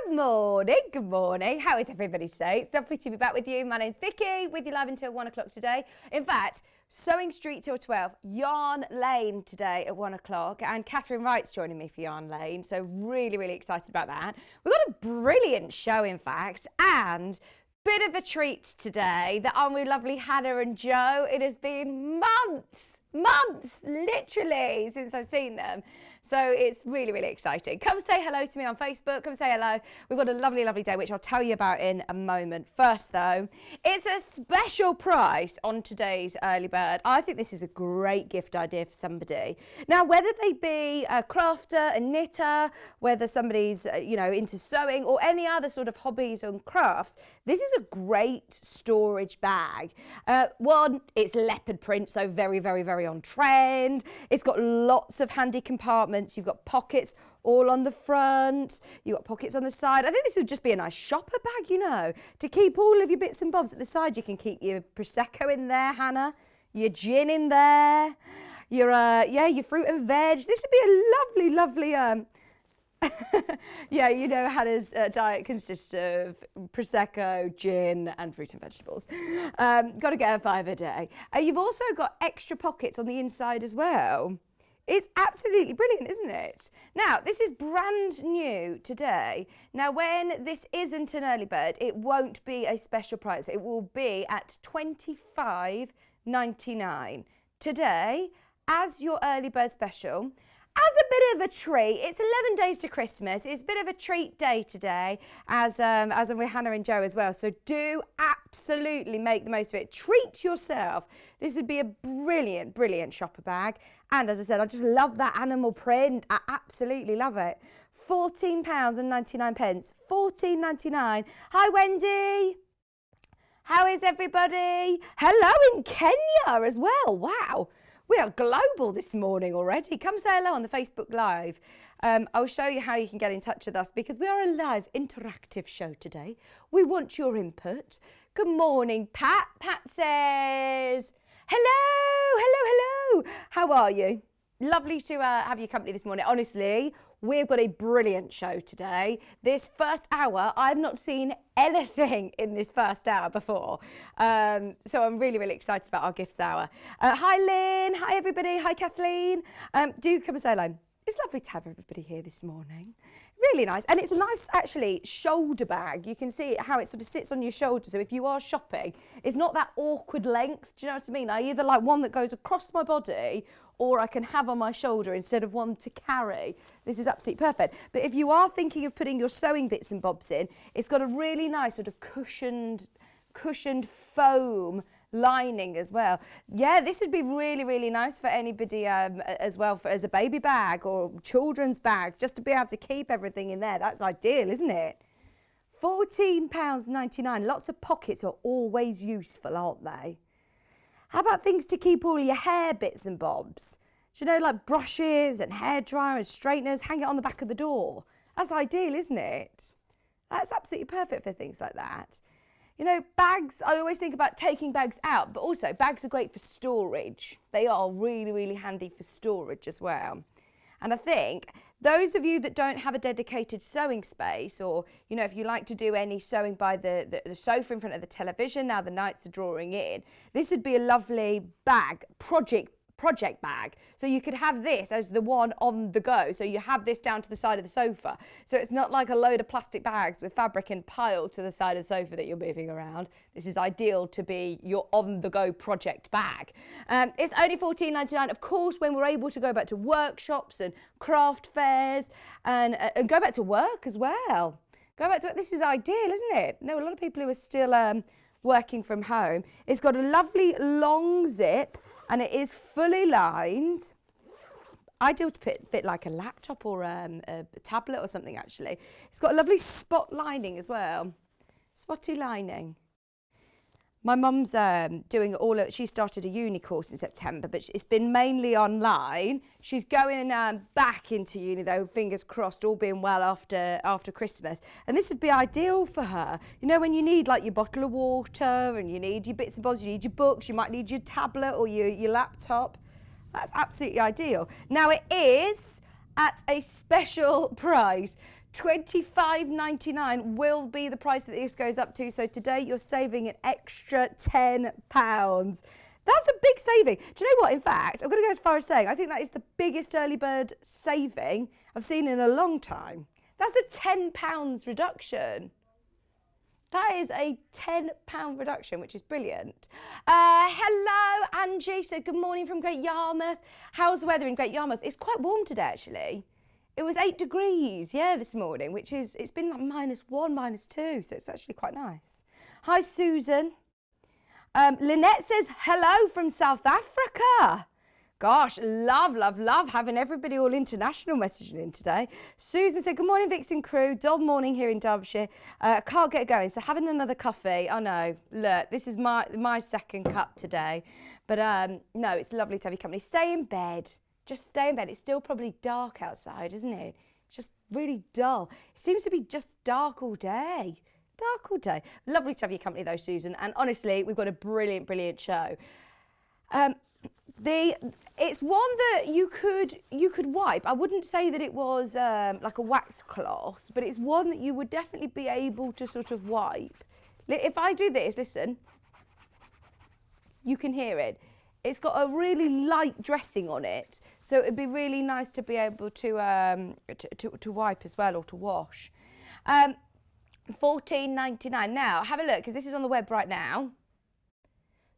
Good morning, good morning. How is everybody today? It's lovely to be back with you. My name's Vicky, with you live until 1 o'clock today. In fact, Sewing Street till 12, Yarn Lane today at 1 o'clock, and Catherine Wright's joining me for Yarn Lane, so really, really excited about that. We've got a brilliant show, in fact, and bit of a treat today that aren't we lovely Hannah and Joe. It has been months, literally, since I've seen them. So it's really, really exciting. Come say hello to me on Facebook. Come say hello. We've got a lovely, lovely day, which I'll tell you about in a moment. First, though, it's a special price on today's Early Bird. I think this is a great gift idea for somebody. Now, whether they be a crafter, a knitter, whether somebody's, into sewing or any other sort of hobbies and crafts, this is a great storage bag. One, it's leopard print, so very, very, very on trend. It's got lots of handy compartments. You've got pockets all on the front. You've got pockets on the side. I think this would just be a nice shopper bag, to keep all of your bits and bobs at the side. You can keep your Prosecco in there, Hannah, your gin in there, your fruit and veg. This would be a lovely, Hannah's diet consists of Prosecco, gin and fruit and vegetables. Got to get her 5 a day. You've also got extra pockets on the inside as well. It's absolutely brilliant, isn't it? Now, this is brand new today. Now, when this isn't an early bird, it won't be a special price. It will be at $25.99. Today, as your early bird special, as a bit of a treat, it's 11 days to Christmas. It's a bit of a treat day today, as with Hannah and Joe as well. So do absolutely make the most of it. Treat yourself. This would be a brilliant, brilliant shopper bag. And as I said, I just love that animal print. I absolutely love it. £14.99. £14.99. Hi, Wendy. How is everybody? Hello in Kenya as well. Wow. We are global this morning already. Come say hello on the Facebook Live. I'll show you how you can get in touch with us because we are a live interactive show today. We want your input. Good morning, Pat. Pat says, hello. How are you? Lovely to have your company this morning. Honestly, we've got a brilliant show today. This first hour, I've not seen anything in this first hour before. So I'm really, really excited about our gifts hour. Hi, Lynn. Hi, everybody. Hi, Kathleen. Do come and say hello. It's lovely to have everybody here this morning. Really nice. And it's a nice, actually, shoulder bag. You can see how it sort of sits on your shoulder. So if you are shopping, it's not that awkward length. Do you know what I mean? I either like one that goes across my body or I can have on my shoulder instead of one to carry. This is absolutely perfect. But if you are thinking of putting your sewing bits and bobs in, it's got a really nice sort of cushioned foam lining as well. Yeah, this would be really, really nice for anybody as well as a baby bag or children's bags, just to be able to keep everything in there. That's ideal, isn't it? £14.99. Lots of pockets are always useful, aren't they? How about things to keep all your hair bits and bobs? Do you know, like brushes and hairdryer and straighteners, hang it on the back of the door. That's ideal, isn't it? That's absolutely perfect for things like that. Bags, I always think about taking bags out, but also bags are great for storage. They are really, really handy for storage as well. And I think those of you that don't have a dedicated sewing space or, if you like to do any sewing by the sofa in front of the television, now the nights are drawing in, this would be a lovely bag, project bag. So you could have this as the one on the go. So you have this down to the side of the sofa. So it's not like a load of plastic bags with fabric and piled to the side of the sofa that you're moving around. This is ideal to be your on the go project bag. It's only £14.99. Of course, when we're able to go back to workshops and craft fairs and go back to work as well. This is ideal, isn't it? No, a lot of people who are still working from home. It's got a lovely long zip. And it is fully lined. Ideal to fit like a laptop or a tablet or something, actually. It's got a lovely spot lining as well. Spotty lining. My mum's she started a uni course in September, but it's been mainly online. She's going back into uni though, fingers crossed, all being well after Christmas. And this would be ideal for her. When you need like your bottle of water and you need your bits and bobs, you need your books, you might need your tablet or your laptop. That's absolutely ideal. Now it is at a special price, £25.99 will be the price that this goes up to. So today you're saving an extra £10. That's a big saving. Do you know what? In fact, I'm going to go as far as saying I think that is the biggest early bird saving I've seen in a long time. That's a £10 reduction. That is a £10 reduction, which is brilliant. Hello, Angie said good morning from Great Yarmouth. How's the weather in Great Yarmouth? It's quite warm today, actually. It was 8 degrees, this morning, which is, it's been like -1, -2, so it's actually quite nice. Hi, Susan. Lynette says hello from South Africa. Gosh, love having everybody all international messaging in today. Susan said, good morning, Vixen crew. Dull morning here in Derbyshire. Can't get going, so having another coffee. I know, look, this is my second cup today. But no, it's lovely to have your company. Stay in bed. Just stay in bed. It's still probably dark outside, isn't it? It's just really dull. It seems to be just dark all day. Dark all day. Lovely to have your company though, Susan. And honestly, we've got a brilliant show. It's one that you could wipe. I wouldn't say that it was like a wax cloth, but it's one that you would definitely be able to sort of wipe. If I do this, listen, you can hear it. It's got a really light dressing on it, so it'd be really nice to be able to wipe as well, or to wash. $14.99. Now have a look, because this is on the web right now.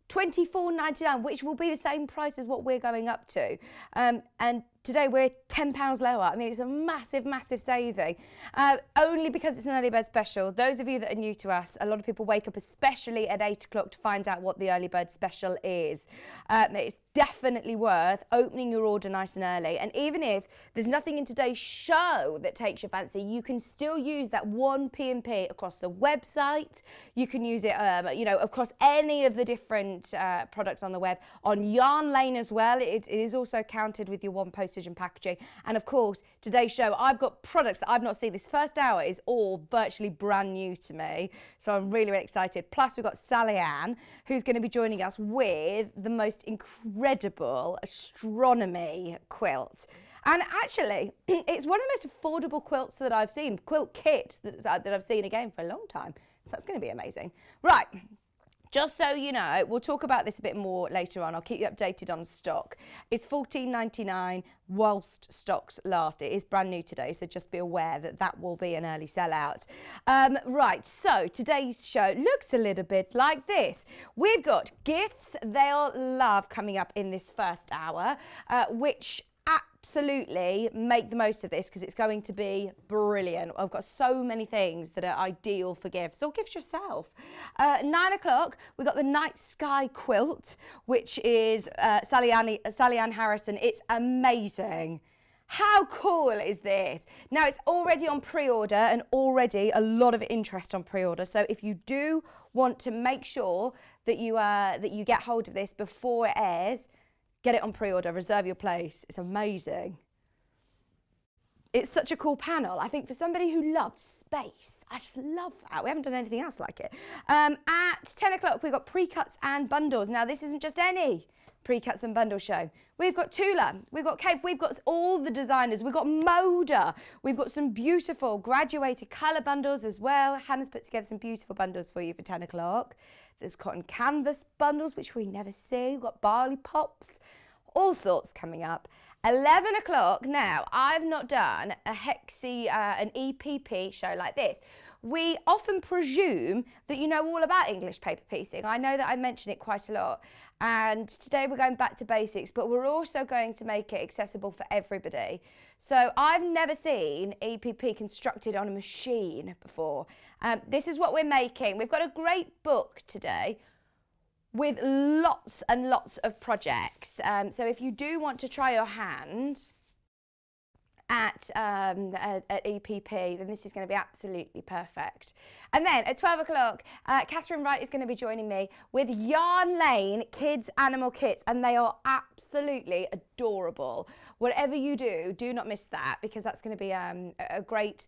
$24.99, which will be the same price as what we're going up to. And today we're £10 lower. I mean, it's a massive saving. Only because it's an early bird special. Those of you that are new to us, a lot of people wake up especially at 8 o'clock to find out what the early bird special is. It's definitely worth opening your order nice and early. And even if there's nothing in today's show that takes your fancy, you can still use that one P&P across the website. You can use it, across any of the different products on the web. On Yarn Lane as well, it is also counted with your one postage and packaging. And of course, today's show, I've got products that I've not seen. This first hour is all virtually brand new to me. So I'm really excited. Plus, we've got Sallieann, who's going to be joining us with the most incredible astronomy quilt. And actually, it's one of the most affordable quilts that I've seen, quilt kit that I've seen again for a long time. So that's going to be amazing. Right. Just so you know, we'll talk about this a bit more later on. I'll keep you updated on stock. It's $14.99 whilst stocks last. It is brand new today, so just be aware that that will be an early sellout. Right, so today's show looks a little bit like this. We've got gifts they'll love coming up in this first hour, which absolutely make the most of this because it's going to be brilliant. I've got so many things that are ideal for gifts or gifts yourself. 9 o'clock, we've got the Night Sky Quilt, which is Sallieann Harrison. It's amazing. How cool is this? Now, it's already on pre-order and already a lot of interest on pre-order. So if you do want to make sure that you get hold of this before it airs, get it on pre-order, reserve your place. It's amazing. It's such a cool panel. I think for somebody who loves space, I just love that. We haven't done anything else like it. At 10 o'clock, we've got Precuts and Bundles. Now, this isn't just any Precuts and Bundle show. We've got Tula, we've got Cave, we've got all the designers, we've got Moda, we've got some beautiful graduated colour bundles as well. Hannah's put together some beautiful bundles for you for 10 o'clock. There's cotton canvas bundles, which we never see. We've got barley pops, all sorts coming up. 11 o'clock. Now, I've not done a Hexie, an EPP show like this. We often presume that you know all about English paper piecing. I know that I mention it quite a lot. And today we're going back to basics, but we're also going to make it accessible for everybody. So I've never seen EPP constructed on a machine before. This is what we're making. We've got a great book today with lots and lots of projects. So if you do want to try your hand at EPP, then this is going to be absolutely perfect. And then at 12 o'clock, Catherine Wright is going to be joining me with Yarn Lane Kids Animal Kits, and they are absolutely adorable. Whatever you do, do not miss that, because that's going to be a great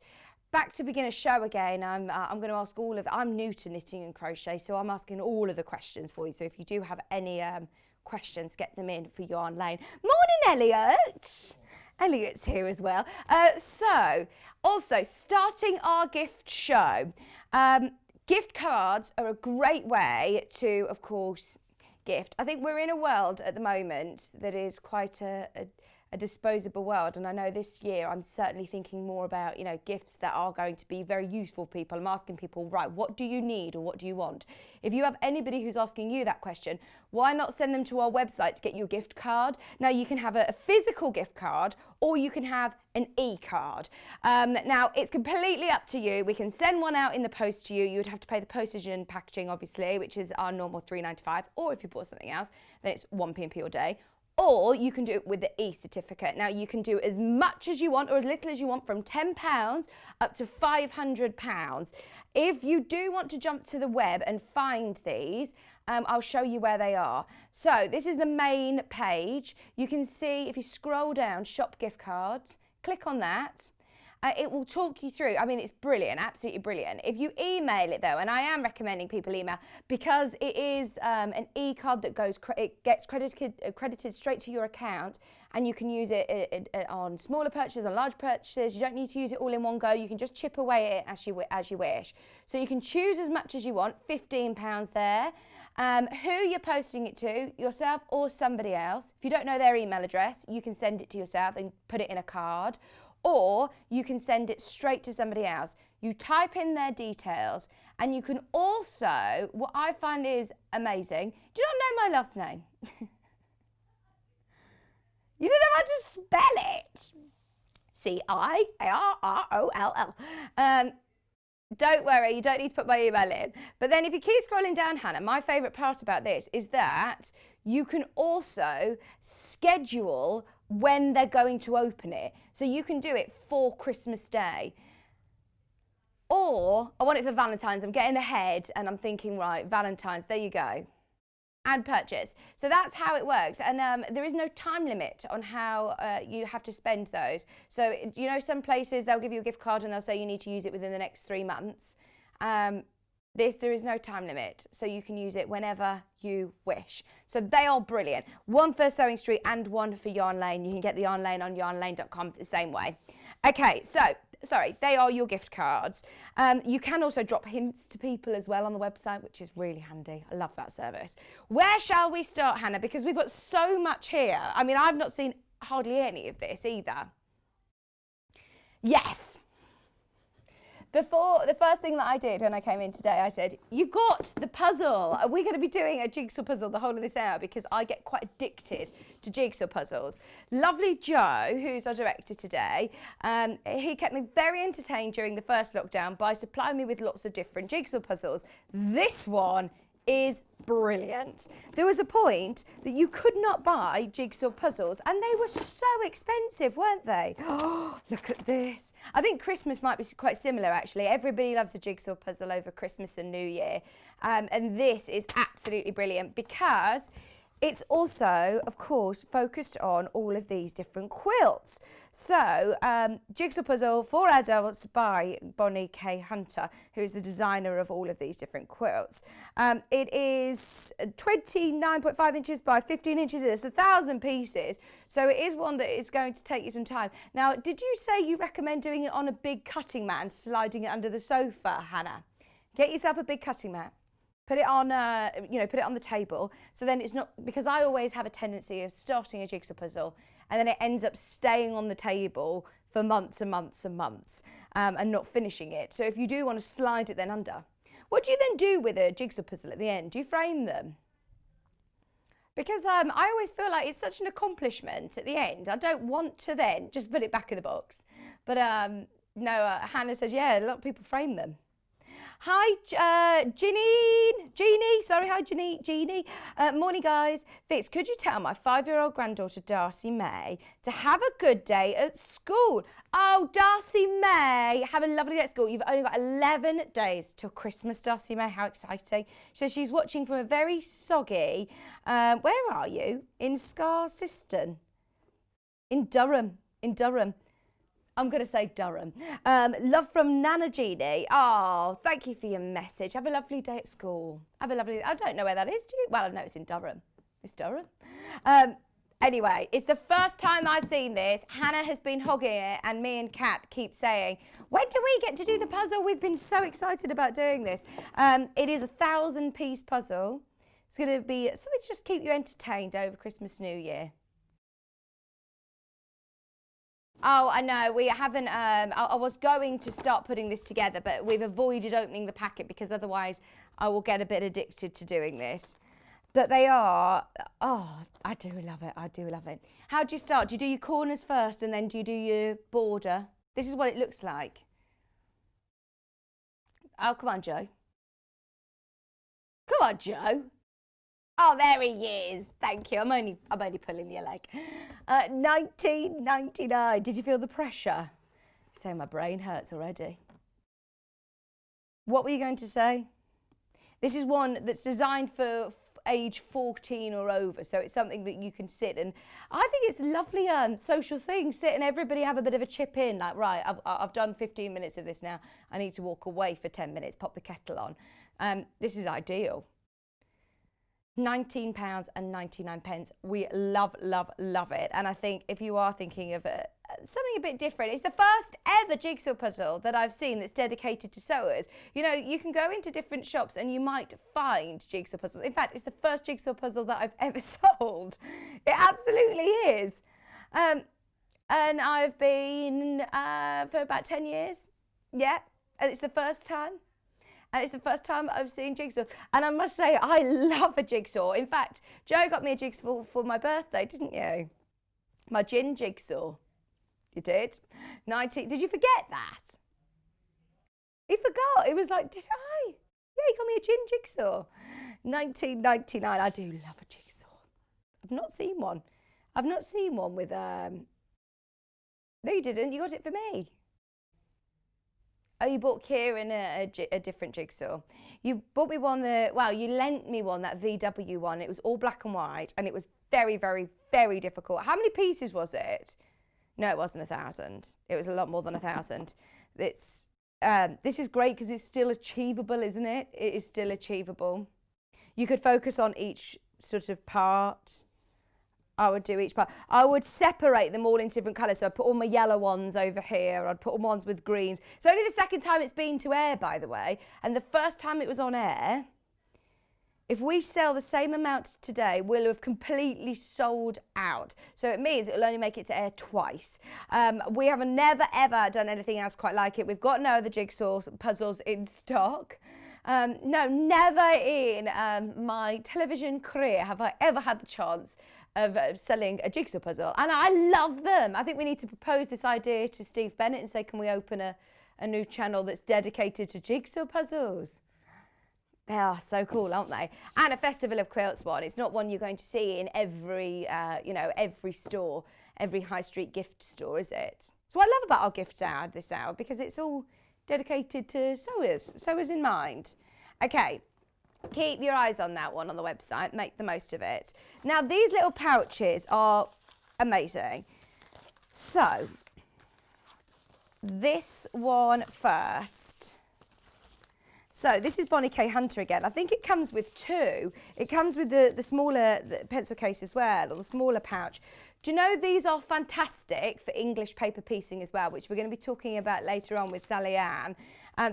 back to beginner show again. I'm going to ask all of, I'm new to knitting and crochet, so I'm asking all of the questions for you. So if you do have any questions, get them in for Yarn Lane. Morning, Elliot. Elliot's here as well. So, also, starting our gift show. Gift cards are a great way to, of course, gift. I think we're in a world at the moment that is quite a disposable world, and I know this year I'm certainly thinking more about, you know, gifts that are going to be very useful for people. I'm asking people, right, what do you need or what do you want? If you have anybody who's asking you that question, why not send them to our website to get you a gift card? Now, you can have a physical gift card or you can have an e-card. Now, it's completely up to you. We can send one out in the post to you. You would have to pay the postage and packaging, obviously, which is our normal £3.95, or if you bought something else, then it's 1p a day. Or you can do it with the e-certificate. Now, you can do as much as you want or as little as you want, from £10 up to £500. If you do want to jump to the web and find these, I'll show you where they are. So this is the main page. You can see, if you scroll down, shop gift cards, click on that. It will talk you through. I mean, it's brilliant, absolutely brilliant. If you email it though, and I am recommending people email, because it is an e-card that gets credited straight to your account, and you can use it on smaller purchases and large purchases. You don't need to use it all in one go. You can just chip away at it as you wish. So you can choose as much as you want, £15 there. Who you're posting it to, yourself or somebody else. If you don't know their email address, you can send it to yourself and put it in a card. Or you can send it straight to somebody else. You type in their details, and you can also, what I find is amazing, do you not know my last name? You don't know how to spell it. Ciarroll. Don't worry, you don't need to put my email in. But then if you keep scrolling down, Hannah, my favourite part about this is that you can also schedule when they're going to open it. So you can do it for Christmas Day. Or, I want it for Valentine's. I'm getting ahead and I'm thinking, right, Valentine's, there you go. Add purchase. So that's how it works. And there is no time limit on how you have to spend those. So, you know, some places they'll give you a gift card and they'll say you need to use it within the next 3 months. There is no time limit, so you can use it whenever you wish. So they are brilliant. One for Sewing Street and one for Yarn Lane. You can get the Yarn Lane on yarnlane.com the same way. Okay, so, sorry, they are your gift cards. You can also drop hints to people as well on the website, which is really handy. I love that service. Where shall we start, Hannah? Because we've got so much here. I mean, I've not seen hardly any of this either. Yes. The first thing that I did when I came in today, I said, you got the puzzle. Are we going to be doing a jigsaw puzzle the whole of this hour? Because I get quite addicted to jigsaw puzzles. Lovely Joe, who's our director today, he kept me very entertained during the first lockdown by supplying me with lots of different jigsaw puzzles. This one is brilliant. There was a point that you could not buy jigsaw puzzles, and they were so expensive, weren't they? Oh, look at this. I think Christmas might be quite similar, actually. Everybody loves a jigsaw puzzle over Christmas and New Year. And this is absolutely brilliant because it's also, of course, focused on all of these different quilts. So, Jigsaw Puzzle for Adults by Bonnie K. Hunter, who is the designer of all of these different quilts. It is 29.5 inches by 15 inches. It's 1,000 pieces. So it is one that is going to take you some time. Now, did you say you recommend doing it on a big cutting mat and sliding it under the sofa, Hannah? Get yourself a big cutting mat. Put it on, put it on the table. So then it's not, because I always have a tendency of starting a jigsaw puzzle and then it ends up staying on the table for months and months and months and not finishing it. So if you do want to slide it then under, what do you then do with a jigsaw puzzle at the end? Do you frame them? Because I always feel like it's such an accomplishment at the end. I don't want to then just put it back in the box. But no, Hannah says, yeah, a lot of people frame them. Hi, Jeannie. Sorry, hi, Jeannie. Morning, guys. Fitz, could you tell my 5-year-old granddaughter, Darcy May, to have a good day at school? Oh, Darcy May, have a lovely day at school. You've only got 11 days till Christmas, Darcy May. How exciting. She says she's watching from a very soggy, where are you? In Scarsiston. In Durham. I'm going to say Durham. Love from Nana Jeannie. Oh, thank you for your message. Have a lovely day at school. Have a lovely... I don't know where that is, do you? Well, I know it's in Durham. It's Durham. Anyway, it's the first time I've seen this. Hannah has been hogging it, and me and Kat keep saying, when do we get to do the puzzle? We've been so excited about doing this. It is a 1,000-piece puzzle. It's going to be something to just keep you entertained over Christmas, New Year. Oh, I know, we haven't, I was going to start putting this together, but we've avoided opening the packet because otherwise I will get a bit addicted to doing this. But they are, oh, I do love it, I do love it. How do you start? Do you do your corners first and then do you do your border? This is what it looks like. Oh, come on, Joe. Come on, Joe. Oh, there he is. Thank you. I'm only pulling your leg. 1999. Did you feel the pressure? So my brain hurts already. What were you going to say? This is one that's designed for age 14 or over, so it's something that you can sit and I think it's a lovely social thing. Sit and everybody have a bit of a chip in, like, right, I've done 15 minutes of this now. I need to walk away for 10 minutes, pop the kettle on. This is ideal. £19.99. We love, love, love it. And I think if you are thinking of something a bit different, it's the first ever jigsaw puzzle that I've seen that's dedicated to sewers. You know, you can go into different shops and you might find jigsaw puzzles. In fact, it's the first jigsaw puzzle that I've ever sold. It absolutely is. And I've been for about 10 years. Yeah, and it's the first time. And it's the first time I've seen jigsaw. And I must say, I love a jigsaw. In fact, Joe got me a jigsaw for my birthday, didn't you? My gin jigsaw. You did? Did you forget that? He forgot. It was like, did I? Yeah, he got me a gin jigsaw. 1999. I do love a jigsaw. I've not seen one. I've not seen one with, no, you didn't. You got it for me. Oh, you bought Kieran a different jigsaw. You bought me one you lent me one, that VW one. It was all black and white, and it was very, very, very difficult. How many pieces was it? No, it wasn't 1,000. It was a lot more than 1,000. This is great because it's still achievable, isn't it? It is still achievable. You could focus on each sort of part. I would do each part. I would separate them all into different colours. So I'd put all my yellow ones over here. I'd put all my ones with greens. It's only the second time it's been to air, by the way. And the first time it was on air, if we sell the same amount today, we'll have completely sold out. So it means it'll only make it to air twice. We have never, ever done anything else quite like it. We've got no other jigsaw puzzles in stock. No, never in my television career have I ever had the chance of selling a jigsaw puzzle, and I love them. I think we need to propose this idea to Steve Bennett and say, can we open a new channel that's dedicated to jigsaw puzzles? They are so cool, aren't they? And a Festival of Quilts one. It's not one you're going to see in every, every store, every high street gift store, is it? So what I love about our gifts hour this hour, because it's all dedicated to sewers in mind. Okay. Keep your eyes on that one on the website. Make the most of it. Now, these little pouches are amazing. So, this one first. So, this is Bonnie K. Hunter again. I think it comes with two. It comes with the smaller pencil case as well, or the smaller pouch. Do you know these are fantastic for English paper piecing as well, which we're going to be talking about later on with Sallieann.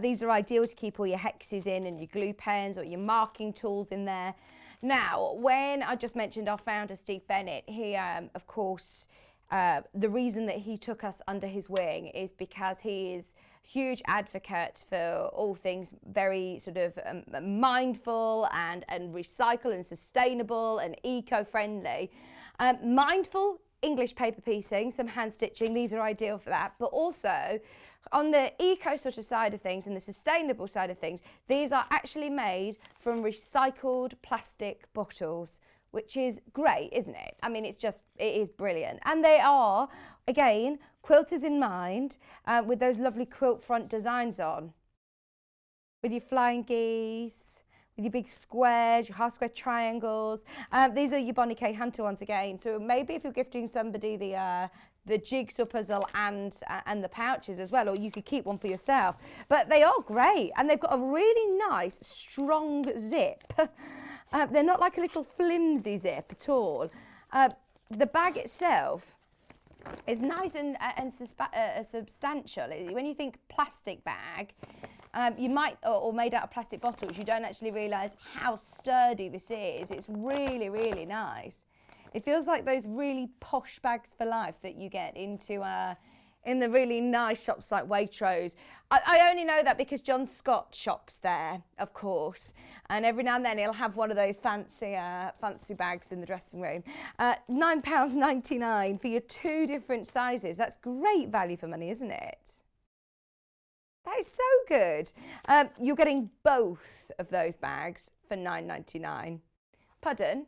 These are ideal to keep all your Hexies in and your glue pens or your marking tools in there. Now, when I just mentioned our founder, Steve Bennett, he, of course, the reason that he took us under his wing is because he is a huge advocate for all things very sort of mindful and recycle and sustainable and eco-friendly. Mindful English paper piecing, some hand stitching, these are ideal for that, but also on the eco sort of side of things and the sustainable side of things, these are actually made from recycled plastic bottles, which is great, isn't it? I mean, it is brilliant. And they are, again, quilters in mind, with those lovely quilt front designs on, with your flying geese, with your big squares, your half square triangles. These are your Bonnie K. Hunter ones again. So maybe if you're gifting somebody the jigsaw puzzle and the pouches as well, or you could keep one for yourself. But they are great, and they've got a really nice, strong zip. They're not like a little flimsy zip at all. the bag itself is nice and substantial. When you think plastic bag, you might, or made out of plastic bottles, you don't actually realise how sturdy this is. It's really, really nice. It feels like those really posh bags for life that you get into in the really nice shops like Waitrose. I only know that because John Scott shops there, of course, and every now and then he'll have one of those fancy bags in the dressing room. £9.99 for your 2 different sizes. That's great value for money, isn't it? That is so good. You're getting both of those bags for £9.99. Pardon?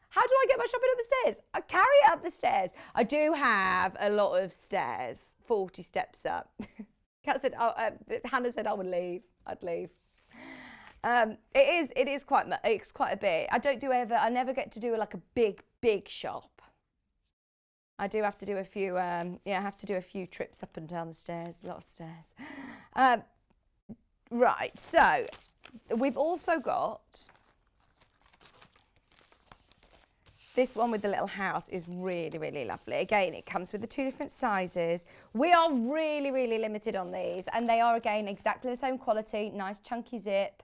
How do I get my shopping up the stairs? I carry it up the stairs. I do have a lot of stairs, 40 steps up. Kat said, Hannah said I would leave. I'd leave. It is quite a bit. I never get to do like a big shop. I do have to do a few, I have to do a few trips up and down the stairs, a lot of stairs. Right, so we've also got this one with the little house is really, really lovely. Again, it comes with the 2 different sizes. We are really, really limited on these, and they are, again, exactly the same quality, nice chunky zip,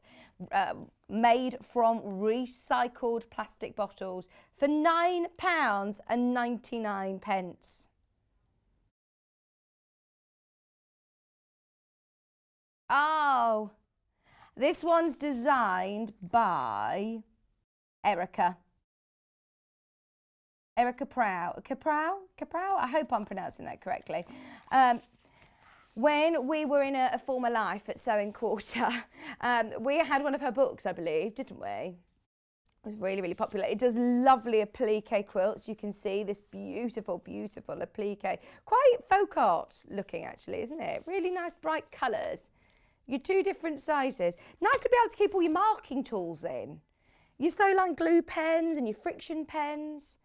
made from recycled plastic bottles for £9.99. Oh, this one's designed by Erica Prow. I hope I'm pronouncing that correctly. When we were in a former life at Sewing Quarter, we had one of her books, I believe, didn't we? It was really, really popular. It does lovely applique quilts. You can see this beautiful, beautiful applique. Quite folk art looking, actually, isn't it? Really nice, bright colours. Your 2 different sizes. Nice to be able to keep all your marking tools in. Your Sallieann glue pens and your friction pens.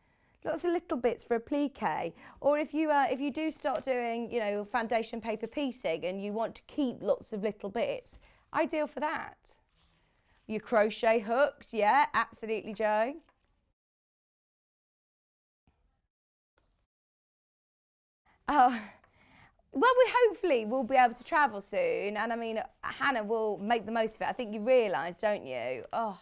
Lots of little bits for applique. Or if you do start doing, foundation paper piecing and you want to keep lots of little bits, ideal for that. Your crochet hooks, yeah, absolutely, Jo. Oh, well, we hopefully will be able to travel soon, and I mean, Hannah will make the most of it. I think you realise, don't you? Oh,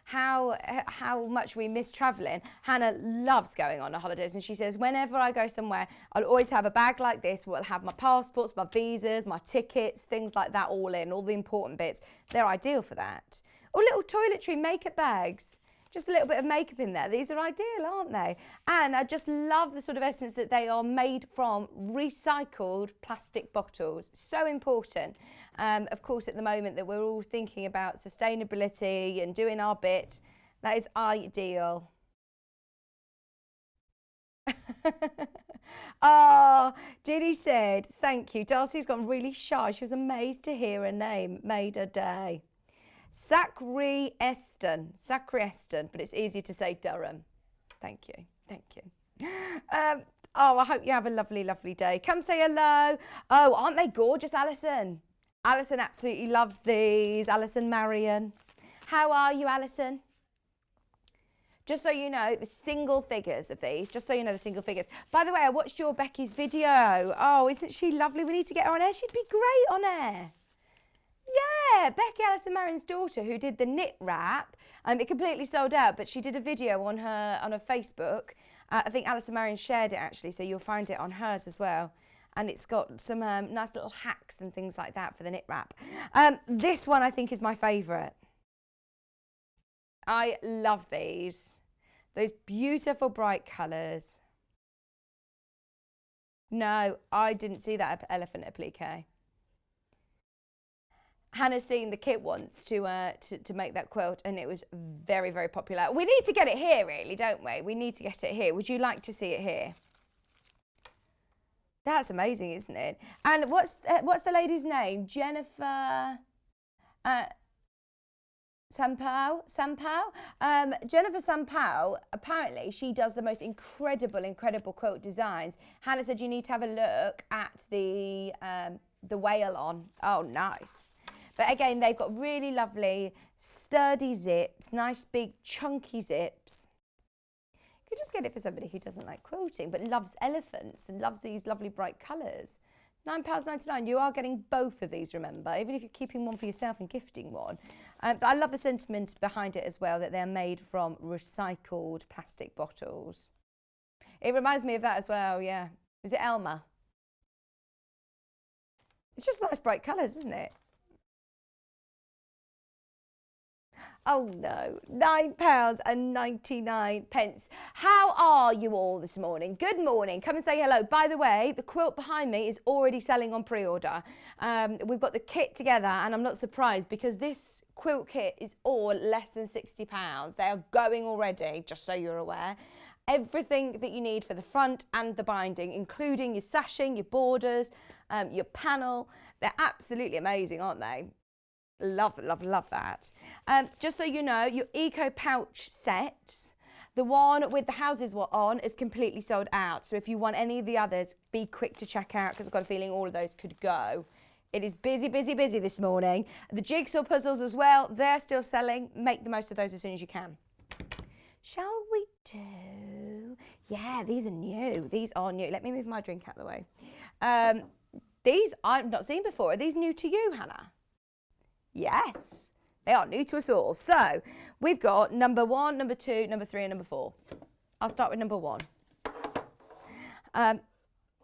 how much we miss travelling. Hannah loves going on holidays, and she says, whenever I go somewhere, I'll always have a bag like this where I'll have my passports, my visas, my tickets, things like that all in, all the important bits. They're ideal for that. Or little toiletry makeup bags. Just a little bit of makeup in there. These are ideal, aren't they? And I just love the sort of essence that they are made from recycled plastic bottles. So important. Of course, at the moment that we're all thinking about sustainability and doing our bit, that is ideal. Oh, Diddy said, thank you. Darcy's gone really shy. She was amazed to hear her name. Made her day. Sallieann, but it's easier to say Durham. Thank you. Oh, I hope you have a lovely, lovely day. Come say hello. Oh, aren't they gorgeous, Alison? Alison absolutely loves these. Alison Marion. How are you, Alison? Just so you know, the single figures of these, By the way, I watched your Becky's video. Oh, isn't she lovely? We need to get her on air. She'd be great on air. Yeah, Becky, Alison Marion's daughter, who did the knit wrap. It completely sold out, but she did a video on her Facebook. I think Alison Marion shared it, actually, so you'll find it on hers as well. And it's got some nice little hacks and things like that for the knit wrap. This one, I think, is my favourite. I love these. Those beautiful bright colours. No, I didn't see that elephant applique. Hannah's seen the kit once to make that quilt, and it was very, very popular. We need to get it here, really, don't we? We need to get it here. Would you like to see it here? That's amazing, isn't it? And what's the lady's name? Jennifer Sampao? Jennifer Sampao, apparently she does the most incredible quilt designs. Hannah said you need to have a look at the whale on. Oh, nice. But again, they've got really lovely, sturdy zips, nice big chunky zips. You could just get it for somebody who doesn't like quilting but loves elephants and loves these lovely bright colours. £9.99. You are getting both of these, remember, even if you're keeping one for yourself and gifting one. But I love the sentiment behind it as well, that they're made from recycled plastic bottles. It reminds me of that as well, yeah. Is it Elma? It's just nice bright colours, isn't it? Oh no, £9.99. How are you all this morning? Good morning. Come and say hello. By the way, the quilt behind me is already selling on pre-order. We've got the kit together and I'm not surprised because this quilt kit is all less than £60. They are going already, just so you're aware. Everything that you need for the front and the binding, including your sashing, your borders, your panel. They're absolutely amazing, aren't they? Love, love, love that. Just so you know, your eco pouch sets, the one with the houses on is completely sold out. So if you want any of the others, be quick to check out because I've got a feeling all of those could go. It is busy, busy, busy this morning. The jigsaw puzzles as well, they're still selling. Make the most of those as soon as you can. Shall we do? Yeah, these are new. These are new. Let me move my drink out of the way. These I've not seen before. Are these new to you, Hannah? Yes, they are new to us all. So we've got number 1, number 2, number 3 and number 4. I'll start with number 1.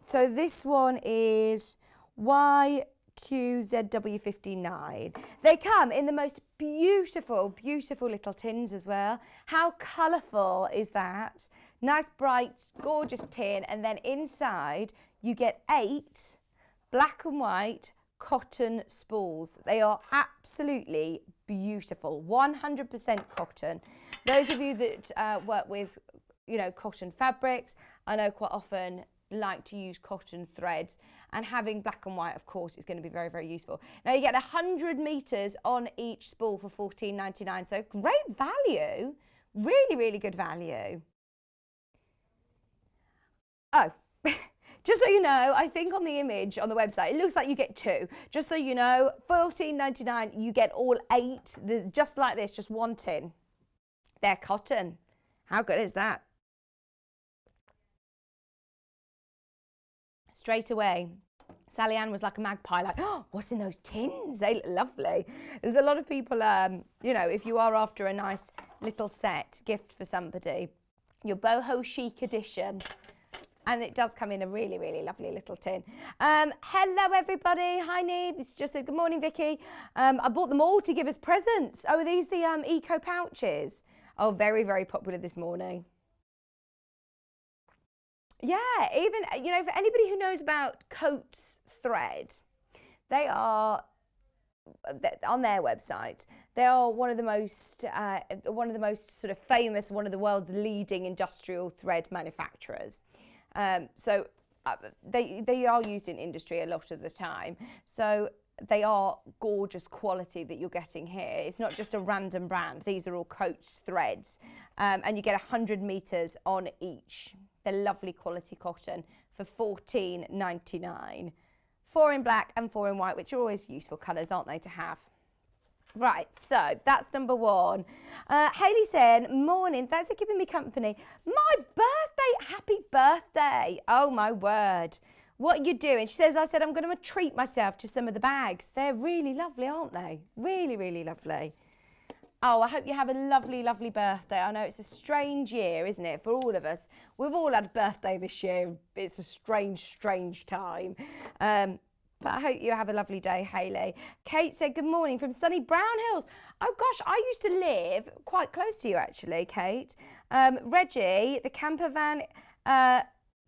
So this one is YQZW59. They come in the most beautiful, beautiful little tins as well. How colourful is that? Nice, bright, gorgeous tin. And then inside you get 8 black and white cotton spools. They are absolutely beautiful, 100% cotton. Those of you that work with, you know, cotton fabrics, I know quite often like to use cotton threads, and having black and white, of course, is going to be very, very useful. Now you get 100 meters on each spool for £14.99, so great value, really, really good value. Oh. Just so you know, I think on the image on the website, it looks like you get 2. Just so you know, £14.99, you get all 8, just like this, just 1 tin. They're cotton. How good is that? Straight away, Sallieann was like a magpie, like, oh, what's in those tins? They look lovely. There's a lot of people, you know, if you are after a nice little set gift for somebody, your boho chic edition. And it does come in a really, really lovely little tin. Hello, everybody. Hi, Neve. It's just a good morning, Vicky. I bought them all to give as presents. Oh, are these the eco pouches? Oh, very, very popular this morning. Yeah, even, you know, for anybody who knows about Coats thread, they are, on their website, they are one of the most sort of famous, one of the world's leading industrial thread manufacturers. So they are used in industry a lot of the time. So they are gorgeous quality that you're getting here. It's not just a random brand. These are all Coats threads. And you get 100 meters on each. They're lovely quality cotton for £14.99. 4 in black and 4 in white, which are always useful colours, aren't they, to have? Right, so that's number 1. Hayley saying, morning, thanks for keeping me company. My birthday, happy birthday. Oh, my word. What are you doing? She says, I said, I'm going to treat myself to some of the bags. They're really lovely, aren't they? Really, really lovely. Oh, I hope you have a lovely, lovely birthday. I know it's a strange year, isn't it, for all of us. We've all had a birthday this year. It's a strange, strange time. But I hope you have a lovely day, Hayley. Kate said, good morning from sunny Brown Hills. Oh, gosh, I used to live quite close to you, actually, Kate. Reggie, the camper van,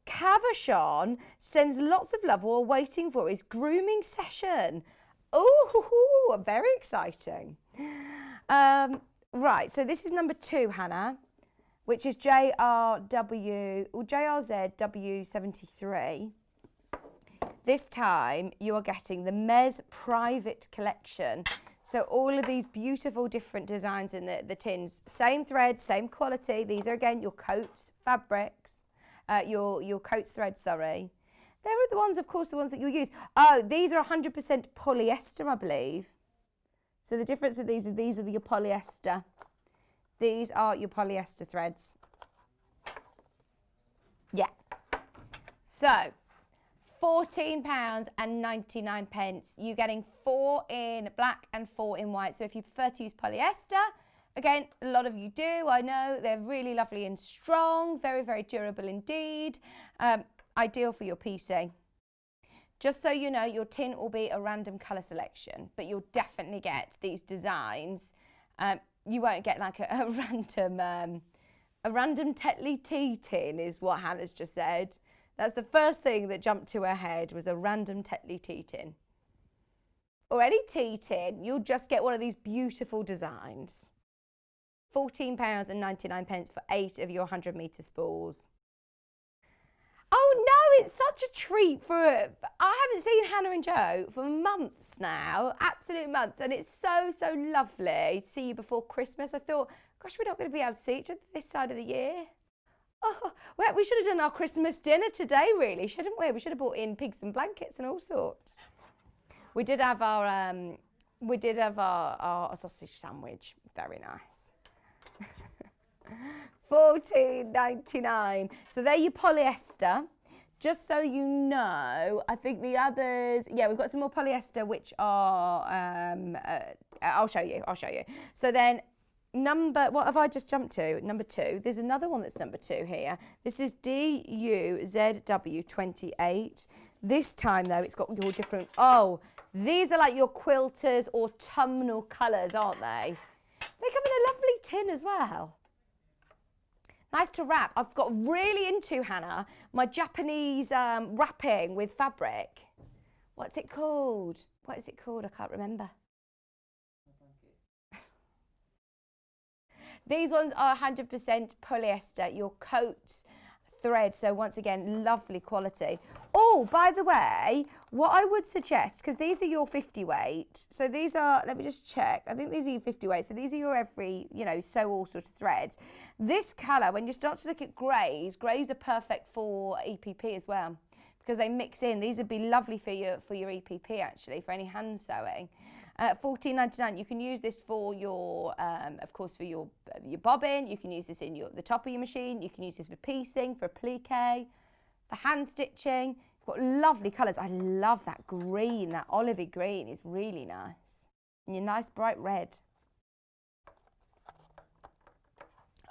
Cavachon sends lots of love while waiting for his grooming session. Oh, very exciting. Right, so this is number 2, Hannah, which is JRZW73. This time you are getting the Mez Private Collection. So all of these beautiful different designs in the tins. Same thread, same quality. These are, again, your Coats fabrics, your Coats thread, sorry. There are the ones, of course, the ones that you'll use. Oh, these are 100% polyester, I believe. So the difference of these is these are your polyester. These are your polyester threads. Yeah. So, £14.99. You're getting 4 in black and 4 in white. So if you prefer to use polyester, again, a lot of you do, I know. They're really lovely and strong, very, very durable indeed. Ideal for your piecing. Just so you know, your tin will be a random colour selection, but you'll definitely get these designs. You won't get like a random Tetley tea tin is what Hannah's just said. That's the first thing that jumped to her head, was a random Tetley tea tin. Or any tea tin, you'll just get one of these beautiful designs. £14.99 for 8 of your 100 metre spools. Oh no, it's such a treat for I haven't seen Hannah and Joe for months now, absolute months, and it's so, so lovely to see you before Christmas. I thought, gosh, we're not going to be able to see each other this side of the year. Oh, well, we should have done our Christmas dinner today, really, shouldn't we? We should have brought in pigs and blankets and all sorts. We did have our sausage sandwich. Very nice. £14.99. So there you polyester. Just so you know, I think the others, yeah, we've got some more polyester, which are, I'll show you. So then what have I just jumped to? Number 2. There's another one that's number 2 here. This is DUZW28. This time though, it's got your different, these are like your quilters autumnal colours, aren't they? They come in a lovely tin as well. Nice to wrap. I've got really into, Hannah, my Japanese wrapping with fabric. What's it called? I can't remember. These ones are 100% polyester, your coat thread. So once again, lovely quality. Oh, by the way, what I would suggest, because these are your 50 weight. So these are, let me just check. I think these are your 50 weight. So these are your every, sew all sort of threads. This colour, when you start to look at greys are perfect for EPP as well, because they mix in. These would be lovely for your EPP actually, for any hand sewing. £14.99. You can use this for your, of course, for your bobbin. You can use this in the top of your machine. You can use this for piecing, for applique, for hand stitching. You've got lovely colours. I love that green, that olivey green is really nice. And your nice bright red.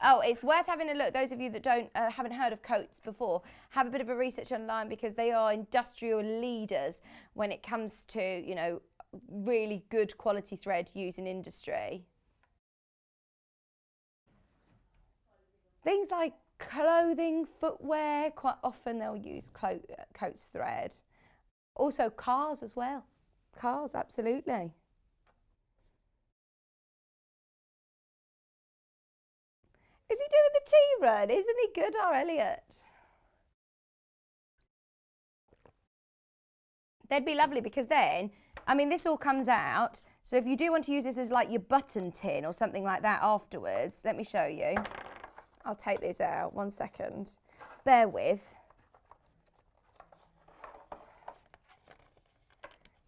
Oh, it's worth having a look. Those of you that haven't heard of Coats before, have a bit of a research online, because they are industrial leaders when it comes to, really good quality thread used in industry. Things like clothing, footwear, quite often they'll use Coats thread. Also cars as well. Cars, absolutely. Is he doing the tea run? Isn't he good, our Elliot? They'd be lovely, because then, this all comes out. So if you do want to use this as like your button tin or something like that afterwards, let me show you. I'll take these out, 1 second. Bear with.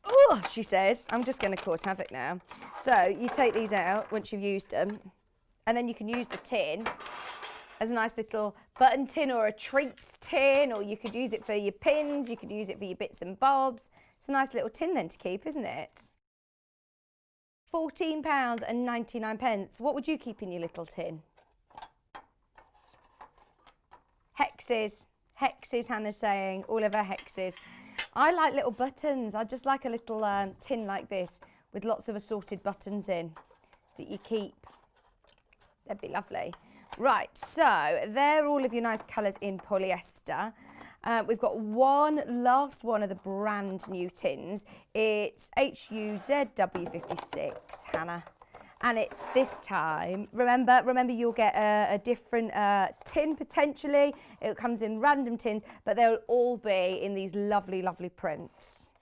Oh, she says, I'm just going to cause havoc now. So you take these out once you've used them, and then you can use the tin as a nice little button tin or a treats tin, or you could use it for your pins, you could use it for your bits and bobs. It's a nice little tin then to keep, isn't it? £14.99. What would you keep in your little tin? Hexies. Hexies, Hannah's saying. All of her Hexies. I like little buttons. I just like a little tin like this with lots of assorted buttons in that you keep. That'd be lovely. Right, so they're all of your nice colours in polyester. We've got one last one of the brand new tins. It's HUZW56, Hannah. And it's this time, remember you'll get a different tin potentially. It comes in random tins, but they'll all be in these lovely, lovely prints.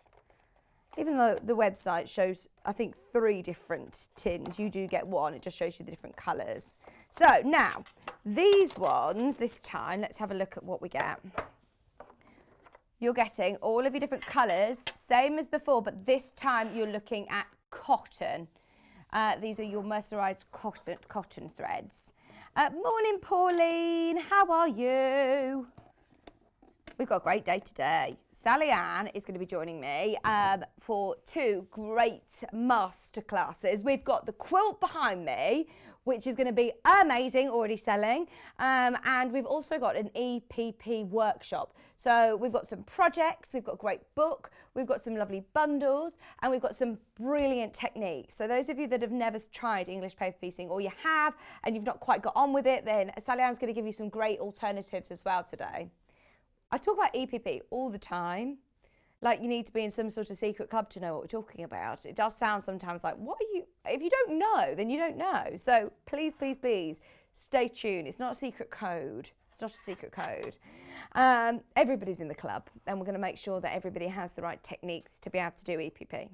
Even though the website shows, I think, 3 different tins, you do get one. It just shows you the different colours. So now, these ones, this time, let's have a look at what we get. You're getting all of your different colours, same as before, but this time you're looking at cotton. These are your mercerised cotton threads. Morning, Pauline. How are you? We've got a great day today. Sallieann is going to be joining me for 2 great masterclasses. We've got the quilt behind me, which is going to be amazing, already selling. And we've also got an EPP workshop. So we've got some projects, we've got a great book, we've got some lovely bundles, and we've got some brilliant techniques. So those of you that have never tried English paper piecing, or you have and you've not quite got on with it, then Sallieann's going to give you some great alternatives as well today. I talk about EPP all the time, like you need to be in some sort of secret club to know what we're talking about. It does sound sometimes like, what are you, if you don't know, then you don't know. So please, please, please stay tuned. It's not a secret code. It's not a secret code. Everybody's in the club, and we're going to make sure that everybody has the right techniques to be able to do EPP.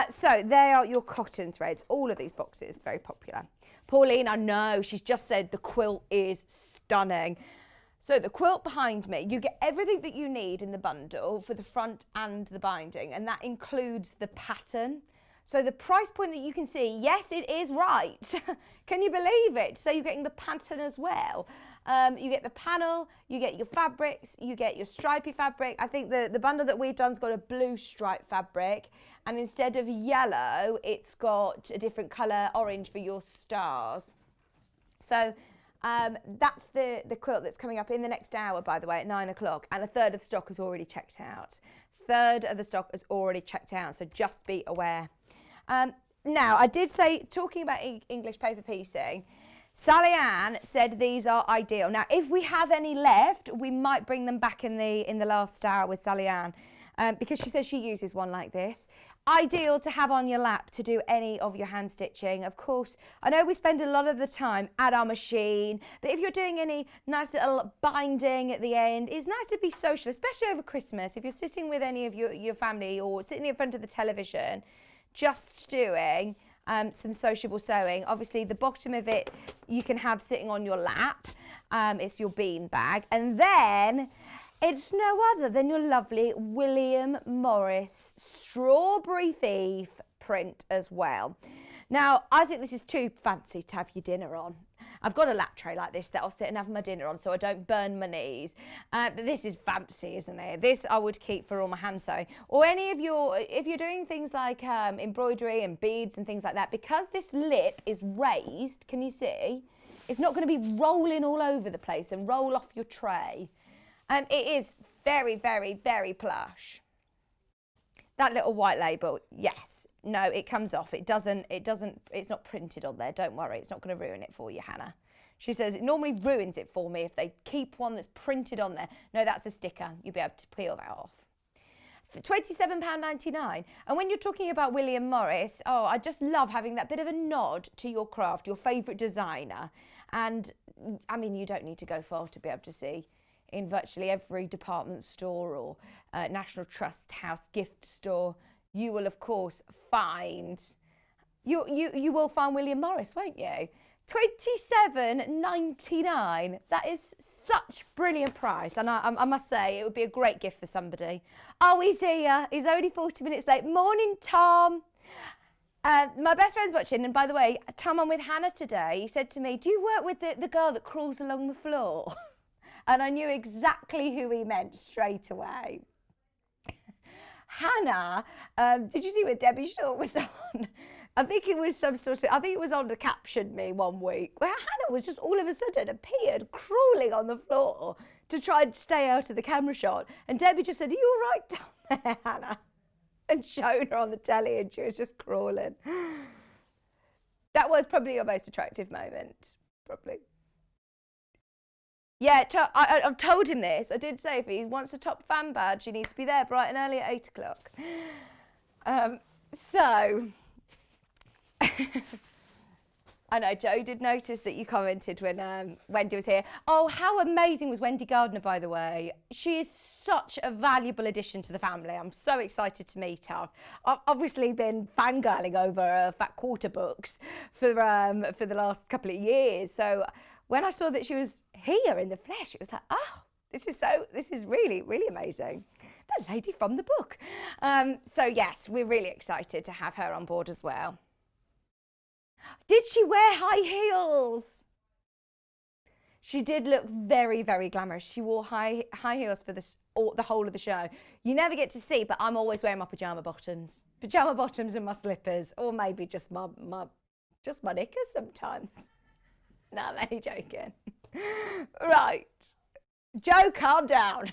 So they are your cotton threads. All of these boxes, very popular. Pauline, I know, she's just said the quilt is stunning. So the quilt behind me, you get everything that you need in the bundle for the front and the binding, and that includes the pattern. So the price point that you can see, yes, it is right. Can you believe it? So you're getting the pattern as well. You get the panel, you get your fabrics, you get your stripy fabric. I think the bundle that we've done's got a blue stripe fabric, and instead of yellow, it's got a different colour, orange, for your stars. So that's the quilt that's coming up in the next hour, by the way, at 9 o'clock, and a third of the stock is already checked out. Third of the stock is already checked out, so just be aware. Now, I did say, talking about English paper piecing, Sallieann said these are ideal. Now, if we have any left, we might bring them back in the last hour with Sallieann, because she says she uses one like this. Ideal to have on your lap to do any of your hand stitching. Of course, I know we spend a lot of the time at our machine, but if you're doing any nice little binding at the end, it's nice to be social, especially over Christmas. If you're sitting with any of your family or sitting in front of the television, just doing some sociable sewing. Obviously, the bottom of it you can have sitting on your lap. It's your bean bag. And then it's no other than your lovely William Morris Strawberry Thief print as well. Now, I think this is too fancy to have your dinner on. I've got a lap tray like this that I'll sit and have my dinner on so I don't burn my knees. But this is fancy, isn't it? This I would keep for all my hand sewing. Or any of if you're doing things like embroidery and beads and things like that, because this lip is raised, can you see? It's not going to be rolling all over the place and roll off your tray. It is very, very, very plush. That little white label, yes. No, it comes off. It's not printed on there. Don't worry. It's not going to ruin it for you, Hannah. She says it normally ruins it for me if they keep one that's printed on there. No, that's a sticker. You'll be able to peel that off. For £27.99. And when you're talking about William Morris, oh, I just love having that bit of a nod to your craft, your favourite designer. And, I mean, you don't need to go far to be able to see in virtually every department store or National Trust House gift store, you will of course find you will find William Morris, won't you? £27.99. That is such brilliant price, and I must say it would be a great gift for somebody. Oh, he's here. He's only 40 minutes late. Morning, Tom. My best friend's watching, and by the way, Tom, I'm with Hannah today. He said to me, do you work with the girl that crawls along the floor? And I knew exactly who he meant straight away. Hannah, did you see what Debbie Shaw was on? I think it was on the Caption Me one week, where Hannah was just all of a sudden appeared crawling on the floor to try and stay out of the camera shot. And Debbie just said, are you all right down there, Hannah? And showed her on the telly, and she was just crawling. That was probably your most attractive moment, probably. Yeah, I've told him this. I did say if he wants a top fan badge, he needs to be there bright and early at 8 o'clock. So, I know Joe did notice that you commented when Wendy was here. Oh, how amazing was Wendy Gardner, by the way. She is such a valuable addition to the family. I'm so excited to meet her. I've obviously been fangirling over Fat Quarter books for the last couple of years. So when I saw that she was here in the flesh, it was like, oh, this is really, really amazing. The lady from the book. So yes, we're really excited to have her on board as well. Did she wear high heels? She did look very, very glamorous. She wore high heels for the whole of the show. You never get to see, but I'm always wearing my pyjama bottoms. Pyjama bottoms and my slippers, or maybe just my knickers sometimes. No, I'm only joking. Right. Joe, calm down.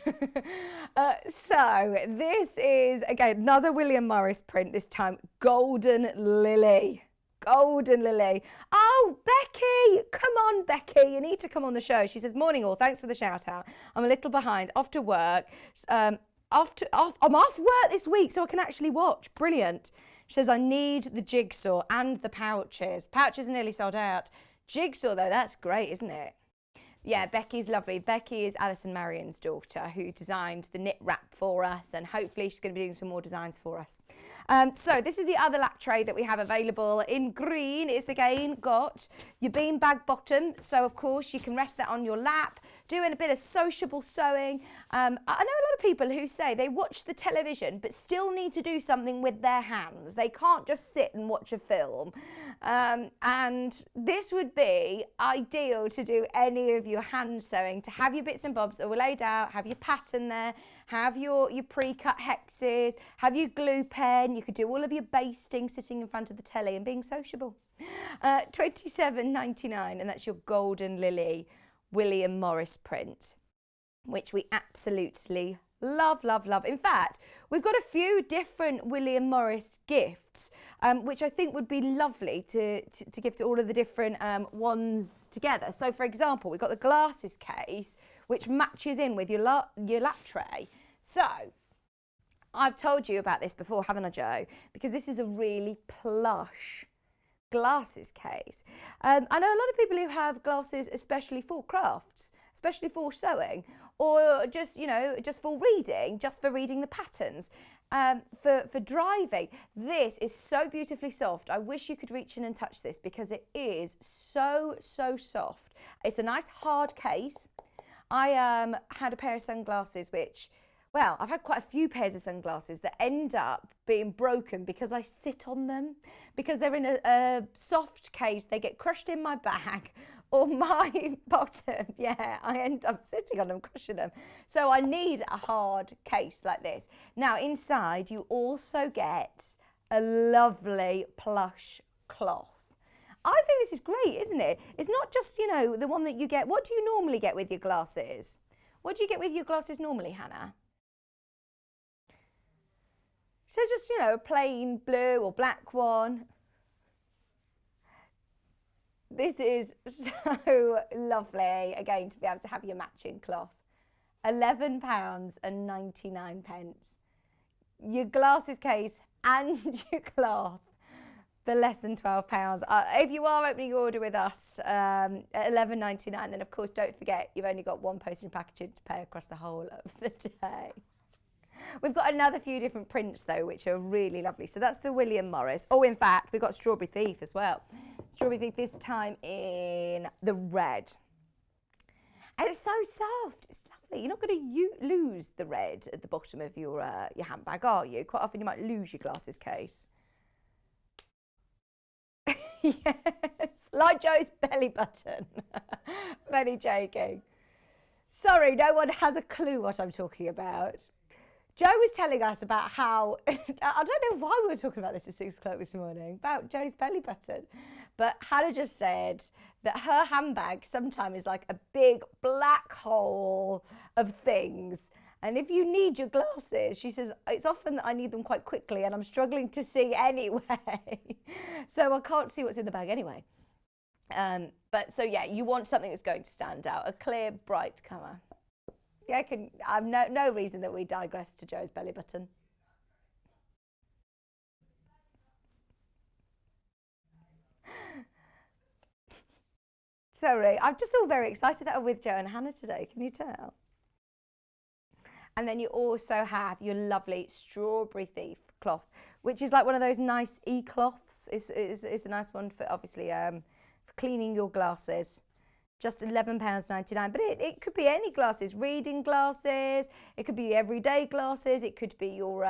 So this is, again, another William Morris print, this time Golden Lily. Golden Lily. Oh, Becky, come on, Becky. You need to come on the show. She says, morning all, thanks for the shout out. I'm a little behind, off to work. I'm off work this week so I can actually watch. Brilliant. She says, I need the jigsaw and the pouches. Pouches are nearly sold out. Jigsaw, though, that's great, isn't it? Yeah, Becky's lovely. Becky is Alison Marion's daughter, who designed the knit wrap for us, and hopefully she's going to be doing some more designs for us. So this is the other lap tray that we have available in green. It's again got your beanbag bottom, so of course you can rest that on your lap, doing a bit of sociable sewing. I know a lot of people who say they watch the television but still need to do something with their hands. They can't just sit and watch a film. And this would be ideal to do any of your hand sewing, to have your bits and bobs all laid out, have your pattern there, have your pre-cut hexes, have your glue pen. You could do all of your basting sitting in front of the telly and being sociable. $27.99, and that's your Golden Lily William Morris print, which we absolutely love, love, love. In fact, we've got a few different William Morris gifts, which I think would be lovely to give to all of the different ones together. So, for example, we've got the glasses case, which matches in with your lap tray. So, I've told you about this before, haven't I, Joe? Because this is a really plush glasses case. I know a lot of people who have glasses especially for crafts, especially for sewing, or just, you know, just for reading the patterns, for driving. This is so beautifully soft. I wish you could reach in and touch this because it is so, so soft. It's a nice hard case. I had a pair of sunglasses which, well, I've had quite a few pairs of sunglasses that end up being broken because I sit on them. Because they're in a soft case, they get crushed in my bag or my bottom. Yeah, I end up sitting on them, crushing them. So I need a hard case like this. Now, inside, you also get a lovely plush cloth. I think this is great, isn't it? It's not just, you know, the one that you get. What do you normally get with your glasses? What do you get with your glasses normally, Hannah? So just, you know, a plain blue or black one. This is so lovely, again, to be able to have your matching cloth. £11.99. Your glasses case and your cloth for less than £12. If you are opening your order with us at £11.99, then of course don't forget you've only got one postage and packaging to pay across the whole of the day. We've got another few different prints though, which are really lovely. So that's the William Morris. Oh, in fact, we've got Strawberry Thief as well. Strawberry Thief this time in the red. And it's so soft. It's lovely. You're not going to lose the red at the bottom of your handbag, are you? Quite often you might lose your glasses case. Yes, like Joe's belly button. I'm only joking. Sorry, no one has a clue what I'm talking about. Joe was telling us about how, I don't know why we were talking about this at 6 o'clock this morning, about Joe's belly button. But Hannah just said that her handbag sometimes is like a big black hole of things. And if you need your glasses, she says, it's often that I need them quite quickly and I'm struggling to see anyway. So I can't see what's in the bag anyway. But so yeah, you want something that's going to stand out, a clear, bright colour. Yeah, I've no reason that we digress to Joe's belly button. Sorry, I'm just all very excited that I'm with Joe and Hannah today, can you tell? And then you also have your lovely Strawberry Thief cloth, which is like one of those nice e-cloths. It's a nice one for obviously for cleaning your glasses. Just £11.99, but it could be any glasses, reading glasses, it could be everyday glasses, it could be your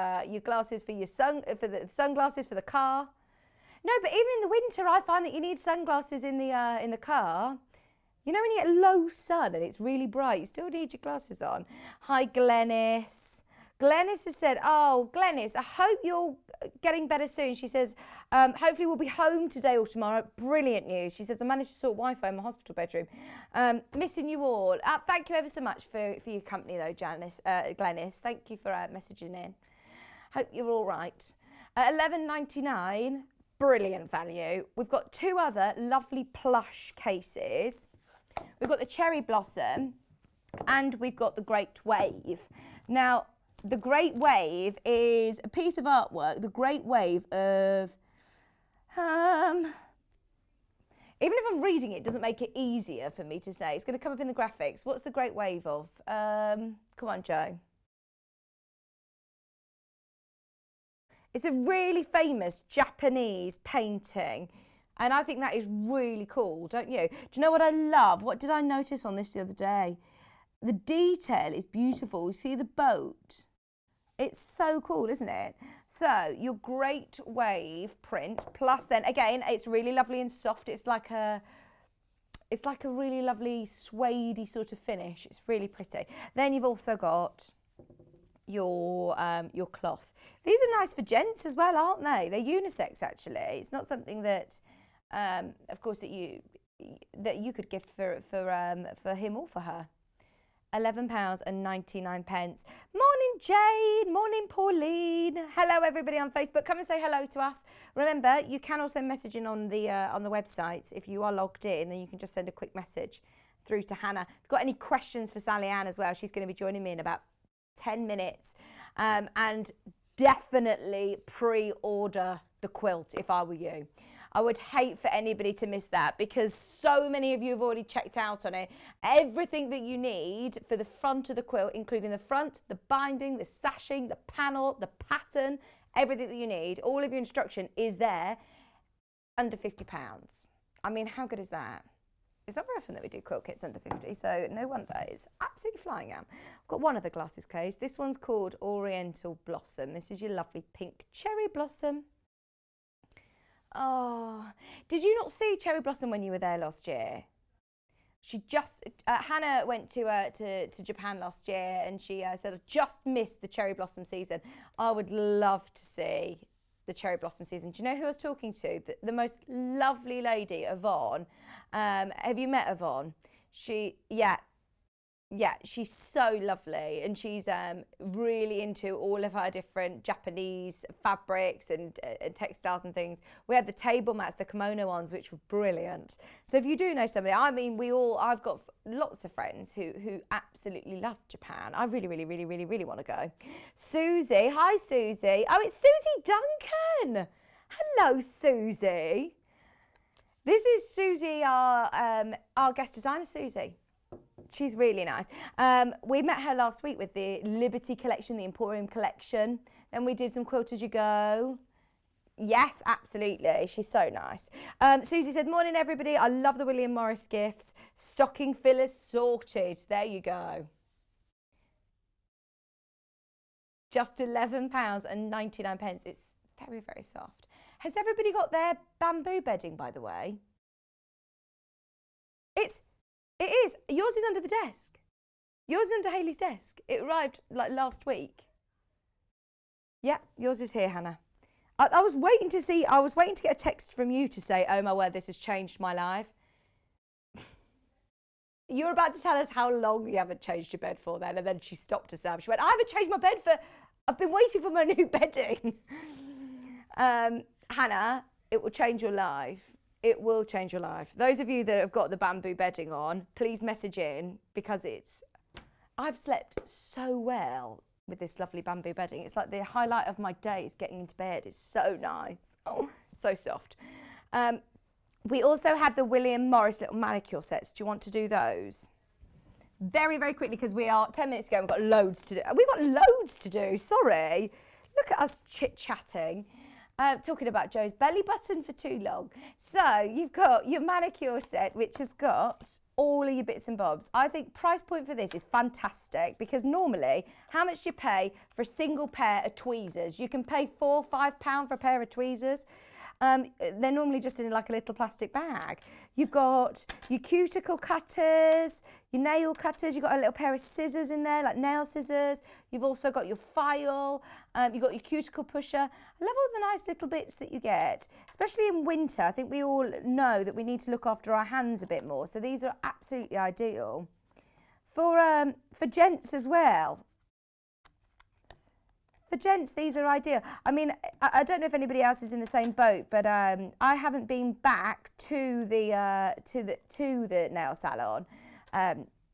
glasses for your the sunglasses for the car. No, but even in the winter, I find that you need sunglasses in the car. You know when you get low sun and it's really bright, you still need your glasses on. Hi, Glennis. Glennis has said, oh, Glennis, I hope you're getting better soon. She says, hopefully we'll be home today or tomorrow. Brilliant news. She says, I managed to sort Wi-Fi in my hospital bedroom. Missing you all. Thank you ever so much for your company, though, Glennis. Thank you for messaging in. Hope you're all right. $11.99, brilliant value. We've got two other lovely plush cases. We've got the Cherry Blossom and we've got the Great Wave. Now, the Great Wave is a piece of artwork, the Great Wave of, even if I'm reading it, doesn't make it easier for me to say. It's going to come up in the graphics. What's the Great Wave of? Come on, Joe. It's a really famous Japanese painting. And I think that is really cool, don't you? Do you know what I love? What did I notice on this the other day? The detail is beautiful. You see the boat? It's so cool, isn't it? So your Great Wave print, plus then again, it's really lovely and soft. It's like a really lovely suede-y sort of finish. It's really pretty. Then you've also got your cloth. These are nice for gents as well, aren't they? They're unisex actually. It's not something that, of course, that you could gift for him or for her. £11.99. Morning, Jane. Morning, Pauline. Hello, everybody on Facebook. Come and say hello to us. Remember, you can also message in on the website. If you are logged in, then you can just send a quick message through to Hannah. If you've got any questions for Sallieann as well, she's going to be joining me in about 10 minutes. And definitely pre-order the quilt if I were you. I would hate for anybody to miss that because so many of you have already checked out on it. Everything that you need for the front of the quilt, including the front, the binding, the sashing, the panel, the pattern, everything that you need, all of your instruction is there under £50. I mean, how good is that? It's not very often that we do quilt kits under 50, so no wonder it's absolutely flying out. I've got one other glasses case. This one's called Oriental Blossom. This is your lovely pink cherry blossom. Oh, did you not see Cherry Blossom when you were there last year? She just, Hannah went to Japan last year and she said, I just missed the Cherry Blossom season. I would love to see the Cherry Blossom season. Do you know who I was talking to? The most lovely lady, Yvonne. Have you met Yvonne? Yeah, she's so lovely and she's really into all of her different Japanese fabrics and textiles and things. We had the table mats, the kimono ones, which were brilliant. So if you do know somebody, I mean, I've got lots of friends who absolutely love Japan. I really want to go. Susie, hi Susie. Oh, it's Susie Duncan. Hello, Susie. This is Susie, our guest designer, Susie. She's really nice. We met her last week with the Liberty collection, the Emporium collection. Then we did some Quilt As You Go. Yes, absolutely. She's so nice. Susie said, morning, everybody. I love the William Morris gifts. Stocking fillers sorted. There you go. Just £11.99. It's very, very soft. Has everybody got their bamboo bedding, by the way? It is. Yours is under the desk. Yours is under Hayley's desk. It arrived like last week. Yeah, yours is here, Hannah. I was waiting to get a text from you to say, oh my word, this has changed my life. You were about to tell us how long you haven't changed your bed for then, and then she stopped herself. She went, I haven't changed my bed I've been waiting for my new bedding. Hannah, it will change your life. It will change your life. Those of you that have got the bamboo bedding on, please message in because I've slept so well with this lovely bamboo bedding. It's like the highlight of my day is getting into bed. It's so nice. Oh, so soft. We also had the William Morris little manicure sets. Do you want to do those? Very, very quickly because we are 10 minutes ago. We've got loads to do. We've got loads to do. Sorry. Look at us chit-chatting. Talking about Joe's belly button for too long. So you've got your manicure set, which has got all of your bits and bobs. I think price point for this is fantastic because normally, how much do you pay for a single pair of tweezers? You can pay £4 or £5 for a pair of tweezers. They're normally just in like a little plastic bag. You've got your cuticle cutters, your nail cutters, you've got a little pair of scissors in there, like nail scissors. You've also got your file, you've got your cuticle pusher. I love all the nice little bits that you get, especially in winter. I think we all know that we need to look after our hands a bit more, so these are absolutely ideal. For gents as well. For gents, these are ideal. I mean, I don't know if anybody else is in the same boat, but I haven't been back to the nail salon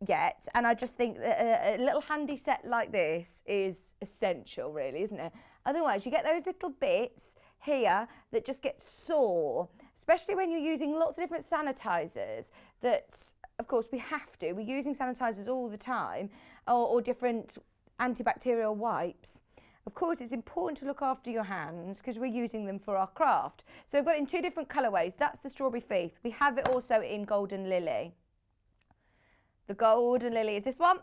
yet, and I just think that a little handy set like this is essential, really, isn't it? Otherwise, you get those little bits here that just get sore, especially when you're using lots of different sanitizers that, of course, we have to. We're using sanitizers all the time, or different antibacterial wipes. Of course, it's important to look after your hands because we're using them for our craft. So we've got it in 2 different colourways. That's the Strawberry Fief. We have it also in Golden Lily. The Golden Lily is this one.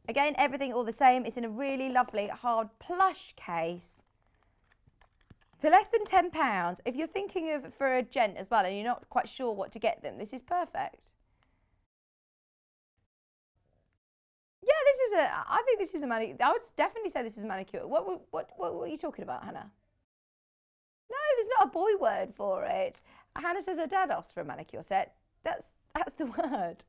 Again, everything all the same. It's in a really lovely hard plush case. For less than £10, if you're thinking of for a gent as well and you're not quite sure what to get them, this is perfect. Yeah, I think this is a manicure. I would definitely say this is a manicure. What were you talking about, Hannah? No, there's not a boy word for it. Hannah says her dad asked for a manicure set. That's the word.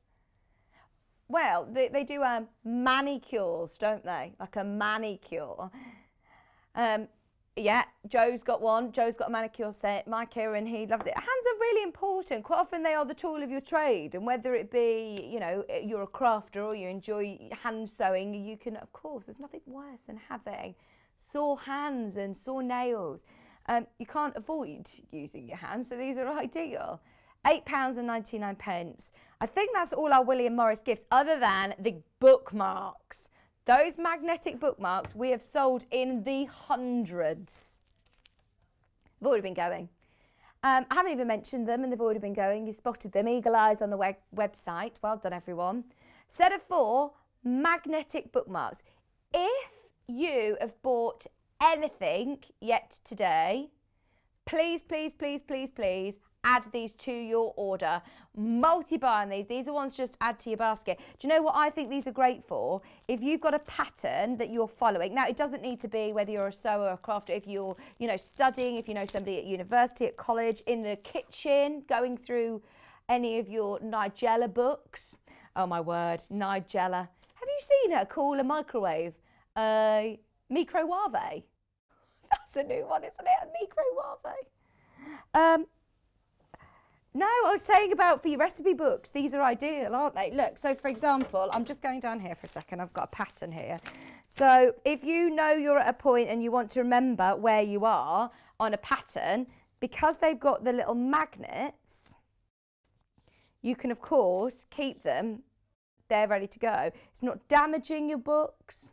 Well, they do manicures, don't they? Like a manicure. Yeah, Joe's got one. Joe's got a manicure set. My Kieran, he loves it. Hands are really important. Quite often they are the tool of your trade. And whether it be, you know, you're a crafter or you enjoy hand sewing, you can, of course, there's nothing worse than having sore hands and sore nails. You can't avoid using your hands, so these are ideal. £8.99. I think that's all our William Morris gifts, other than the bookmarks. Those magnetic bookmarks we have sold in the hundreds. They've already been going. I haven't even mentioned them and they've already been going. You spotted them, eagle eyes on the website. Well done, everyone. Set of 4 magnetic bookmarks. If you have bought anything yet today, please, please, please, please, please, add these to your order. Multi-buy on these. These are ones just add to your basket. Do you know what I think these are great for? If you've got a pattern that you're following. Now, it doesn't need to be whether you're a sewer or a crafter. If you're, you know, studying, if you know somebody at university, at college, in the kitchen, going through any of your Nigella books. Oh, my word, Nigella. Have you seen her call a microwave microwave? That's a new one, isn't it? A microwave. No, I was saying about for your recipe books, these are ideal, aren't they? Look, so for example, I'm just going down here for a second. I've got a pattern here. So if you know you're at a point and you want to remember where you are on a pattern, because they've got the little magnets, you can, of course, keep them. They're ready to go. It's not damaging your books.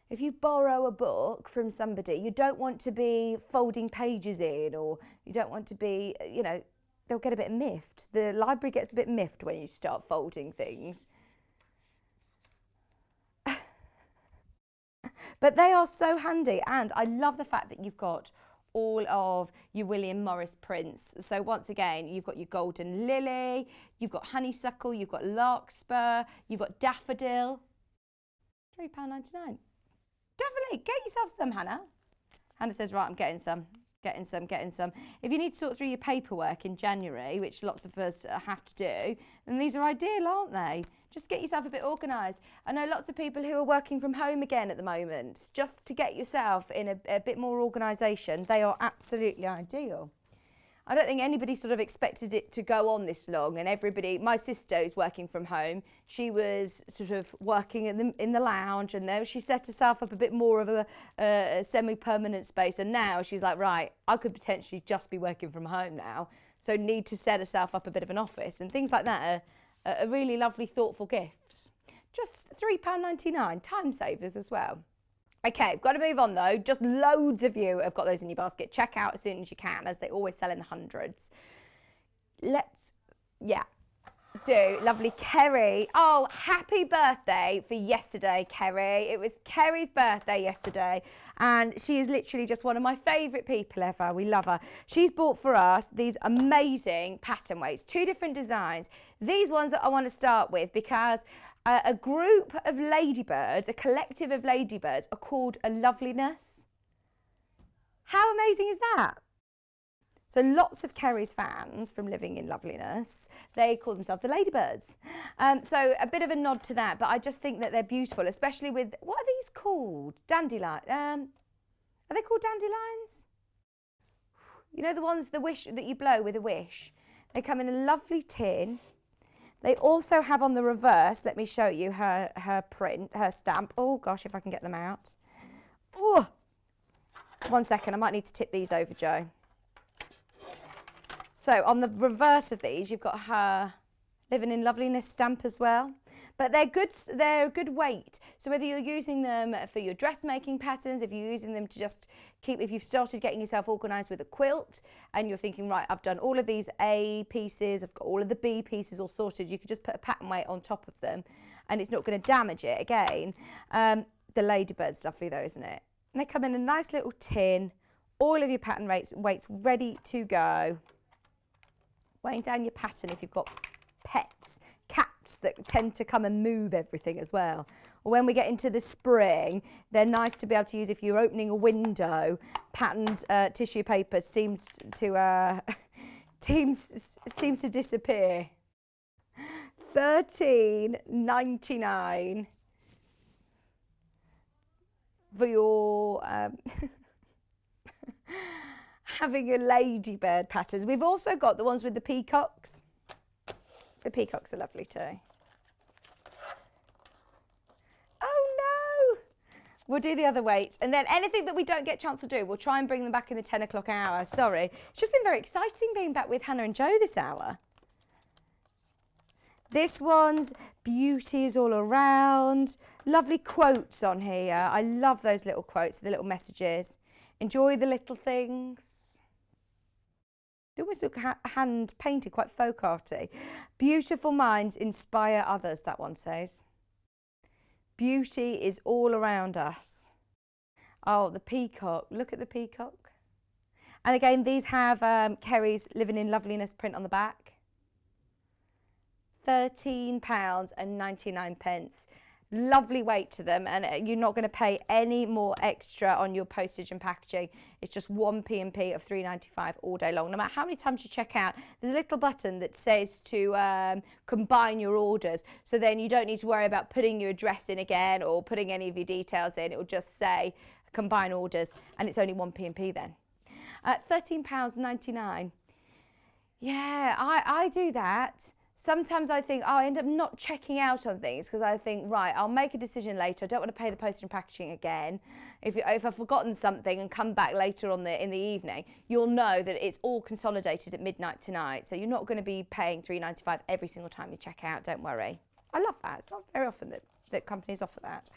If you borrow a book from somebody, you don't want to be folding pages in, or you don't want to be, you know, they'll get a bit miffed. The library gets a bit miffed when you start folding things. But they are so handy, and I love the fact that you've got all of your William Morris prints. So once again, you've got your Golden Lily, you've got Honeysuckle, you've got Larkspur, you've got Daffodil. £3.99. Definitely, get yourself some, Hannah. Hannah says, right, I'm getting some. Getting some. If you need to sort through your paperwork in January, which lots of us have to do, then these are ideal, aren't they? Just get yourself a bit organised. I know lots of people who are working from home again at the moment. Just to get yourself in a bit more organisation, they are absolutely ideal. I don't think anybody sort of expected it to go on this long, and everybody, my sister is working from home. She was sort of working in the lounge, and there she set herself up a bit more of a semi-permanent space, and now she's like, right, I could potentially just be working from home now, so need to set herself up a bit of an office, and things like that are really lovely, thoughtful gifts. Just £3.99, time savers as well. Okay, I've got to move on though. Just loads of you have got those in your basket. Check out as soon as you can, as they always sell in the hundreds. Yeah. do. Lovely Kerry. Oh, happy birthday for yesterday, Kerry. It was Kerry's birthday yesterday, and she is literally just one of my favourite people ever. We love her. She's bought for us these amazing pattern weights, 2 different designs. These ones that I want to start with because a group of ladybirds, a collective of ladybirds, are called a loveliness. How amazing is that? So lots of Kerry's fans from Living in Loveliness, they call themselves the Ladybirds. So a bit of a nod to that, but I just think that they're beautiful, especially with, what are these called? Dandelion. Are they called dandelions? You know the ones, the wish that you blow with a wish? They come in a lovely tin. They also have on the reverse, let me show you her print, her stamp. Oh gosh, if I can get them out. Oh, 1 second, I might need to tip these over, Joe. So on the reverse of these, you've got her Living in Loveliness stamp as well. But they're a good weight. So whether you're using them for your dressmaking patterns, if you're using them to just keep, if you've started getting yourself organised with a quilt and you're thinking, right, I've done all of these A pieces, I've got all of the B pieces all sorted, you could just put a pattern weight on top of them and it's not going to damage it again. The Ladybird's lovely though, isn't it? And they come in a nice little tin, all of your pattern weights ready to go. Weighing down your pattern if you've got pets, cats that tend to come and move everything as well. Or when we get into the spring, they're nice to be able to use if you're opening a window. Patterned tissue paper seems to disappear. $13.99 for your having a ladybird patterns. We've also got the ones with the peacocks. The peacocks are lovely too. Oh no! We'll do the other weights. And then anything that we don't get a chance to do, we'll try and bring them back in the 10 o'clock hour. Sorry. It's just been very exciting being back with Hannah and Joe this hour. This one's beauties all around. Lovely quotes on here. I love those little quotes, the little messages. Enjoy the little things. They almost look hand painted, quite folk arty. Beautiful minds inspire others, that one says. Beauty is all around us. Oh, the peacock. Look at the peacock. And again, these have Kerry's Living in Loveliness print on the back. £13.99. Lovely weight to them, and you're not going to pay any more extra on your postage and packaging. It's just 1p&p of £3.95 all day long. No matter how many times you check out, there's a little button that says to combine your orders, so then you don't need to worry about putting your address in again or putting any of your details in. It will just say combine orders, and it's only 1p&p then. £13.99. Yeah, I do that. Sometimes I think, I end up not checking out on things because I think, right, I'll make a decision later. I don't want to pay the postage and packaging again. If I've forgotten something and come back later on in the evening, you'll know that it's all consolidated at midnight tonight. So you're not going to be paying £3.95 every single time you check out. Don't worry. I love that. It's not very often that companies offer that.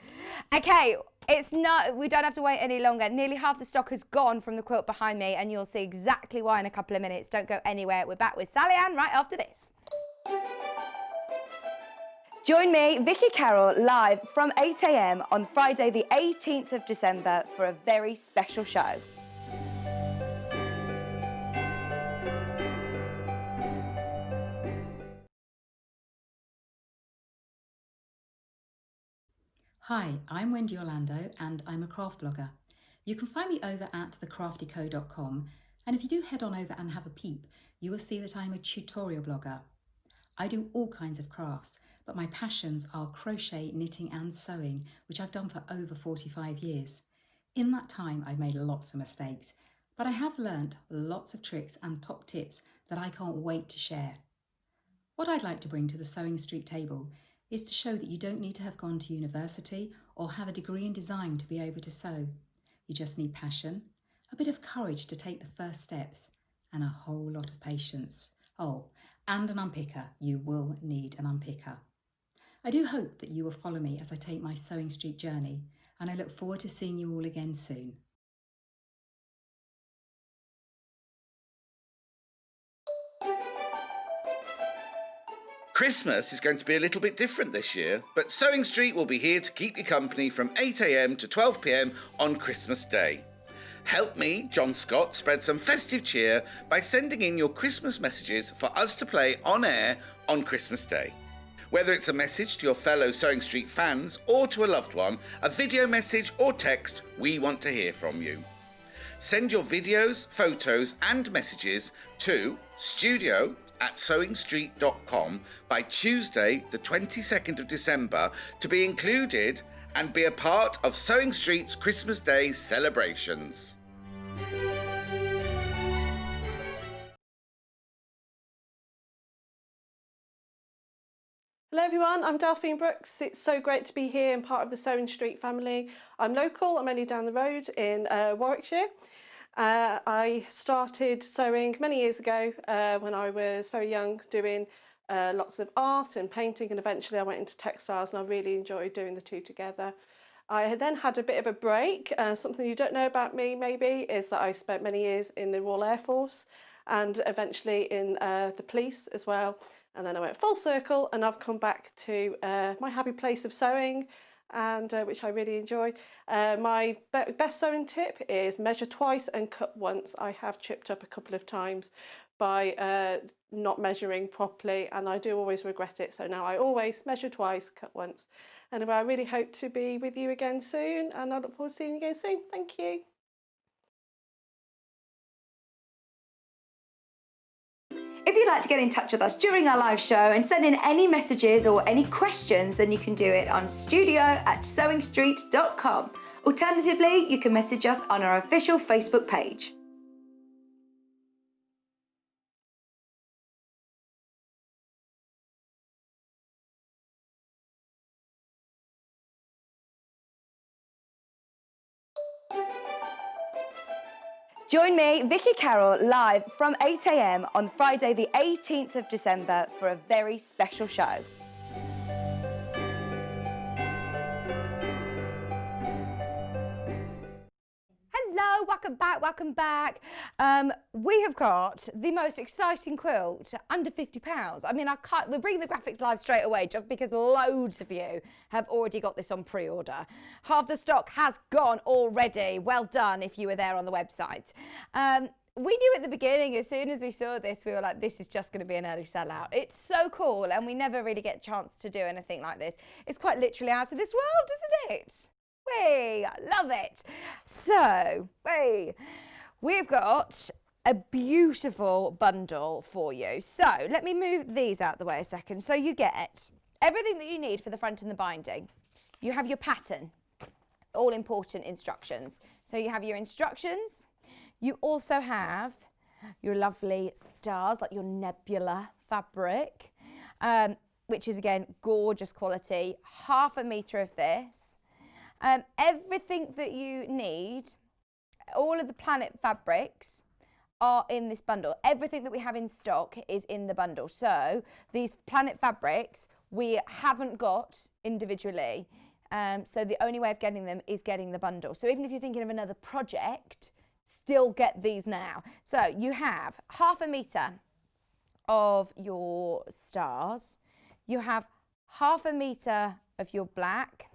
Okay, we don't have to wait any longer. Nearly half the stock has gone from the quilt behind me, and you'll see exactly why in a couple of minutes. Don't go anywhere. We're back with Sallieann right after this. Join me, Vicky Carroll, live from 8 a.m. on Friday the 18th of December for a very special show. Hi, I'm Wendy Orlando and I'm a craft blogger. You can find me over at thecraftyco.com, and if you do head on over and have a peep, you will see that I'm a tutorial blogger. I do all kinds of crafts, but my passions are crochet, knitting and sewing, which I've done for over 45 years. In that time, I've made lots of mistakes, but I have learnt lots of tricks and top tips that I can't wait to share. What I'd like to bring to the Sewing Street table is to show that you don't need to have gone to university or have a degree in design to be able to sew. You just need passion, a bit of courage to take the first steps, and a whole lot of patience. Oh, and an unpicker. You will need an unpicker. I do hope that you will follow me as I take my Sewing Street journey, and I look forward to seeing you all again soon. Christmas is going to be a little bit different this year, but Sewing Street will be here to keep you company from 8 a.m. to 12 p.m. on Christmas Day. Help me, John Scott, spread some festive cheer by sending in your Christmas messages for us to play on air on Christmas Day. Whether it's a message to your fellow Sewing Street fans or to a loved one, a video message or text, we want to hear from you. Send your videos, photos and messages to studio@sewingstreet.com by Tuesday the 22nd of December to be included and be a part of Sewing Street's Christmas Day celebrations. Hello everyone, I'm Delphine Brooks. It's so great to be here and part of the Sewing Street family. I'm local, I'm only down the road in Warwickshire. I started sewing many years ago when I was very young, doing lots of art and painting, and eventually I went into textiles and I really enjoyed doing the two together. I then had a bit of a break. Something you don't know about me maybe is that I spent many years in the Royal Air Force and eventually in the police as well. And then I went full circle and I've come back to my happy place of sewing, and which I really enjoy. My best sewing tip is measure twice and cut once. I have chipped up a couple of times by not measuring properly, and I do always regret it. So now I always measure twice, cut once. Anyway, I really hope to be with you again soon, and I look forward to seeing you again soon. Thank you. If you'd like to get in touch with us during our live show and send in any messages or any questions, then you can do it on studio@sewingstreet.com. Alternatively, you can message us on our official Facebook page. Join me, Vicky Carroll, live from 8 a.m. on Friday the 18th of December for a very special show. Hello, welcome back. We have got the most exciting quilt under £50. I mean, we're bringing the graphics live straight away just because loads of you have already got this on pre-order. Half the stock has gone already. Well done if you were there on the website. We knew at the beginning, as soon as we saw this, we were like, this is just going to be an early sellout. It's so cool, and we never really get a chance to do anything like this. It's quite literally out of this world, isn't it? We love it. So, we've got a beautiful bundle for you. So, let me move these out the way a second. So you get everything that you need for the front and the binding. You have your pattern, all important instructions. So you have your instructions. You also have your lovely stars, like your nebula fabric, which is, again, gorgeous quality. Half a metre of this. Everything that you need, all of the planet fabrics are in this bundle. Everything that we have in stock is in the bundle. So these planet fabrics we haven't got individually. So the only way of getting them is getting the bundle. So even if you're thinking of another project, still get these now. So you have half a metre of your stars. You have half a metre of your black.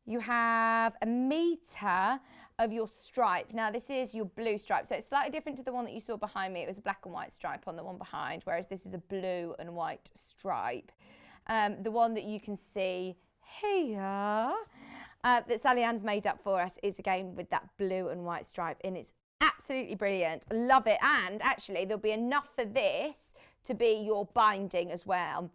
You have a metre of your stripe. Now this is your blue stripe, so it's slightly different to the one that you saw behind me. It was a black and white stripe on the one behind, whereas this is a blue and white stripe. The one that you can see here that Sallieann's made up for us is, again, with that blue and white stripe, and it's absolutely brilliant. Love it. And actually there'll be enough for this to be your binding as well.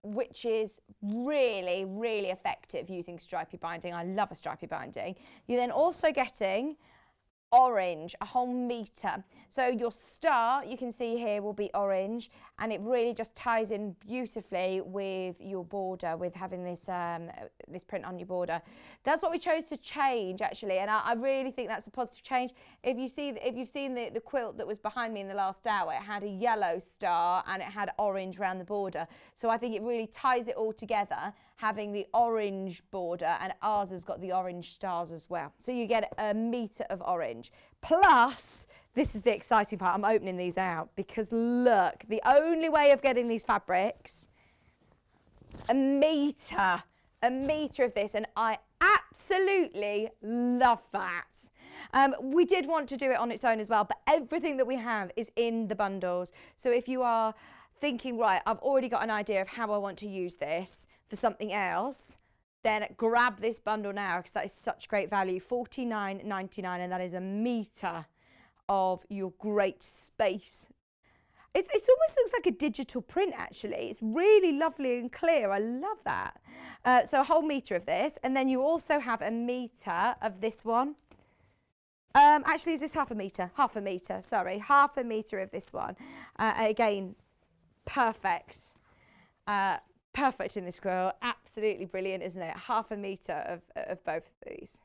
Which is really, really effective using stripy binding. I love a stripy binding. You're then also getting orange, a whole metre. So your star, you can see here, will be orange, and it really just ties in beautifully with your border, with having this this print on your border. That's what we chose to change, actually, and I really think that's a positive change. If you've seen the quilt that was behind me in the last hour, it had a yellow star and it had orange around the border. So I think it really ties it all together, having the orange border, and ours has got the orange stars as well. So you get a metre of orange. Plus, this is the exciting part, I'm opening these out because look, the only way of getting these fabrics a metre of this, and I absolutely love that. We did want to do it on its own as well, but everything that we have is in the bundles. So if you are thinking, right, I've already got an idea of how I want to use this for something else, then grab this bundle now, because that is such great value. $49.99, and that is a metre of your great space. It almost looks like a digital print, actually. It's really lovely and clear. I love that. So a whole metre of this, and then you also have a metre of this one. Actually, is this half a metre? Half a metre, sorry. Half a metre of this one. Again, perfect. Perfect in this quilt. Absolutely brilliant, isn't it? Half a metre of both of these.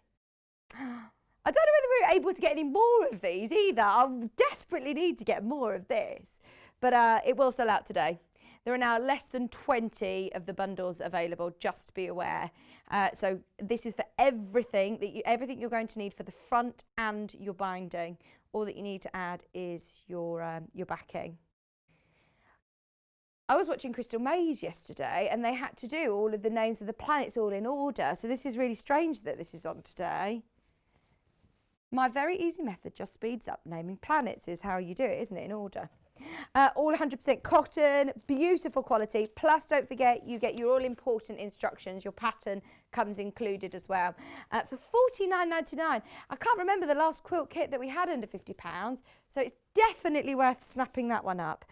I don't know whether we're able to get any more of these either. I desperately need to get more of this. But it will sell out today. There are now less than 20 of the bundles available, just to be aware. So this is for everything you're going to need for the front and your binding. All that you need to add is your backing. I was watching Crystal Maze yesterday, and they had to do all of the names of the planets all in order. So this is really strange that this is on today. My very easy method just speeds up naming planets is how you do it, isn't it, in order? All 100% cotton, beautiful quality. Plus, don't forget, you get your all-important instructions. Your pattern comes included as well. For $49.99, I can't remember the last quilt kit that we had under £50, so it's definitely worth snapping that one up.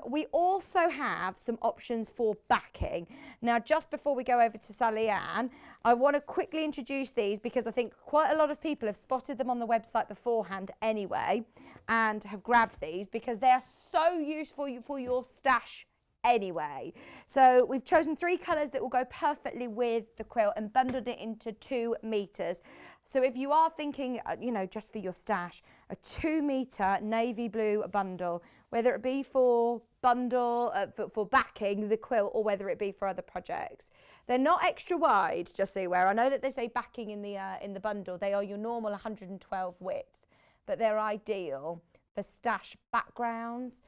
We also have some options for backing. Now, just before we go over to Sallieann, I want to quickly introduce these because I think quite a lot of people have spotted them on the website beforehand anyway and have grabbed these because they are so useful for your stash anyway. So we've chosen 3 colours that will go perfectly with the quilt and bundled it into 2 metres. So if you are thinking, just for your stash, a 2 metre navy blue bundle, whether it be for for backing the quilt or whether it be for other projects. They're not extra wide, just so you're aware. I know that they say backing in the bundle. They are your normal 112 width, but they're ideal for stash backgrounds.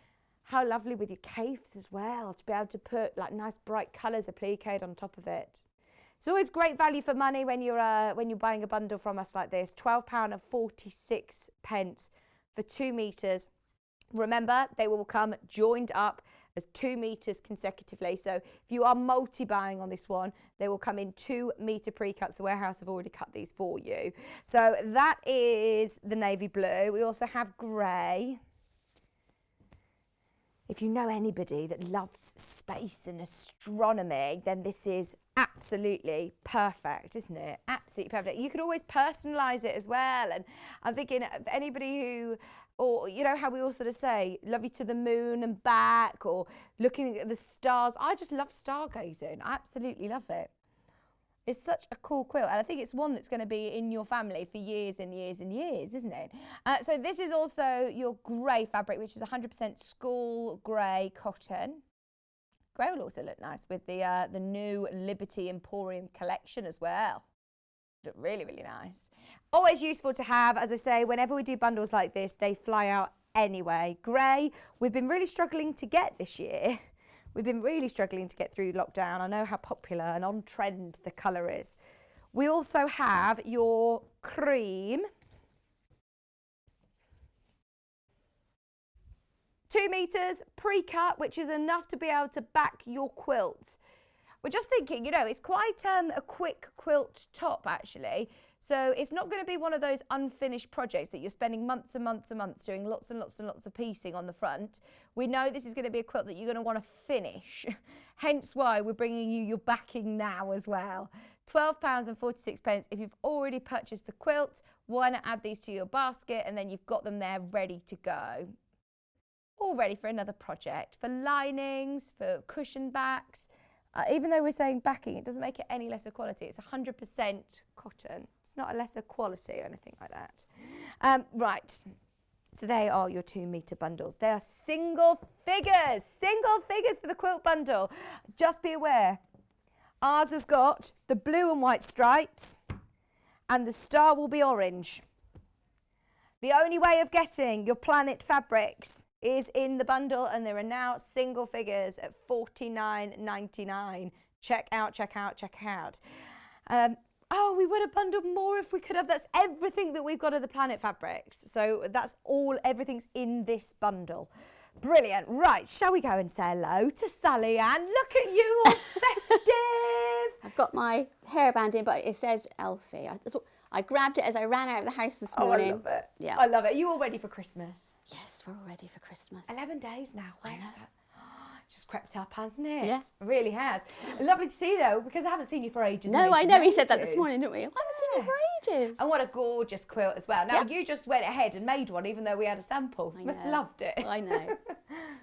How lovely with your caves as well, to be able to put like nice bright colours appliqued on top of it. It's always great value for money when you're buying a bundle from us like this. £12.46 for 2 metres. Remember, they will come joined up as 2 metres consecutively. So if you are multi-buying on this one, they will come in 2 metre pre-cuts. The warehouse have already cut these for you. So that is the navy blue. We also have grey. If you know anybody that loves space and astronomy, then this is absolutely perfect, isn't it? Absolutely perfect. You could always personalise it as well. And I'm thinking of anybody who, or you know how we all sort of say, love you to the moon and back, or looking at the stars. I just love stargazing. I absolutely love it. It's such a cool quilt, and I think it's one that's going to be in your family for years and years and years, isn't it? So this is also your grey fabric, which is 100% school grey cotton. Grey will also look nice with the new Liberty Emporium collection as well. Look really, really nice. Always useful to have, as I say, whenever we do bundles like this, they fly out anyway. Grey, we've been really struggling to get this year. We've been really struggling to get through lockdown. I know how popular and on trend the colour is. We also have your cream. 2 metres pre-cut, which is enough to be able to back your quilt. We're just thinking, it's quite a quick quilt top actually. So it's not going to be one of those unfinished projects that you're spending months and months and months doing lots and lots and lots of piecing on the front. We know this is going to be a quilt that you're going to want to finish. Hence why we're bringing you your backing now as well. £12.46. If you've already purchased the quilt, why not add these to your basket and then you've got them there ready to go. All ready for another project, for linings, for cushion backs. Even though we're saying backing, it doesn't make it any lesser quality. It's 100% cotton. It's not a lesser quality or anything like that. Right, so they are your 2 metre bundles. They are single figures for the quilt bundle. Just be aware, ours has got the blue and white stripes and the star will be orange. The only way of getting your planet fabrics is in the bundle, and there are now single figures at $49.99. Check out, check out, check out. Oh, we would have bundled more if we could have. That's everything that we've got of the Planet Fabrics. So that's everything's in this bundle. Brilliant. Right, shall we go and say hello to Sallieann? Look at you, all festive. I've got my hairband in, but it says Elfie. I grabbed it as I ran out of the house this morning. I love it. Yeah. I love it. Are you all ready for Christmas? Yes, we're all ready for Christmas. 11 days now. I know. It's just crept up, hasn't it? Yeah. It really has. Lovely to see you, though, because I haven't seen you for ages. No, and I ages know. and He said that this ages. morning, didn't we? I haven't seen you for ages. And what a gorgeous quilt as well. Now, Yeah. you just went ahead and made one, even though we had a sample. I Must have know. loved it. I know.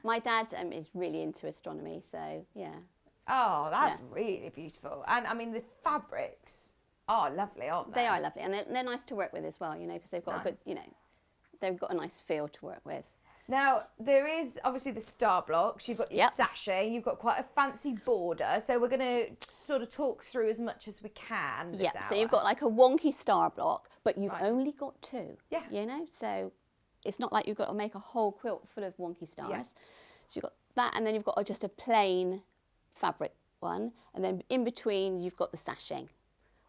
My dad is really into astronomy, so yeah. Oh, that's really beautiful. And, I mean, the fabrics are lovely, aren't they? They are lovely, and they're nice to work with as well, you know, because they've got a good, you know, they've got a nice feel to work with. Now, there is obviously the star blocks, you've got your sachet, you've got quite a fancy border, so we're going to sort of talk through as much as we can this Yeah, hour. so you've got like a wonky star block, but you've only got 2. Yeah. You know, so it's not like you've got to make a whole quilt full of wonky stars. Yeah. So you've got that, and then you've got just a plain fabric one, and then in between you've got the sashing,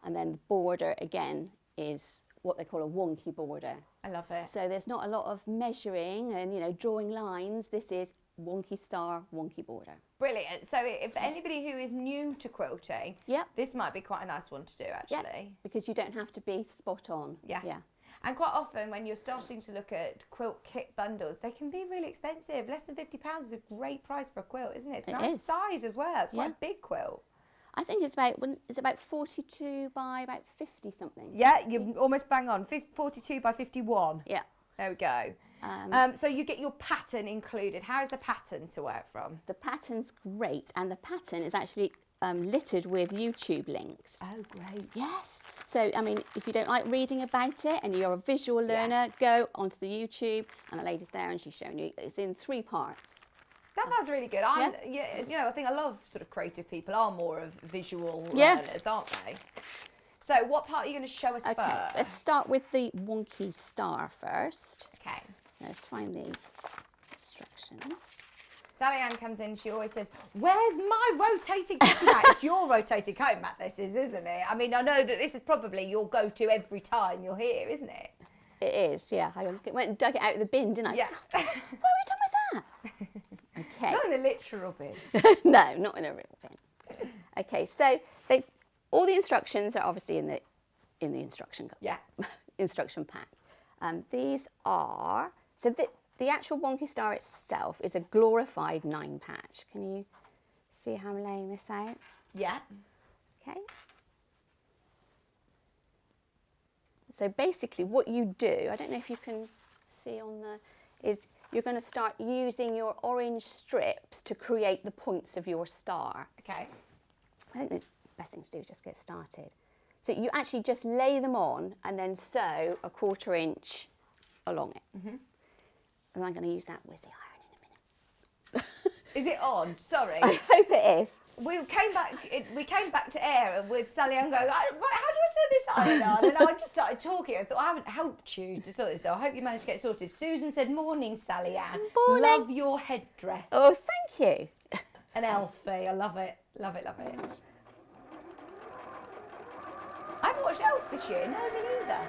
and then the border again is what they call a wonky border. I love it. So there's not a lot of measuring and, you know, drawing lines. This is wonky star, wonky border. Brilliant. So if anybody who is new to quilting, this might be quite a nice one to do, actually. Yeah, because you don't have to be spot on. Yeah. Yeah. And quite often when you're starting to look at quilt kit bundles, they can be really expensive. Less than £50 is a great price for a quilt, isn't it? It's a nice size as well. It's quite a big quilt. I think it's about 42 by about 50 something. Yeah, you're almost bang on. 42 by 51. Yeah. There we go. So you get your pattern included. How is the pattern to work from? The pattern's great, and the pattern is actually littered with YouTube links. Oh, great. Yes. So, I mean, if you don't like reading about it and you're a visual learner, go onto the YouTube, and the lady's there and she's showing you. It's in 3 parts. That sounds really good. You know, I think a lot of sort of creative people are more of visual Yeah. learners, aren't they? So what part are you going to show us Okay, first? let's start with the wonky star first. Okay. So let's find the instructions. Sallieann comes in, she always says, where's my rotating cutting mat? It's your rotating cutting mat, this is, isn't it? I mean, I know that this is probably your go-to every time you're here, isn't it? It is, yeah. I went and dug it out of the bin, didn't I? Yeah. What have we done with that? Okay. Not in a literal bin. No, not in a real bin. Okay, so all the instructions are obviously in the instruction instruction pack. These are the actual wonky star itself is a glorified 9 patch. Can you see how I'm laying this out? Yeah. Okay. So basically, what you do, I don't know if you can see on is you're going to start using your orange strips to create the points of your star. Okay. I think the best thing to do is just get started. So you actually just lay them on and then sew a 1/4 inch along it. And I'm going to use that whizzy iron in a minute. Is it on? Sorry. I hope it is. We came back to air with Sallieann going, how do I turn this iron on? And I just started talking. I thought, I haven't helped you to sort this, so I hope you managed to get it sorted. Susan said, morning, Sallieann. Morning. Love your headdress. Oh, thank you. An Elfie, I love it. Love it, love it. I haven't watched Elf this year, no, me neither.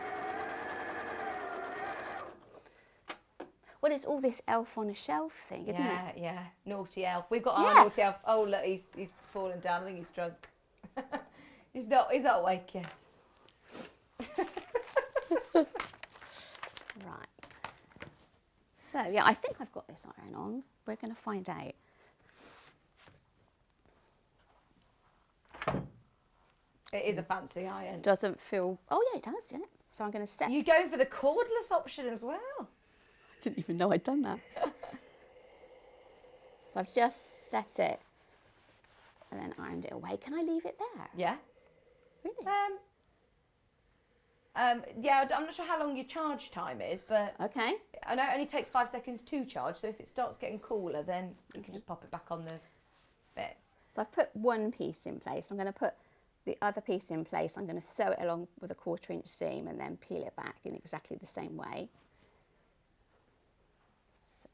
Well, it's all this elf on a shelf thing, isn't it? Yeah. Naughty elf. We've got our naughty elf. Oh, look, he's fallen down. I think he's drunk. he's not awake yet. Right. So, yeah, I think I've got this iron on. We're going to find out. It is a fancy iron. Doesn't feel... Oh, yeah, it does, yeah. So I'm going to set... You going for the cordless option as well? Didn't even know I'd done that. So I've just set it and then ironed it away. Can I leave it there? Yeah. Really? Yeah, I'm not sure how long your charge time is, but Okay. I know it only takes 5 seconds to charge, so if it starts getting cooler, then you can just pop it back on the bit. So I've put one piece in place. I'm going to put the other piece in place. I'm going to sew it along with a 1/4 inch seam and then peel it back in exactly the same way. So,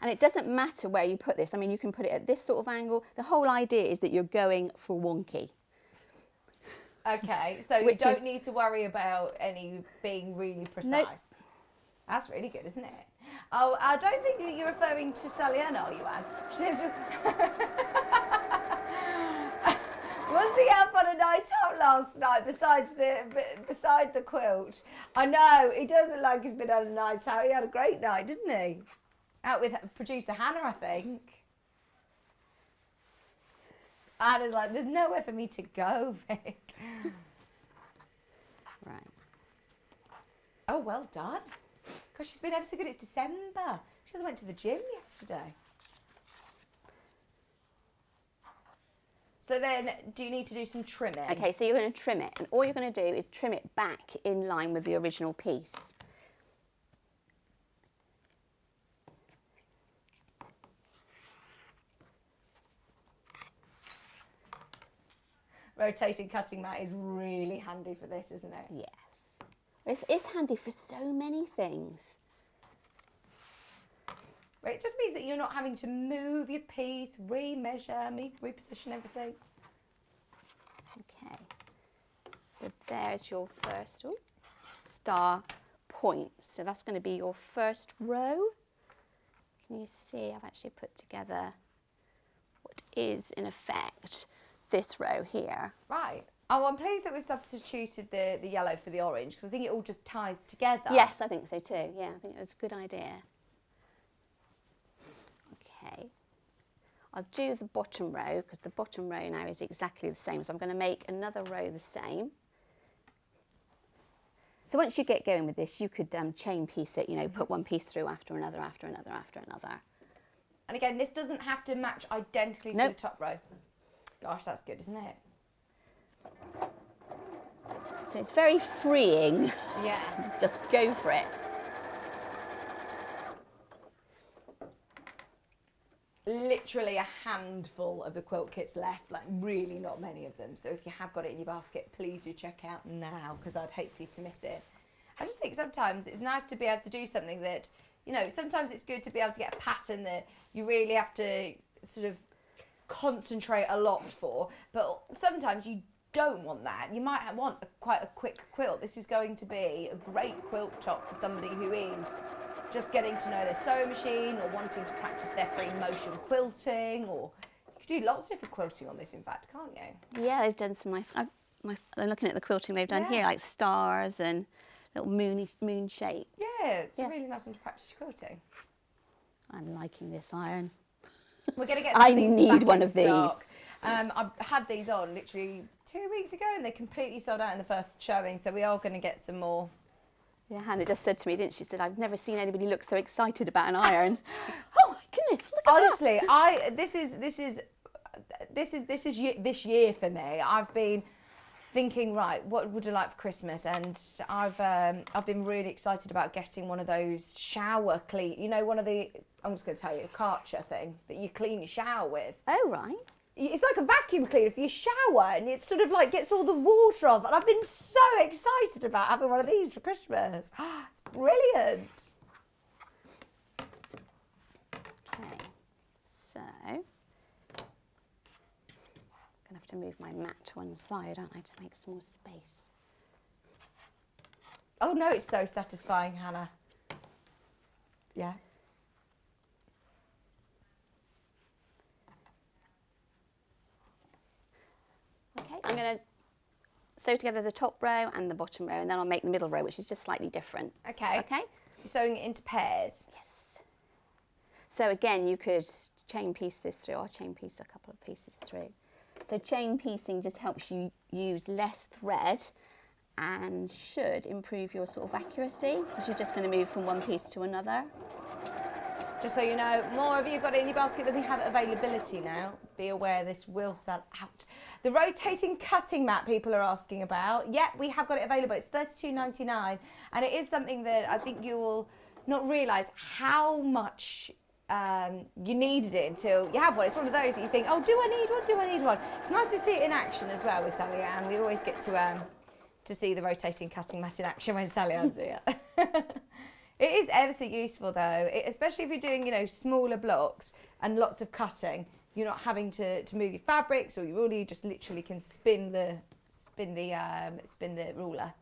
And it doesn't matter where you put this. I mean, you can put it at this sort of angle. The whole idea is that you're going for wonky. Okay, so you don't need to worry about any being really precise. Nope. That's really good, isn't it? Oh, I don't think that you're referring to Sallieann, are you, Anne? She's was the elf on a night out last night beside the quilt? I know, he doesn't like he's been on a night out. He had a great night, didn't he? Out with producer Hannah, I think. Anna's like, there's nowhere for me to go, Vic. Right. Oh, well done. Gosh, she's been ever so good. It's December. She just went to the gym yesterday. So then, do you need to do some trimming? Okay, so you're going to trim it, and all you're going to do is trim it back in line with the original piece. Rotating cutting mat is really handy for this, isn't it? Yes. It's handy for so many things. It just means that you're not having to move your piece, remeasure, reposition everything. Okay. So there's your first star point. So that's going to be your first row. Can you see I've actually put together what is, in effect, this row here. Right. Oh, I'm pleased that we've substituted the yellow for the orange, because I think it all just ties together. Yes, I think so too. Yeah, I think it was a good idea. Okay. I'll do the bottom row, because the bottom row now is exactly the same. So I'm going to make another row the same. So once you get going with this, you could chain piece it, you know, put one piece through after another, after another, after another. And again, this doesn't have to match identically to the top row. Gosh, that's good, isn't it? So it's very freeing. Yeah. Just go for it. Literally a handful of the quilt kits left, like really not many of them. So if you have got it in your basket, please do check out now, because I'd hate for you to miss it. I just think sometimes it's nice to be able to do something that, you know, sometimes it's good to be able to get a pattern that you really have to sort of concentrate a lot for, but sometimes you don't want that. You might want quite a quick quilt. This is going to be a great quilt top for somebody who is just getting to know their sewing machine, or wanting to practice their free motion quilting, or you could do lots of different quilting on this, in fact, can't you? Yeah, they've done some nice, I'm looking at the quilting they've done here, like stars and little moon shapes. Yeah, it's a really nice one to practice your quilting. I'm liking this iron. We're going to get I some of these need back one in of these. stock. I had these on literally 2 weeks ago, and they completely sold out in the first showing, so we are going to get some more. Yeah, Hannah just said to me, didn't she? Said, I've never seen anybody look so excited about an iron. Oh my goodness, look at Honestly, this year for me. I've been thinking, right, what would I like for Christmas? And I've been really excited about getting one of those shower clean, you know, one of the, I'm just going to tell you, a Karcher thing that you clean your shower with. Oh, right. It's like a vacuum cleaner for your shower, and it sort of like gets all the water off. And I've been so excited about having one of these for Christmas. It's brilliant. Okay, so I'm going to have to move my mat to one side, aren't I, to make some more space. Oh no, it's so satisfying, Hannah. Yeah. Okay, I'm going to sew together the top row and the bottom row, and then I'll make the middle row, which is just slightly different. Okay. Okay? You're sewing it into pairs. Yes. So again, you could chain piece this through. I'll chain piece a couple of pieces through. So chain piecing just helps you use less thread and should improve your sort of accuracy, because you're just going to move from one piece to another. Just so you know, more of you got it in your basket than we have availability now. Be aware this will sell out. The rotating cutting mat people are asking about. Yeah, we have got it available. It's $32.99, and it is something that I think you will not realise how much you needed it until you have one. It's one of those that you think, oh, do I need one? Do I need one? It's nice to see it in action as well with Sallieann. We always get to see the rotating cutting mat in action when Sallieann's here. It is ever so useful though, especially if you're doing, you know, smaller blocks and lots of cutting. You're not having to move your fabrics, or you really just literally can spin the ruler.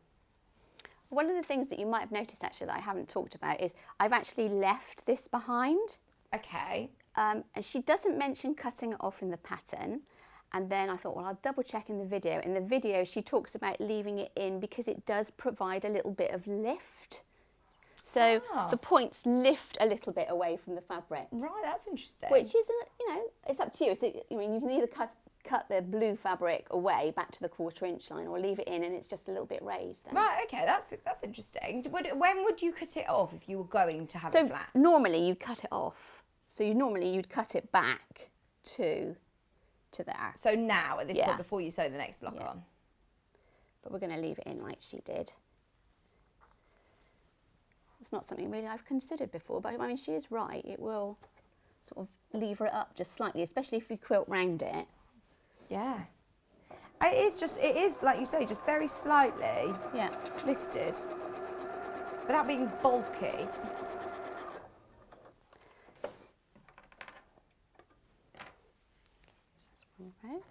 One of the things that you might have noticed actually that I haven't talked about is I've actually left this behind. Okay. And she doesn't mention cutting it off in the pattern. And then I thought, well, I'll double check in the video. In the video, she talks about leaving it in because it does provide a little bit of lift. So the points lift a little bit away from the fabric. Right, that's interesting. Which is, you know, it's up to you. So, I mean, you can either cut the blue fabric away back to the 1/4 inch line, or leave it in and it's just a little bit raised then. Right, okay, that's interesting. When would you cut it off if you were going to have it flat? So normally you'd cut it off. So you'd cut it back to there. So now, at this point, before you sew the next block on. But we're going to leave it in like she did. It's not something really I've considered before, but I mean, she is right. It will sort of lever it up just slightly, especially if we quilt round it. Yeah. It is, like you say, just very slightly lifted, without being bulky. Right.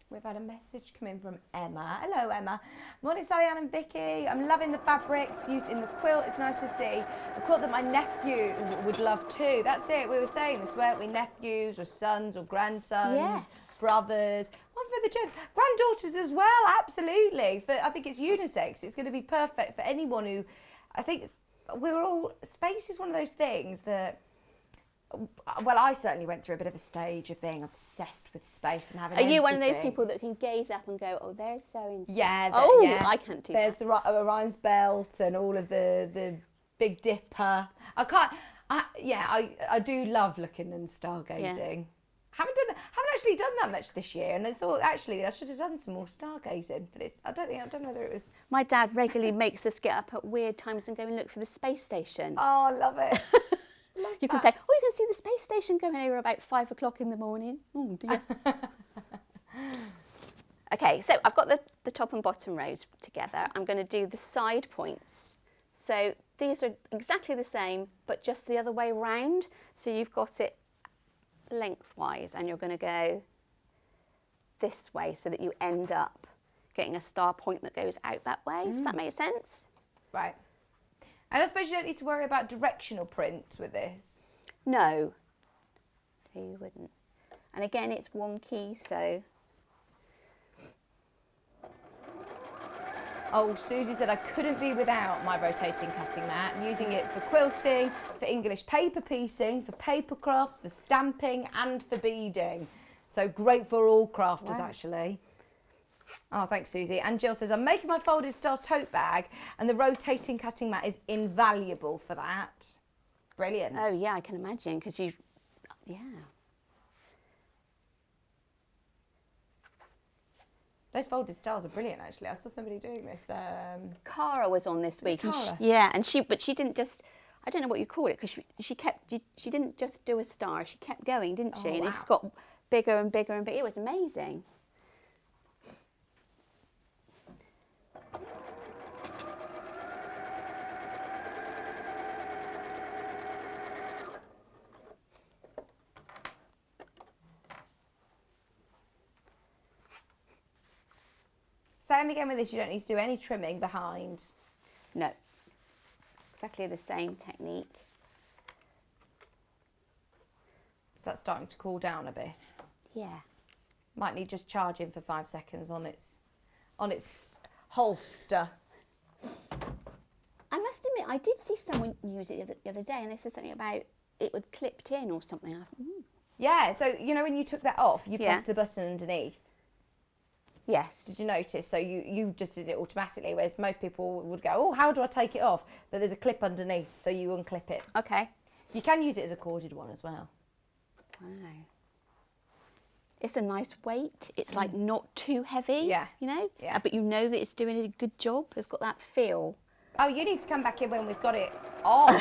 We've had a message come in from Emma. Hello, Emma. Morning, Sallieann and Vicky. I'm loving the fabrics used in the quilt. It's nice to see a quilt that my nephew would love too. That's it. We were saying this, weren't we? Nephews or sons or grandsons, brothers. One for the gents, granddaughters as well. Absolutely. I think it's unisex. It's going to be perfect for anyone who. I think space is one of those things that. Well, I certainly went through a bit of a stage of being obsessed with space and having. Are you one of those people that can gaze up and go, "Oh, there's sewing"? Yeah. I can't do that. There's Orion's belt and all of the Big Dipper. I do love looking and stargazing. Yeah. Haven't actually done that much this year, and I thought actually I should have done some more stargazing. But I don't know whether it was. My dad regularly makes us get up at weird times and go and look for the space station. Oh, I love it. You can say, oh, you can see the space station going over about 5 o'clock in the morning. Oh, dear. Okay, so I've got the top and bottom rows together. I'm going to do the side points. So these are exactly the same, but just the other way round. So you've got it lengthwise, and you're going to go this way so that you end up getting a star point that goes out that way. Does that make sense? Right. And I suppose you don't need to worry about directional print with this. No, you wouldn't. And again, it's wonky, so. Oh, Susie said I couldn't be without my rotating cutting mat. I'm using it for quilting, for English paper piecing, for paper crafts, for stamping and for beading. So great for all crafters, actually. Oh, thanks, Susie. And Jill says, I'm making my folded style tote bag and the rotating cutting mat is invaluable for that. Brilliant. Oh, yeah, I can imagine, because Those folded styles are brilliant, actually. I saw somebody doing this. Cara was on this week. Cara? And she didn't just, I don't know what you call it, because she didn't just do a star. She kept going, didn't she? Oh, And wow. it just got bigger and bigger and bigger. It was amazing. Same again with this, you don't need to do any trimming behind. No, exactly the same technique. Is that starting to cool down a bit? Yeah. Might need just charging for 5 seconds on its holster. I must admit, I did see someone use it the other day, and they said something about it would clipped in or something. I thought, Yeah, so you know when you took that off, you pressed the button underneath. Yes. Did you notice? So you just did it automatically, whereas most people would go, oh, how do I take it off? But there's a clip underneath, so you unclip it. Okay. You can use it as a corded one as well. Wow. It's a nice weight. It's like not too heavy. Yeah. You know? Yeah. But you know that it's doing a good job. It's got that feel. Oh, you need to come back in when we've got it on.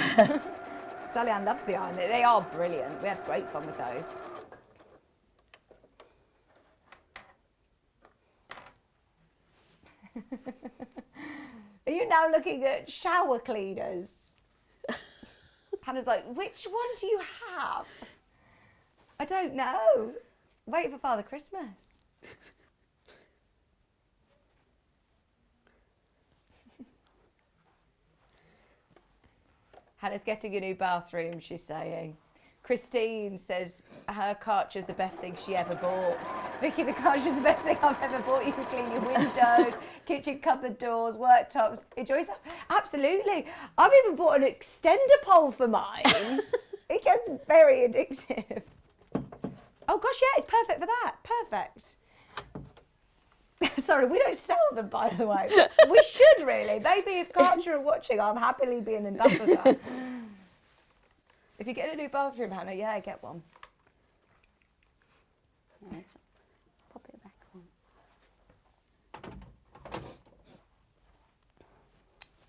Sallieann loves the iron. They are brilliant. We had great fun with those. Are you now looking at shower cleaners? Hannah's like, which one do you have? I don't know. Wait for Father Christmas. Hannah's getting a new bathroom, she's saying. Christine says her Karcher's the best thing she ever bought. Vicky, the Karcher's the best thing I've ever bought. You can clean your windows, kitchen cupboard doors, worktops. Enjoy yourself. Absolutely. I've even bought an extender pole for mine. It gets very addictive. Oh gosh, yeah, it's perfect for that. Perfect. Sorry, we don't sell them, by the way. We should really. Maybe if Karcher are watching, I'm happily be an ambassador. If you get a new bathroom, Hannah, yeah, get one. Yeah, let's pop it back on.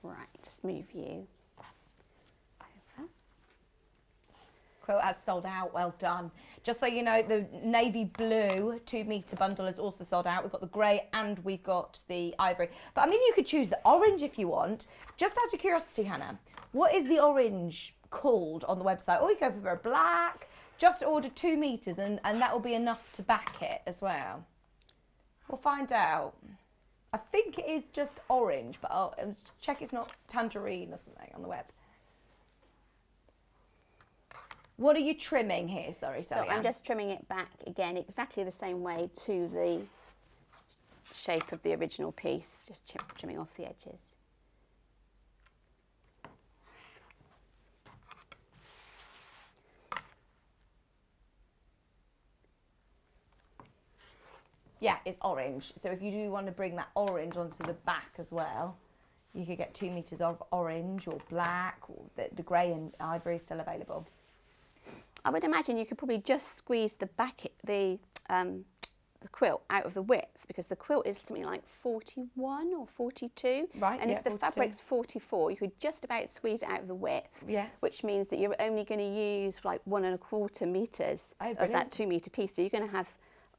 Right, just move you over. Quilt has sold out, well done. Just so you know, the navy blue 2 metre bundle is also sold out. We've got the grey and we've got the ivory. But I mean, you could choose the orange if you want. Just out of curiosity, Hannah, what is the orange called on the website? Or you go for a black, just order 2 metres and that will be enough to back it as well. We'll find out. I think it is just orange, but I'll check it's not tangerine or something on the web. What are you trimming here? Sorry, So Sallieann. I'm just trimming it back again, exactly the same way to the shape of the original piece, just trimming off the edges. Yeah, it's orange. So if you do want to bring that orange onto the back as well, you could get 2 metres of orange or black, or the grey and ivory is still available. I would imagine you could probably just squeeze the back, the quilt out of the width, because the quilt is something like 41 or 42. Right, and yeah, if the 42. fabric's 44, you could just about squeeze it out of the width. Yeah. Which means that you're only going to use like 1¼ metres Oh, of brilliant. that 2 metre piece. So you're going to have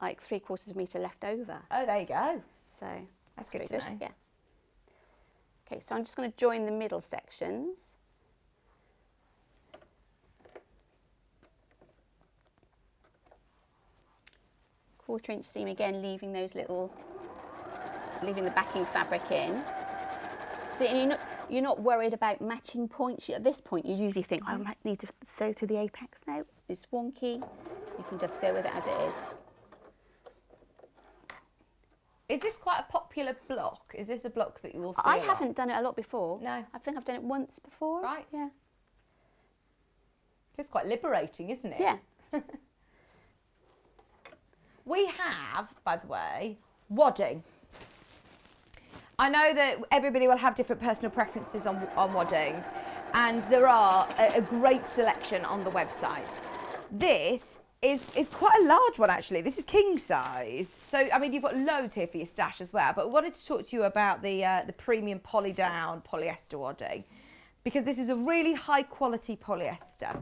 like 3/4 metre left over. Oh, there you go. So That's good very to know. Yeah. Okay, so I'm just going to join the middle sections. Quarter-inch seam again, leaving the backing fabric in. See, and you're not worried about matching points. At this point, you usually think, I might need to sew through the apex now. It's wonky. You can just go with it as it is. Is this quite a popular block? Is this a block that you will see I a lot? haven't done it a lot before. No. I think I've done it once before. Right. Yeah. It's quite liberating, isn't it? Yeah. We have, by the way, wadding. I know that everybody will have different personal preferences on waddings, and there are a great selection on the website. This is quite a large one, actually. This is king size. So, I mean, you've got loads here for your stash as well, but I wanted to talk to you about the premium poly down polyester wadding, because this is a really high quality polyester.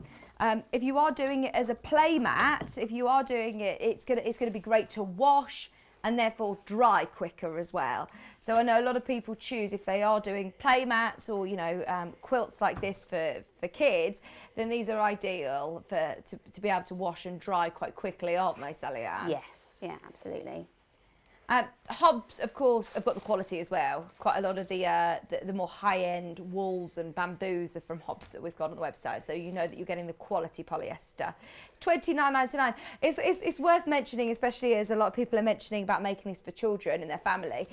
If you are doing it as a play mat, if you are doing it, it's gonna be great to wash and therefore dry quicker as well. So I know a lot of people choose, if they are doing play mats or quilts like this for kids, then these are ideal to be able to wash and dry quite quickly, aren't they, Sallieann? Yes. Yeah, absolutely. Hobs, of course, have got the quality as well. Quite a lot of the more high-end wools and bamboos are from Hobs that we've got on the website, so you know that you're getting the quality polyester. $29.99. It's worth mentioning, especially as a lot of people are mentioning about making this for children and their family.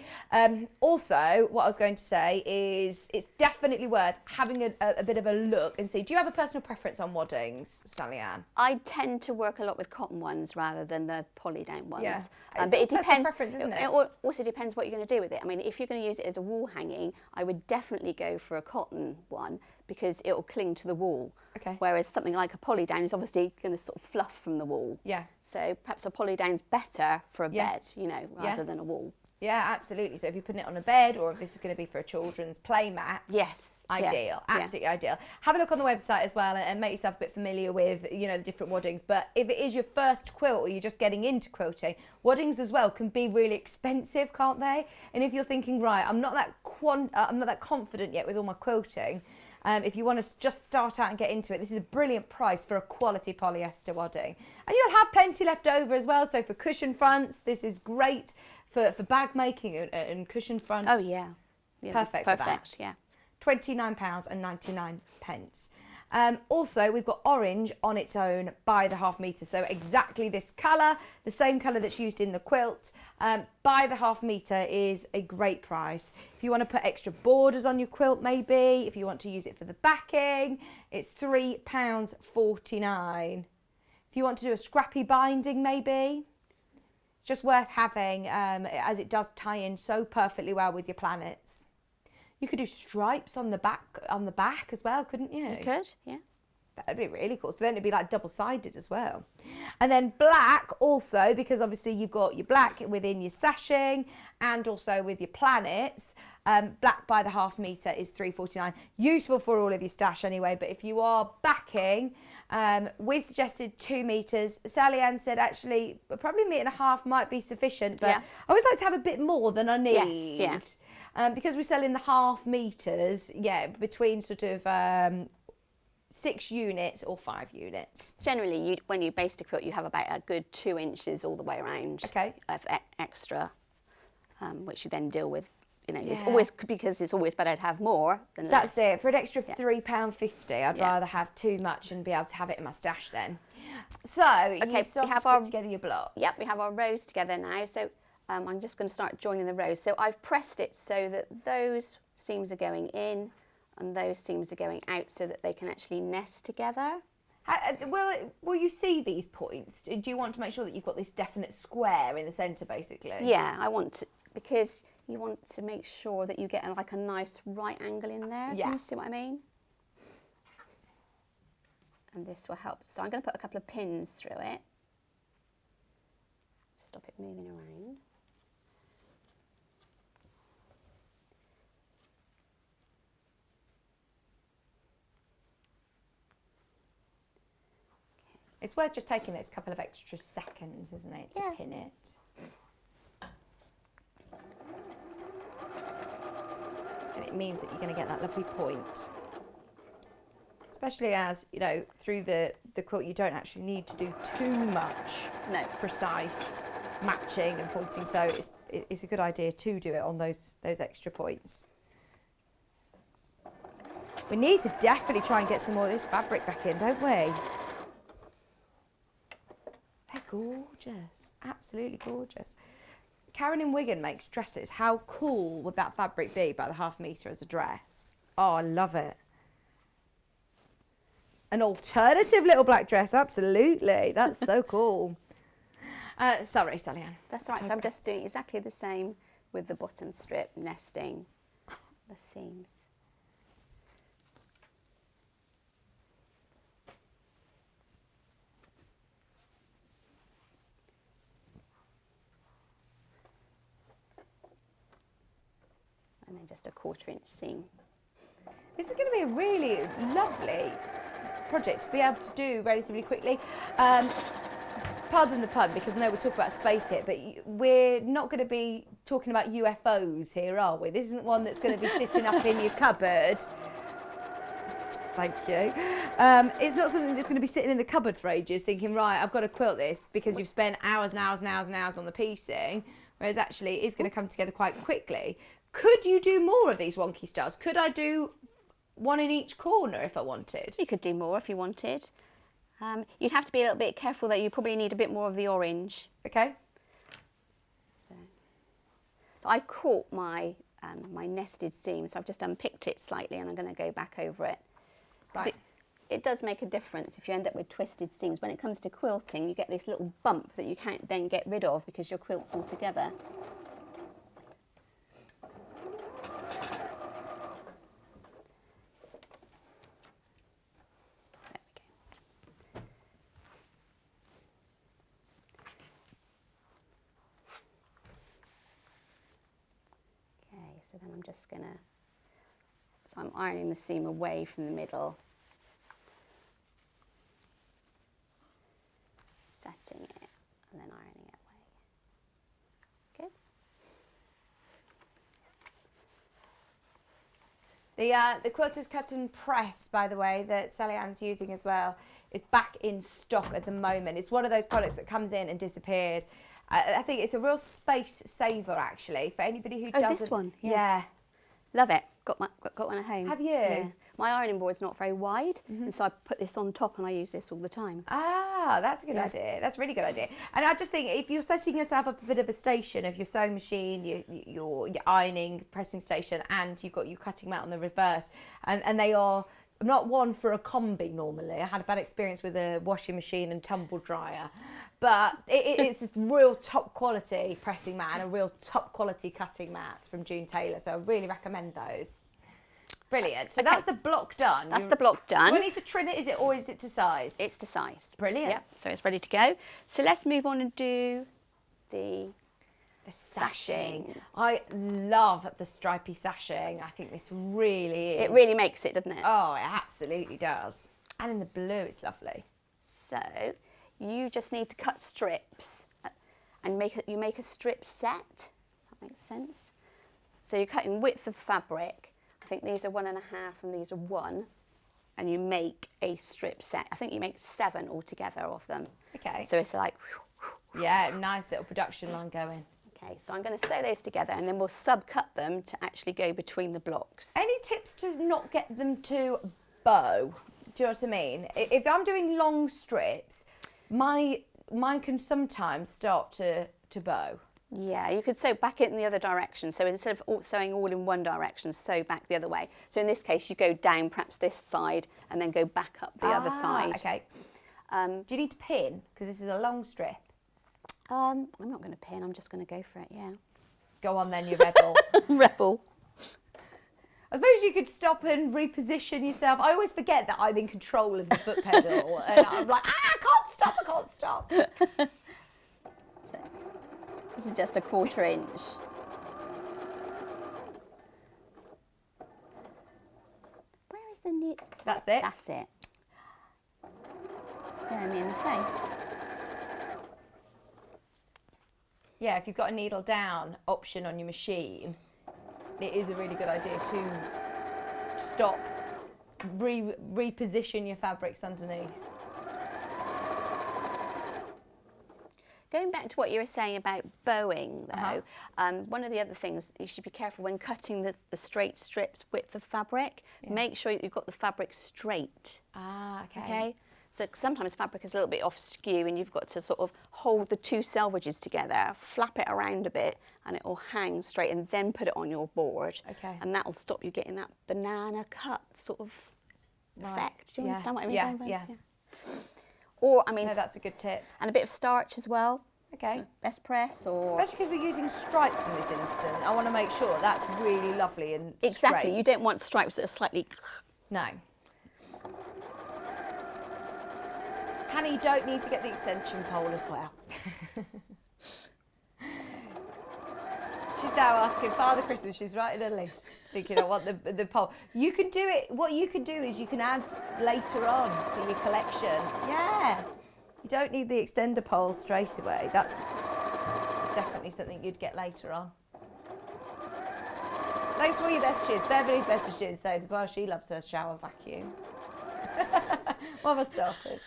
Also, what I was going to say is it's definitely worth having a bit of a look and see. Do you have a personal preference on waddings, Sallieann? I tend to work a lot with cotton ones rather than the poly down ones. Yeah. But it Personal depends. preference, isn't it? It also depends what you're going to do with it. I mean, if you're going to use it as a wall hanging, I would definitely go for a cotton one because it will cling to the wall. Okay. Whereas something like a poly down is obviously going to sort of fluff from the wall. Yeah. So perhaps a poly down's better for a Yeah. bed, rather than a wall. Yeah, absolutely. So if you're putting it on a bed, or if this is going to be for a children's play mat, Yes. ideal, absolutely ideal. Have a look on the website as well and make yourself a bit familiar with, you know, the different waddings. But if it is your first quilt or you're just getting into quilting, waddings as well can be really expensive, can't they? And if you're thinking, right, I'm not that confident yet with all my quilting, if you want to just start out and get into it, this is a brilliant price for a quality polyester wadding. And you'll have plenty left over as well. So for cushion fronts, this is great for bag making and cushion fronts. Oh, yeah. Perfect for that. Yeah. £29.99. Also, we've got orange on its own by the half metre. So exactly this colour, the same colour that's used in the quilt. By the half metre is a great price. If you want to put extra borders on your quilt, maybe, if you want to use it for the backing, it's £3.49. If you want to do a scrappy binding, maybe, it's just worth having, as it does tie in so perfectly well with your planets. You could do stripes on the back as well, couldn't you? You could, yeah. That'd be really cool. So then it'd be like double-sided as well. And then black also, because obviously you've got your black within your sashing and also with your planets. Black by the half metre is £3.49. Useful for all of your stash anyway, but if you are backing, we've suggested 2 metres. Sallieann said actually probably 1.5 metres might be sufficient, but I always like to have a bit more than I need. Yes, because we sell in the half metres, between sort of 6 units or 5 units. Generally, when you baste a quilt, you have about a good 2 inches all the way around of extra, which you then deal with. You know, it's always, because it's always better to have more than less. That's it. For an extra £3.50, I'd rather have too much and be able to have it in my stash then. So, you start to put together your block. Yep, we have our rows together now. So I'm just going to start joining the rows. So I've pressed it so that those seams are going in and those seams are going out so that they can actually nest together. Will you see these points? Do you want to make sure that you've got this definite square in the centre, basically? Yeah, I want to, because you want to make sure that you get like a nice right angle in there. Yeah. Can you see what I mean? And this will help. So I'm going to put a couple of pins through it. Stop it moving around. It's worth just taking this couple of extra seconds, isn't it, to pin it. And it means that you're going to get that lovely point. Especially as, you know, through the quilt you don't actually need to do too much precise matching and pointing, so it's a good idea to do it on those extra points. We need to definitely try and get some more of this fabric back in, don't we? They're gorgeous, absolutely gorgeous. Karen in Wigan makes dresses. How cool would that fabric be by the half metre as a dress? Oh, I love it. An alternative little black dress, absolutely. That's so cool. Sorry, Sallieann. That's right, so I'm just doing exactly the same with the bottom strip, nesting the seams. And then just a 1/4 inch seam. This is going to be a really lovely project to be able to do relatively quickly. Pardon the pun, because I know we're talking about space here, but we're not going to be talking about UFOs here, are we? This isn't one that's going to be sitting up in your cupboard. Thank you. It's not something that's going to be sitting in the cupboard for ages thinking, right, I've got to quilt this, because you've spent hours and hours and hours and hours on the piecing, whereas actually it's going to come together quite quickly. Could you do more of these wonky stars? Could I do one in each corner if I wanted? You could do more if you wanted. You'd have to be a little bit careful that you probably need a bit more of the orange. Okay. So I caught my my nested seam, so I've just unpicked it slightly and I'm going to go back over it. Right. It does make a difference if you end up with twisted seams. When it comes to quilting, you get this little bump that you can't then get rid of because your quilt's all together. So then I'm just going to, so I'm ironing the seam away from the middle, setting it and then ironing it away. Good. The Quilters Cut and Press, by the way, that Sallieann's using as well, is back in stock at the moment. It's one of those products that comes in and disappears. I think it's a real space saver, actually, for anybody who doesn't. This one, Yeah. Love it. Got one at home. Have you? Yeah. My ironing board's not very wide, and so I put this on top and I use this all the time. Ah, that's a good idea. That's a really good idea. And I just think if you're setting yourself up a bit of a station of your sewing machine, your ironing, pressing station, and you've got your cutting mat on the reverse, and they are not one for a combi normally. I had a bad experience with a washing machine and tumble dryer, but it's real top quality pressing mat and a real top quality cutting mat from June Taylor. So I really recommend those. Brilliant. So that's the block done. That's the block done. Do I need to trim it, or is it to size? It's to size. Brilliant. Yep, so it's ready to go. So let's move on and do the sashing. I love the stripy sashing. I think this really is. It really makes it, doesn't it? Oh, it absolutely does. And in the blue, it's lovely. So you just need to cut strips and you make a strip set. That makes sense. So you're cutting width of fabric. I think these are 1.5 and these are 1. And you make a strip set. I think you make 7 altogether of them. Okay. So it's like... Yeah, nice little production line going. Okay, so I'm going to sew those together and then we'll sub-cut them to actually go between the blocks. Any tips to not get them to bow? Do you know what I mean? If I'm doing long strips, mine can sometimes start to bow. Yeah, you could sew back in the other direction. So instead of sewing all in one direction, sew back the other way. So in this case, you go down perhaps this side and then go back up the other side. Okay. Do you need to pin? Because this is a long strip. I'm not going to pin, I'm just going to go for it, yeah. Go on then, you rebel. Rebel. I suppose you could stop and reposition yourself. I always forget that I'm in control of the foot pedal. And I'm like, I can't stop. So, this is just a 1/4 inch. Where is the needle? That's it? That's it. Staring me in the face. Yeah, if you've got a needle down option on your machine, it is a really good idea to stop, reposition your fabrics underneath. Going back to what you were saying about bowing, though, one of the other things, you should be careful when cutting the straight strips width of fabric. Yeah. Make sure that you've got the fabric straight. Ah, okay. Okay? So sometimes fabric is a little bit off skew and you've got to sort of hold the 2 selvages together, flap it around a bit and it will hang straight and then put it on your board. Okay. And that will stop you getting that banana cut sort of effect. Do you understand what I mean? Yeah. Or, I mean... No, that's a good tip. And a bit of starch as well. Okay. Best press or... Especially because we're using stripes in this instant. I want to make sure that's really lovely and Exactly. straight. You don't want stripes that are slightly... No. Hannah, you don't need to get the extension pole as well. She's now asking Father Christmas, she's writing a list, thinking I want the pole. You can do it, what you can do is you can add later on to your collection. Yeah. You don't need the extender pole straight away. That's definitely something you'd get later on. Thanks for all your messages. Beverly's messages saying as well she loves her shower vacuum. What have I started?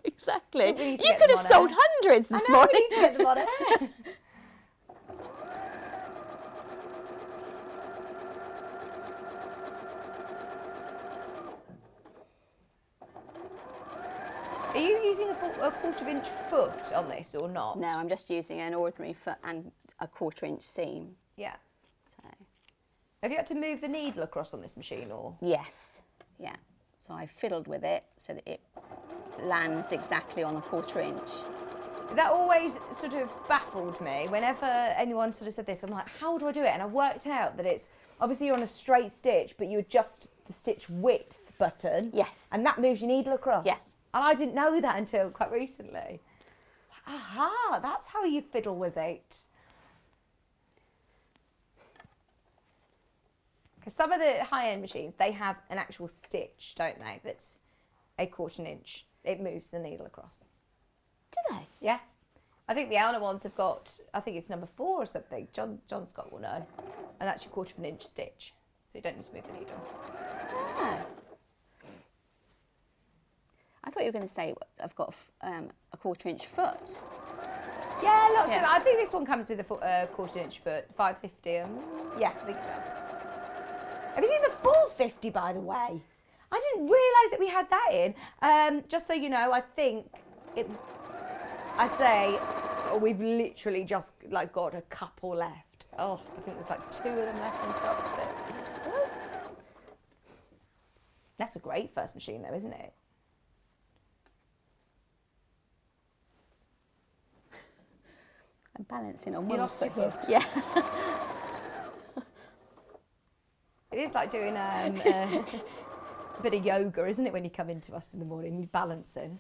Exactly. We You could have sold hundreds this morning. We need to get them on air. Are you using a 1/4 inch foot on this or not? No, I'm just using an ordinary foot and a 1/4 inch seam. Yeah. So. Have you had to move the needle across on this machine or? Yes. Yeah. So I fiddled with it so that it lands exactly on a 1/4 inch. That always sort of baffled me. Whenever anyone sort of said this, I'm like, how do I do it? And I worked out that it's, obviously you're on a straight stitch, but you adjust the stitch width button. Yes. And that moves your needle across. Yes. And I didn't know that until quite recently. Aha, that's how you fiddle with it. some of the high-end machines, they have an actual stitch, don't they? That's 1/4 inch. It moves the needle across. Do they? Yeah. I think the Elna ones have got, I think it's number 4 or something. John Scott will know. And that's your 1/4 inch stitch. So you don't need to move the needle. Oh. I thought you were going to say I've got a 1/4 inch foot. Yeah, lots of. I think this one comes with a 1/4 inch foot, 550. Yeah, I think it does. Have you seen the 450, by the way? I didn't realise that we had that in. Just so you know, I think we've literally just like got a couple left. Oh, I think there's like 2 of them left in stock. That's it. That's a great first machine, though, isn't it? I'm balancing on You one lost your foot. foot. Yeah. It is like doing a bit of yoga, isn't it, when you come into us in the morning, you're balancing.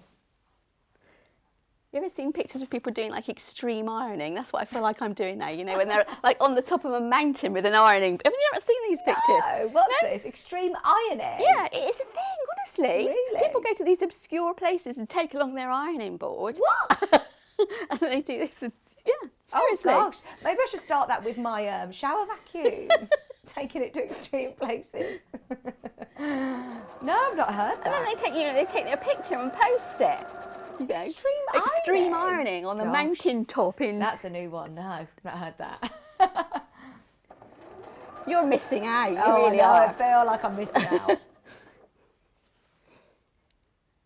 You ever seen pictures of people doing like extreme ironing? That's what I feel like I'm doing now, you know, when they're like on the top of a mountain with an ironing. Have you ever seen these pictures? No, what's this? Extreme ironing? Yeah, it is a thing, honestly. Really? People go to these obscure places and take along their ironing board. What? And they do this. And, yeah, seriously. Oh gosh, maybe I should start that with my shower vacuum, taking it to extreme places. No, I've not heard that. And then they take their picture and post it. You know, extreme ironing on the mountain top in. That's a new one. No, I've not heard that. You're missing out. You Oh, really no, are. I feel like I'm missing out.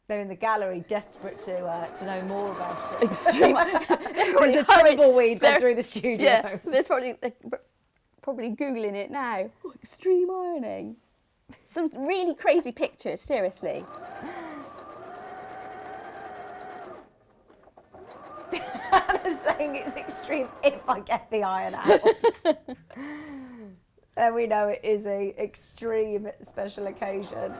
They're in the gallery, desperate to know more about it. Extreme. There's a tumbleweed going through the studio. Yeah, they're probably googling it now. Oh, extreme ironing. Some really crazy pictures. Seriously. Anna's saying it's extreme if I get the iron out. And we know it is a extreme special occasion.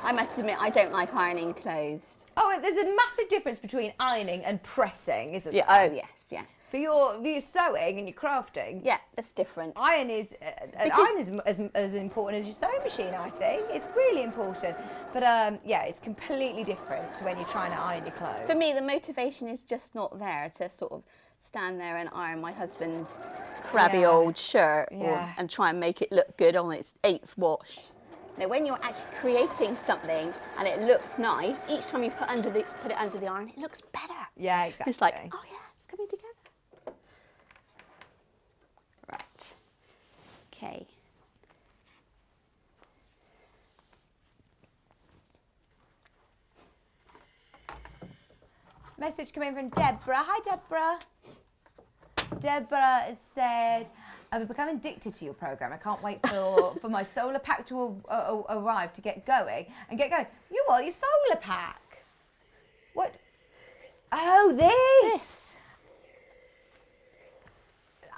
I must admit, I don't like ironing clothes. Oh, there's a massive difference between ironing and pressing, isn't there? Oh yes, yeah. For your sewing and your crafting, Yeah, that's different. iron is as important as your sewing machine, I think. It's really important. But yeah, it's completely different to when you're trying to iron your clothes. For me, the motivation is just not there to sort of stand there and iron my husband's crabby old shirt and try and make it look good on its 8th wash. Now, when you're actually creating something and it looks nice, each time you put it under the iron, it looks better. Yeah, exactly. It's like, oh yeah, it's coming together. Right. Okay. Message coming from Deborah. Hi, Deborah. Deborah has said, I've become addicted to your programme. I can't wait for my solar pack to arrive to get going. You what? Your solar pack? What? Oh, this.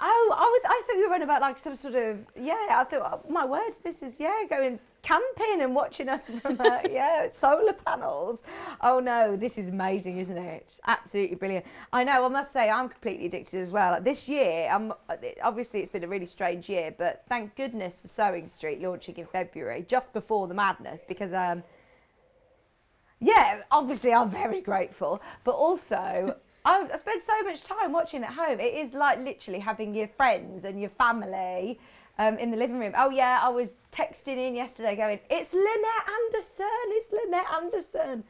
Oh, I thought you were on about like some sort of, I thought, oh, my words, this is, going camping and watching us from, solar panels. Oh no, this is amazing, isn't it? It's absolutely brilliant. I know, I must say, I'm completely addicted as well. Like, this year, obviously it's been a really strange year, but thank goodness for Sewing Street launching in February, just before the madness, because, obviously I'm very grateful, but also, I spend so much time watching at home. It is like literally having your friends and your family in the living room. Oh yeah, I was texting in yesterday going, it's Lynette Anderson.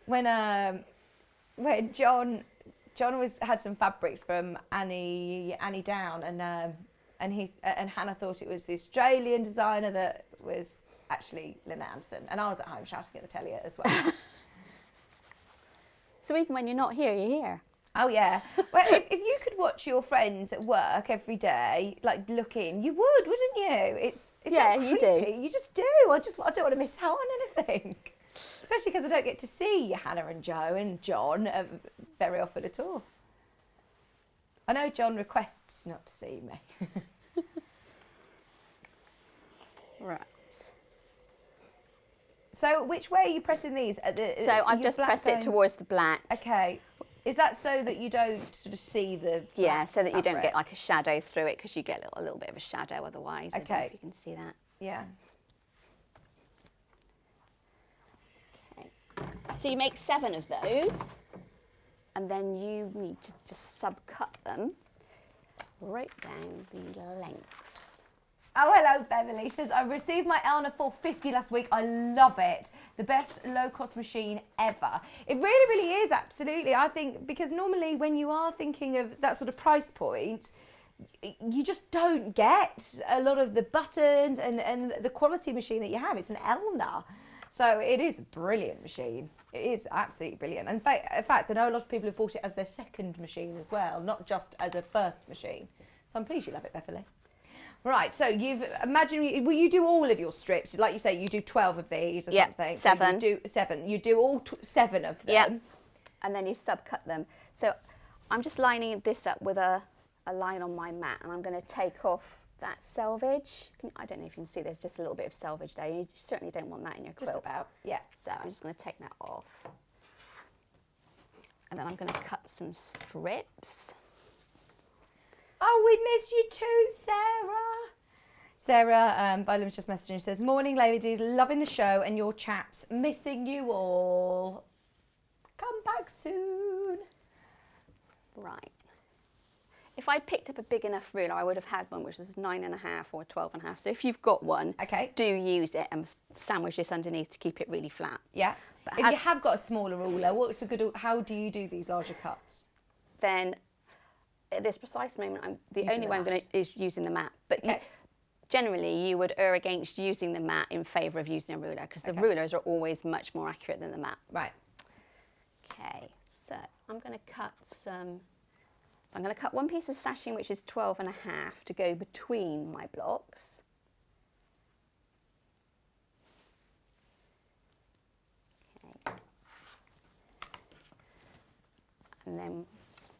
When John had some fabrics from Annie Down, and Hannah thought it was the Australian designer that was actually Lynette Anderson, and I was at home shouting at the telly as well. So even when you're not here, you're here. Oh yeah. Well, if you could watch your friends at work every day, like looking, you would, wouldn't you? It's not you creepy. do. You just do. I don't want to miss out on anything. Especially because I don't get to see Hannah and Joe and John very often at all. I know John requests not to see me. Right. So which way are you pressing these? So I've just pressed it towards the black. Okay. Is that so that you don't sort of see the so that you don't fabric? get like a shadow through it, because you get a little bit of a shadow otherwise. I don't know Okay. if you can see that. Yeah. Okay. So you make 7 of those, and then you need to just subcut them right down the lengths. Oh, hello, Beverly. She says, I received my Elna 450 last week. I love it. The best low-cost machine ever. It really, really is, absolutely. I think, because normally when you are thinking of that sort of price point, you just don't get a lot of the buttons and the quality machine that you have. It's an Elna. So it is a brilliant machine. It is absolutely brilliant. In fact, I know a lot of people have bought it as their second machine as well, not just as a first machine. So I'm pleased you love it, Beverly. Right, so will you do all of your strips? Like you say, you do 12 of these or something. 7. So you do 7. You do all 7 of them. Yep. And then you subcut them. So I'm just lining this up with a line on my mat, and I'm going to take off that selvage. I don't know if you can see, there's just a little bit of selvage there. You certainly don't want that in your quilt. Just about, yeah. So I'm just going to take that off. And then I'm going to cut some strips. Oh, we miss you too, Sarah. Sarah Bylam's just messaging and says, morning, ladies, loving the show and your chats. Missing you all. Come back soon. Right. If I'd picked up a big enough ruler, I would have had one which was 9.5 or 12.5. So if you've got one, okay, do use it and sandwich this underneath to keep it really flat. Yeah. But if you have got a smaller ruler, how do you do these larger cuts? Then at this precise moment, the only way I'm going to is using the mat. But generally, you would err against using the mat in favour of using a ruler, because the rulers are always much more accurate than the mat. Right. Okay, so I'm going to cut some. So I'm going to cut one piece of sashing, which is 12.5, to go between my blocks. Okay. And then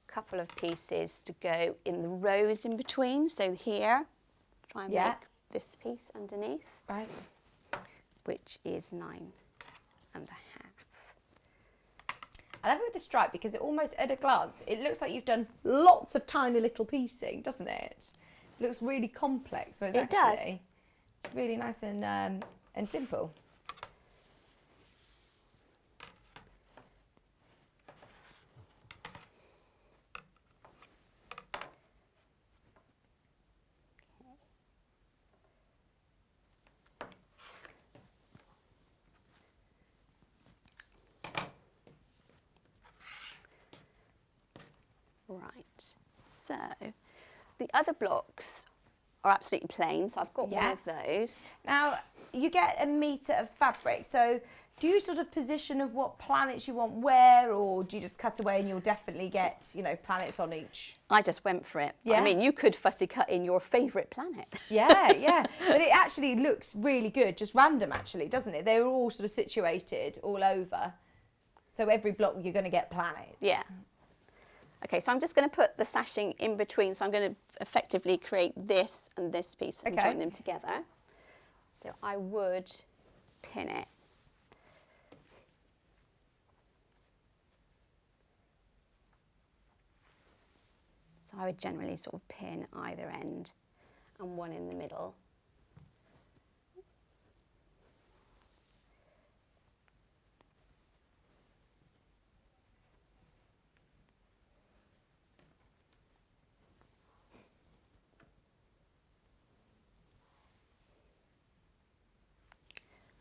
a couple of pieces to go in the rows in between. So here, try and make this piece underneath. Right. Which is 9.5. I love it with the stripe, because it almost, at a glance, it looks like you've done lots of tiny little piecing, doesn't it? It looks really complex, whereas actually it's really nice and simple. Right, so the other blocks are absolutely plain, so I've got one of those. Now, you get a metre of fabric, so do you sort of position of what planets you want where, or do you just cut away and you'll definitely get, planets on each? I just went for it. Yeah. I mean, you could fussy cut in your favourite planet. Yeah. But it actually looks really good, just random actually, doesn't it? They're all sort of situated all over. So every block you're going to get planets. Yeah. Okay, so I'm just going to put the sashing in between. So I'm going to effectively create this and this piece and join them together. So I would pin it. So I would generally sort of pin either end and one in the middle.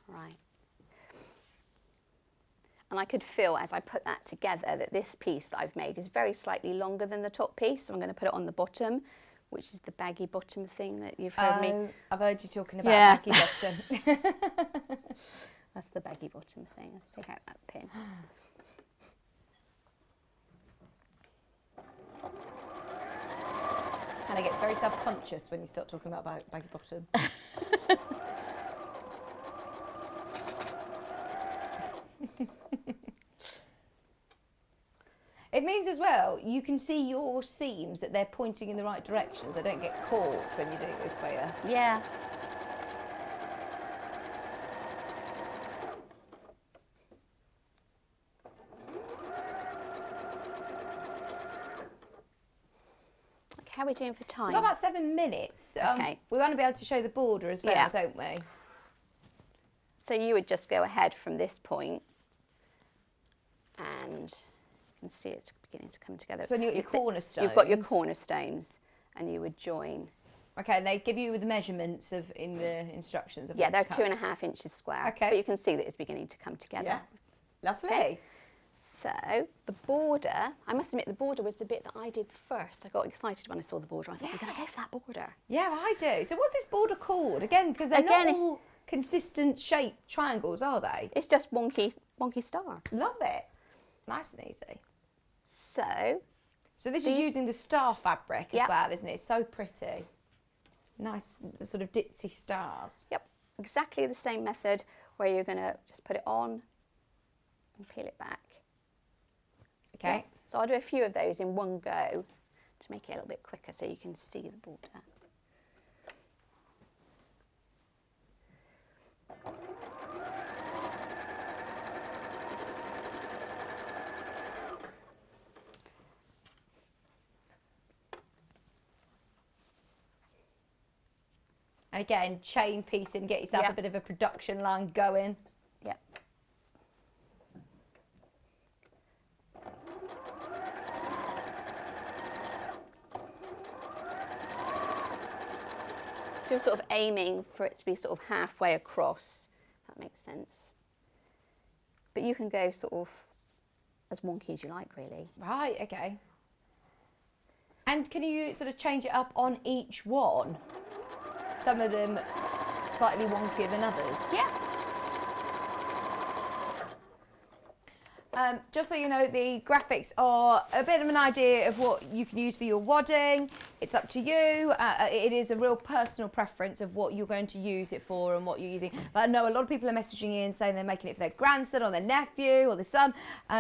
Right. And I could feel as I put that together that this piece that I've made is very slightly longer than the top piece. So I'm going to put it on the bottom, which is the baggy bottom thing that you've heard me. I've heard you talking about baggy bottom. That's the baggy bottom thing. Let's take out that pin. Hannah gets very self-conscious when you start talking about baggy bottom. It means as well, you can see your seams, that they're pointing in the right directions. They don't get caught when you do it this way. Yeah. How are we doing for time? We've got about 7 minutes. Okay. We want to be able to show the border as well, Yeah. don't we? So you would just go ahead from this point, and you can see it's beginning to come together. So then you've got your cornerstones. You've got your cornerstones, and you would join. Okay, and they give you the measurements in the instructions. Of Yeah, what they're to cut. 2.5 inches square. Okay. But you can see that it's beginning to come together. Yeah, lovely. Okay. So the border, I must admit the border was the bit that I did first. I got excited when I saw the border. I thought, we're going to go for that border. Yeah, I do. So what's this border called? Again, because they're not all consistent shaped triangles, are they? It's just wonky star. Love it. Nice and easy. So this is using the star fabric as Yep. well, isn't it? It's so pretty. Nice sort of ditzy stars. yep, exactly the same method where you're going to just put it on and peel it back. Okay. Yeah. So I'll do a few of those in one go to make it a little bit quicker so you can see the border. And again, chain piecing, get yourself Yep. a bit of a production line going. Yep. So you're sort of aiming for it to be sort of halfway across, if that makes sense. But you can go sort of as wonky as you like, really. Right, okay. And can you sort of change it up on each one? Some of them slightly wonkier than others. Yeah. Just so you know, the graphics are a bit of an idea of what you can use for your wadding. It's up to you. It is a real personal preference of what you're going to use it for and what you're using. But I know a lot of people are messaging in saying they're making it for their grandson or their nephew or their son.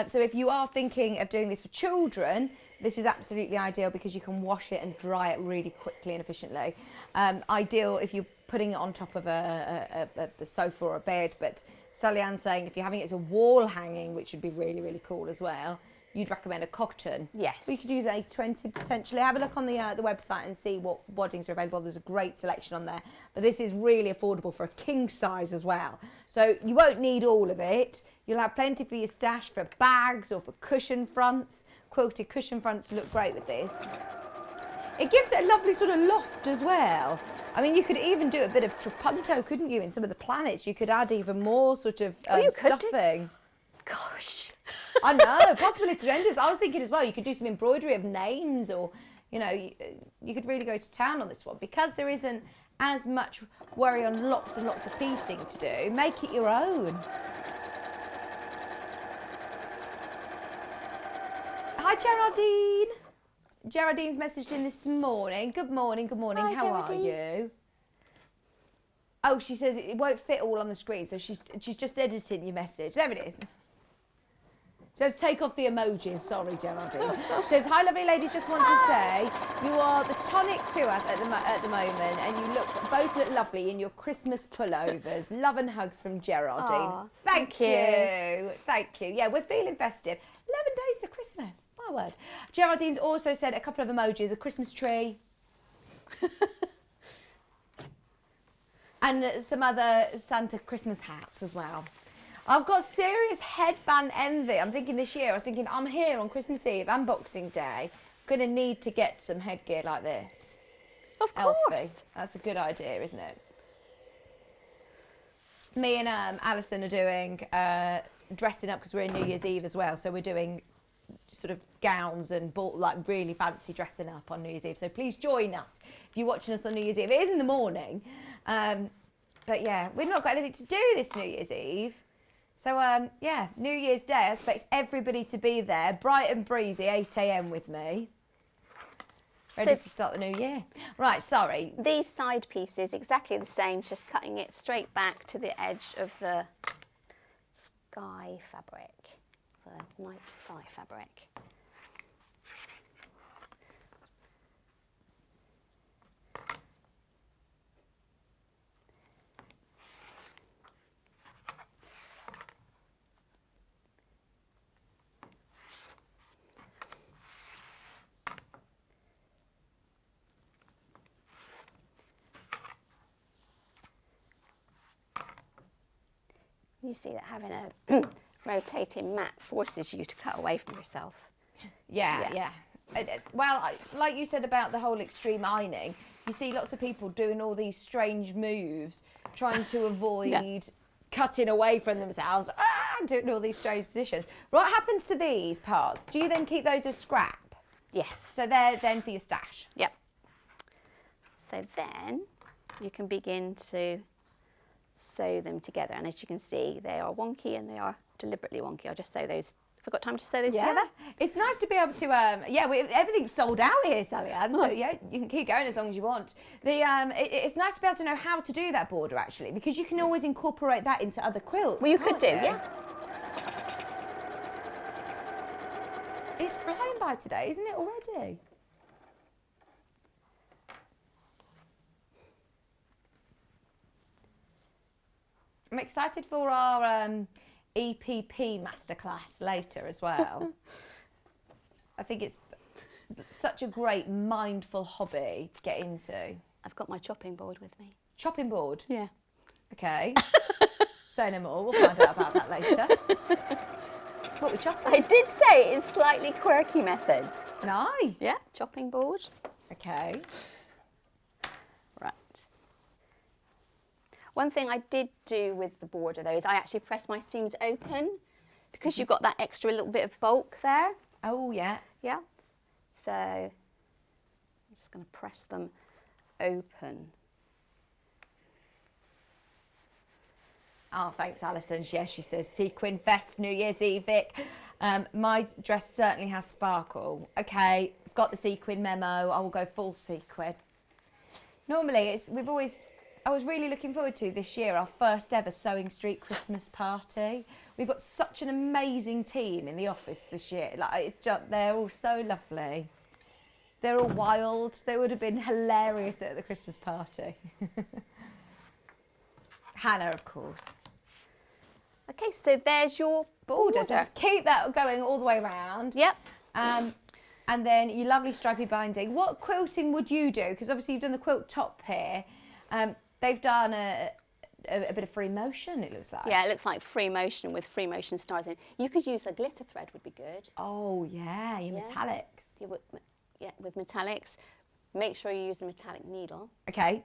So if you are thinking of doing this for children, this is absolutely ideal because you can wash it and dry it really quickly and efficiently. Ideal if you're putting it on top of a sofa or a bed, but Sallieann saying if you're having it as a wall hanging, which would be really, really cool as well, you'd recommend a cotton. Yes. We could use A20 potentially. Have a look on the website and see what waddings are available. There's a great selection on there. But this is really affordable for a king size as well. So you won't need all of it. You'll have plenty for your stash for bags or for cushion fronts. Quilted cushion fronts look great with this. It gives it a lovely sort of loft as well. I mean, you could even do a bit of trapunto, couldn't you, in some of the planets? You could add even more sort of you could do. stuffing. Gosh. I know, possibilities are endless. I was thinking as well, you could do some embroidery of names or, you know, you could really go to town on this one. Because there isn't as much worry on lots and lots of piecing to do, make it your own. Hi, Geraldine. Geraldine's messaged in this morning. Good morning, good morning. Hi, How Geraldine. are you? Oh, she says it won't fit all on the screen, so she's just editing your message. There it is. She says take off the emojis. Sorry, Geraldine. She says, hi, lovely ladies. Just want to say you are the tonic to us at the moment, and you both look lovely in your Christmas pullovers. Love and hugs from Geraldine. Aw, Thank you. Thank you. Yeah, we're feeling festive. 11 days to Christmas. My word. Geraldine's also said a couple of emojis, a Christmas tree. And some other Santa Christmas hats as well. I've got serious headband envy. I'm thinking this year, I was thinking I'm here on Christmas Eve and Boxing Day. Going to need to get some headgear like this. Of course. Elfie. That's a good idea, isn't it? Me and Alison are doing dressing up because we're in New Year's Eve as well. So we're doing sort of gowns and like really fancy dressing up on New Year's Eve. So please join us if you're watching us on New Year's Eve. It is in the morning. But yeah, we've not got anything to do this New Year's Eve. So yeah, New Year's Day, I expect everybody to be there, bright and breezy, 8 a.m. with me. Ready to start the new year. Right, sorry. These side pieces, exactly the same, just cutting it straight back to the edge of the sky fabric, the night sky fabric. You see that having a rotating mat forces you to cut away from yourself. Yeah. Well, like you said about the whole extreme ironing, you see lots of people doing all these strange moves, trying to avoid cutting away from themselves, doing all these strange positions. What happens to these parts? Do you then keep those as scrap? Yes. So they're then for your stash? Yep. So then you can begin to sew them together. And as you can see, they are wonky and they are deliberately wonky. I'll just sew those. Have I got time to sew those together? It's nice to be able to, everything's sold out here, Sallieann, so yeah, you can keep going as long as you want. It's nice to be able to know how to do that border, actually, because you can always incorporate that into other quilts. Well, you could do, yeah. It's flying by today, isn't it, already? I'm excited for our EPP masterclass later as well. I think it's such a great mindful hobby to get into. I've got my chopping board with me. Chopping board? Yeah. Okay. Say no more, we'll find out about that later. What we chopping? I did say it's slightly quirky methods. Nice. Yeah, chopping board. Okay. Right. One thing I did do with the border though is I actually pressed my seams open because you've got that extra little bit of bulk there. Oh yeah. Yeah. So I'm just going to press them open. Oh, thanks, Alison. Yes, she says sequin vest, New Year's Eve, Vic. My dress certainly has sparkle. Okay, I've got the sequin memo. I will go full sequin. Normally, I was really looking forward to this year, our first ever Sewing Street Christmas party. We've got such an amazing team in the office this year. They're all so lovely. They're all wild. They would have been hilarious at the Christmas party. Hannah, of course. Okay, so there's your border. So just keep that going all the way around. Yep. And then your lovely stripy binding. What quilting would you do? Because obviously you've done the quilt top here. They've done a bit of free motion, it looks like. Yeah, it looks like free motion with free motion stars in. You could use a glitter thread, would be good. Oh, yeah, your metallics. Yeah, with metallics. Make sure you use a metallic needle. Okay.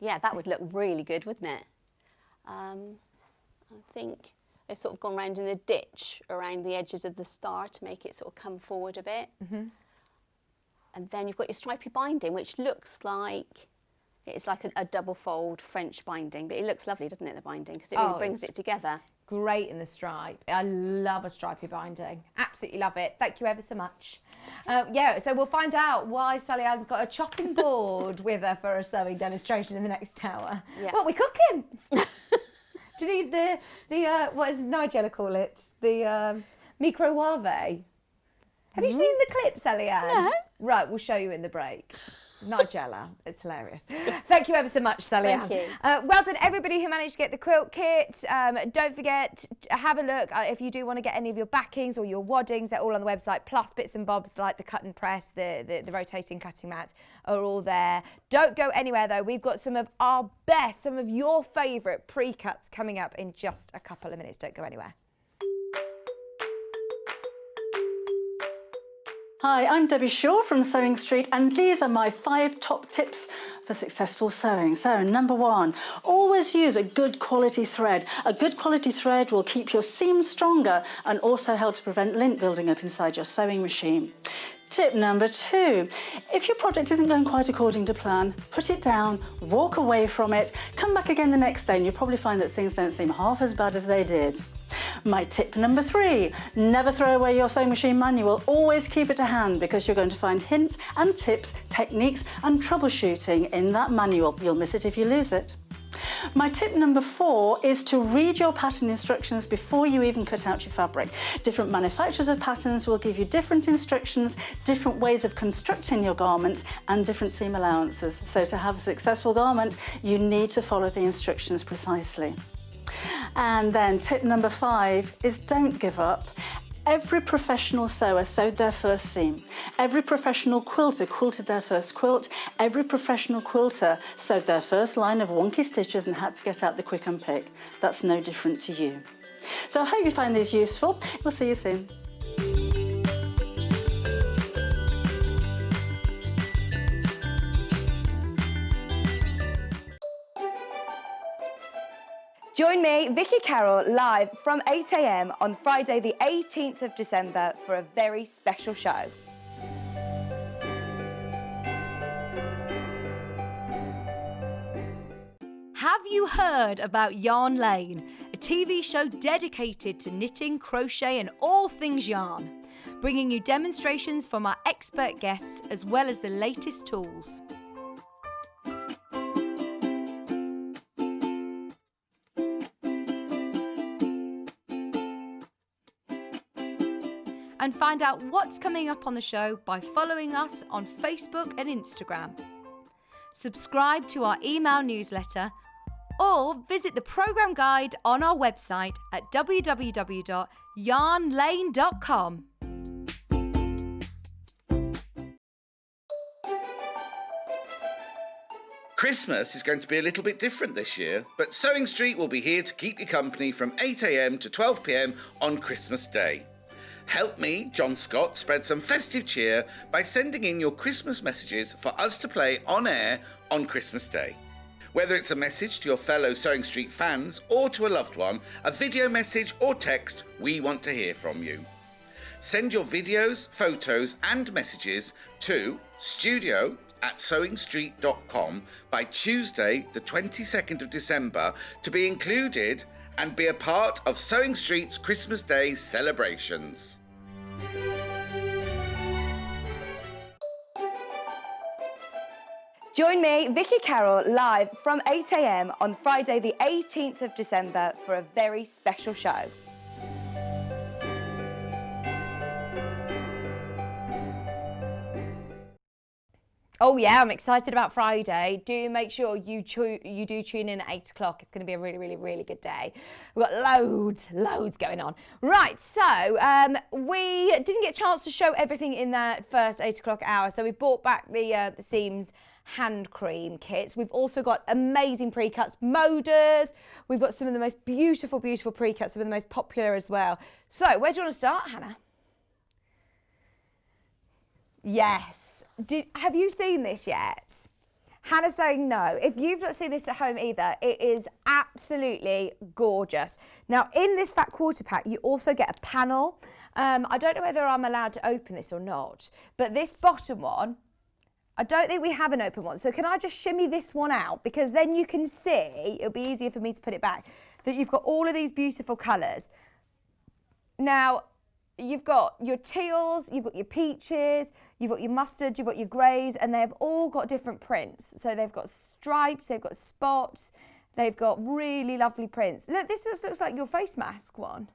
Yeah, that would look really good, wouldn't it? I think they've sort of gone round in a ditch around the edges of the star to make it sort of come forward a bit. Mm-hmm. And then you've got your stripy binding, which looks like it's like a double fold French binding, but it looks lovely, doesn't it, the binding, because it really brings it together. Great in the stripe. I love a stripy binding. Absolutely love it. Thank you ever so much. Yeah, so we'll find out why Sallieann's got a chopping board with her for a sewing demonstration in the next hour. Yeah. What are we cooking? Do you need the what does Nigella call it? The microwave. Have you seen the clip, Sallieann? No. Right, we'll show you in the break. Nigella, it's hilarious. Thank you ever so much, Sallieann. Thank you. Well done, everybody who managed to get the quilt kit. Don't forget, have a look if you do want to get any of your backings or your waddings. They're all on the website, plus bits and bobs like the cut and press, the rotating cutting mats are all there. Don't go anywhere though. We've got some of our best, some of your favourite pre-cuts coming up in just a couple of minutes. Don't go anywhere. Hi, I'm Debbie Shaw from Sewing Street, and these are my 5 top tips for successful sewing. So, number 1, always use a good quality thread. A good quality thread will keep your seams stronger and also help to prevent lint building up inside your sewing machine. Tip number 2, if your project isn't going quite according to plan, put it down, walk away from it, come back again the next day and you'll probably find that things don't seem half as bad as they did. My tip number 3, never throw away your sewing machine manual, always keep it to hand because you're going to find hints and tips, techniques and troubleshooting in that manual. You'll miss it if you lose it. My tip number 4 is to read your pattern instructions before you even cut out your fabric. Different manufacturers of patterns will give you different instructions, different ways of constructing your garments and different seam allowances. So to have a successful garment, you need to follow the instructions precisely. And then tip number 5 is don't give up. Every professional sewer sewed their first seam. Every professional quilter quilted their first quilt. Every professional quilter sewed their first line of wonky stitches and had to get out the quick and pick. That's no different to you. So I hope you find these useful. We'll see you soon. Join me, Vicky Carroll, live from 8 a.m. on Friday the 18th of December for a very special show. Have you heard about Yarn Lane, a TV show dedicated to knitting, crochet and all things yarn, bringing you demonstrations from our expert guests as well as the latest tools. And find out what's coming up on the show by following us on Facebook and Instagram. Subscribe to our email newsletter or visit the programme guide on our website at www.yarnlane.com. Christmas is going to be a little bit different this year, but Sewing Street will be here to keep you company from 8 a.m. to 12 p.m. on Christmas Day. Help me, John Scott, spread some festive cheer by sending in your Christmas messages for us to play on air on Christmas Day. Whether it's a message to your fellow Sewing Street fans or to a loved one, a video message or text, we want to hear from you. Send your videos, photos and messages to studio@sewingstreet.com by Tuesday the 22nd of December to be included and be a part of Sewing Street's Christmas Day celebrations. Join me, Vicky Carroll, live from 8 a.m. on Friday the 18th of December for a very special show. Oh yeah, I'm excited about Friday. Do make sure you do tune in at 8 o'clock. It's going to be a really, really, really good day. We've got loads going on. Right, so we didn't get a chance to show everything in that first 8 o'clock hour, so we brought back the Seams hand cream kits. We've also got amazing pre-cuts, moders. We've got some of the most beautiful pre-cuts, some of the most popular as well. So where do you want to start, Hannah? Yes. Have you seen this yet? Hannah's saying no. If you've not seen this at home either, it is absolutely gorgeous. Now, in this fat quarter pack, you also get a panel. I don't know whether I'm allowed to open this or not, but this bottom one, I don't think we have an open one. So can I just shimmy this one out? Because then you can see, it'll be easier for me to put it back, that you've got all of these beautiful colours. Now, you've got your teals, you've got your peaches, you've got your mustard, you've got your greys, and they've all got different prints. So they've got stripes, they've got spots, they've got really lovely prints. Look, this just looks like your face mask one,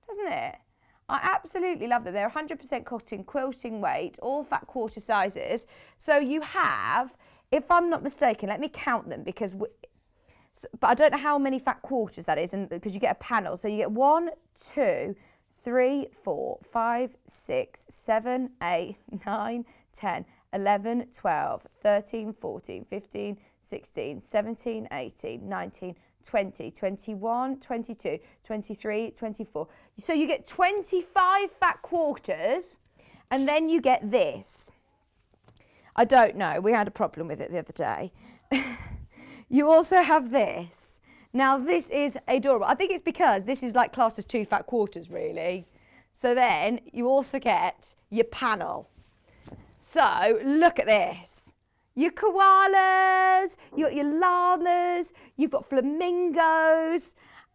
doesn't it? I absolutely love them. They're 100% cotton quilting weight, all fat quarter sizes. So you have, if I'm not mistaken, let me count them but I don't know how many fat quarters that is, and because you get a panel. So you get 1, 2, 3, 4, 5, 6, 7, 8, 9, 10, 11, 12, 13, 14, 15, 16, 17, 18, 19, 20, 21, 22, 23, 24. So you get 25 fat quarters, and then you get this. I don't know, we had a problem with it the other day. You also have this. Now this is adorable. I think it's because this is like classed as 2 fat quarters really. So then you also get your panel. So look at this. Your koalas, you got your llamas, you've got flamingos.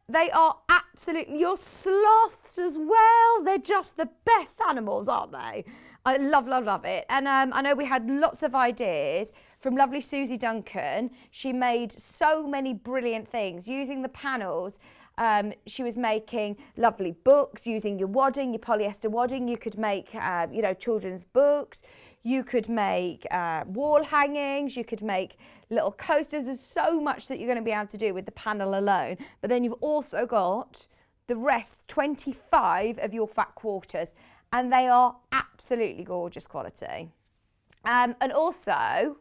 They are absolutely, your sloths as well. They're just the best animals, aren't they? I love it. And I know we had lots of ideas from lovely Susie Duncan. She made so many brilliant things using the panels. She was making lovely books using your wadding, your polyester wadding. You could make, children's books. You could make wall hangings. You could make little coasters. There's so much that you're going to be able to do with the panel alone. But then you've also got the rest 25 of your fat quarters, and they are absolutely gorgeous quality. And also,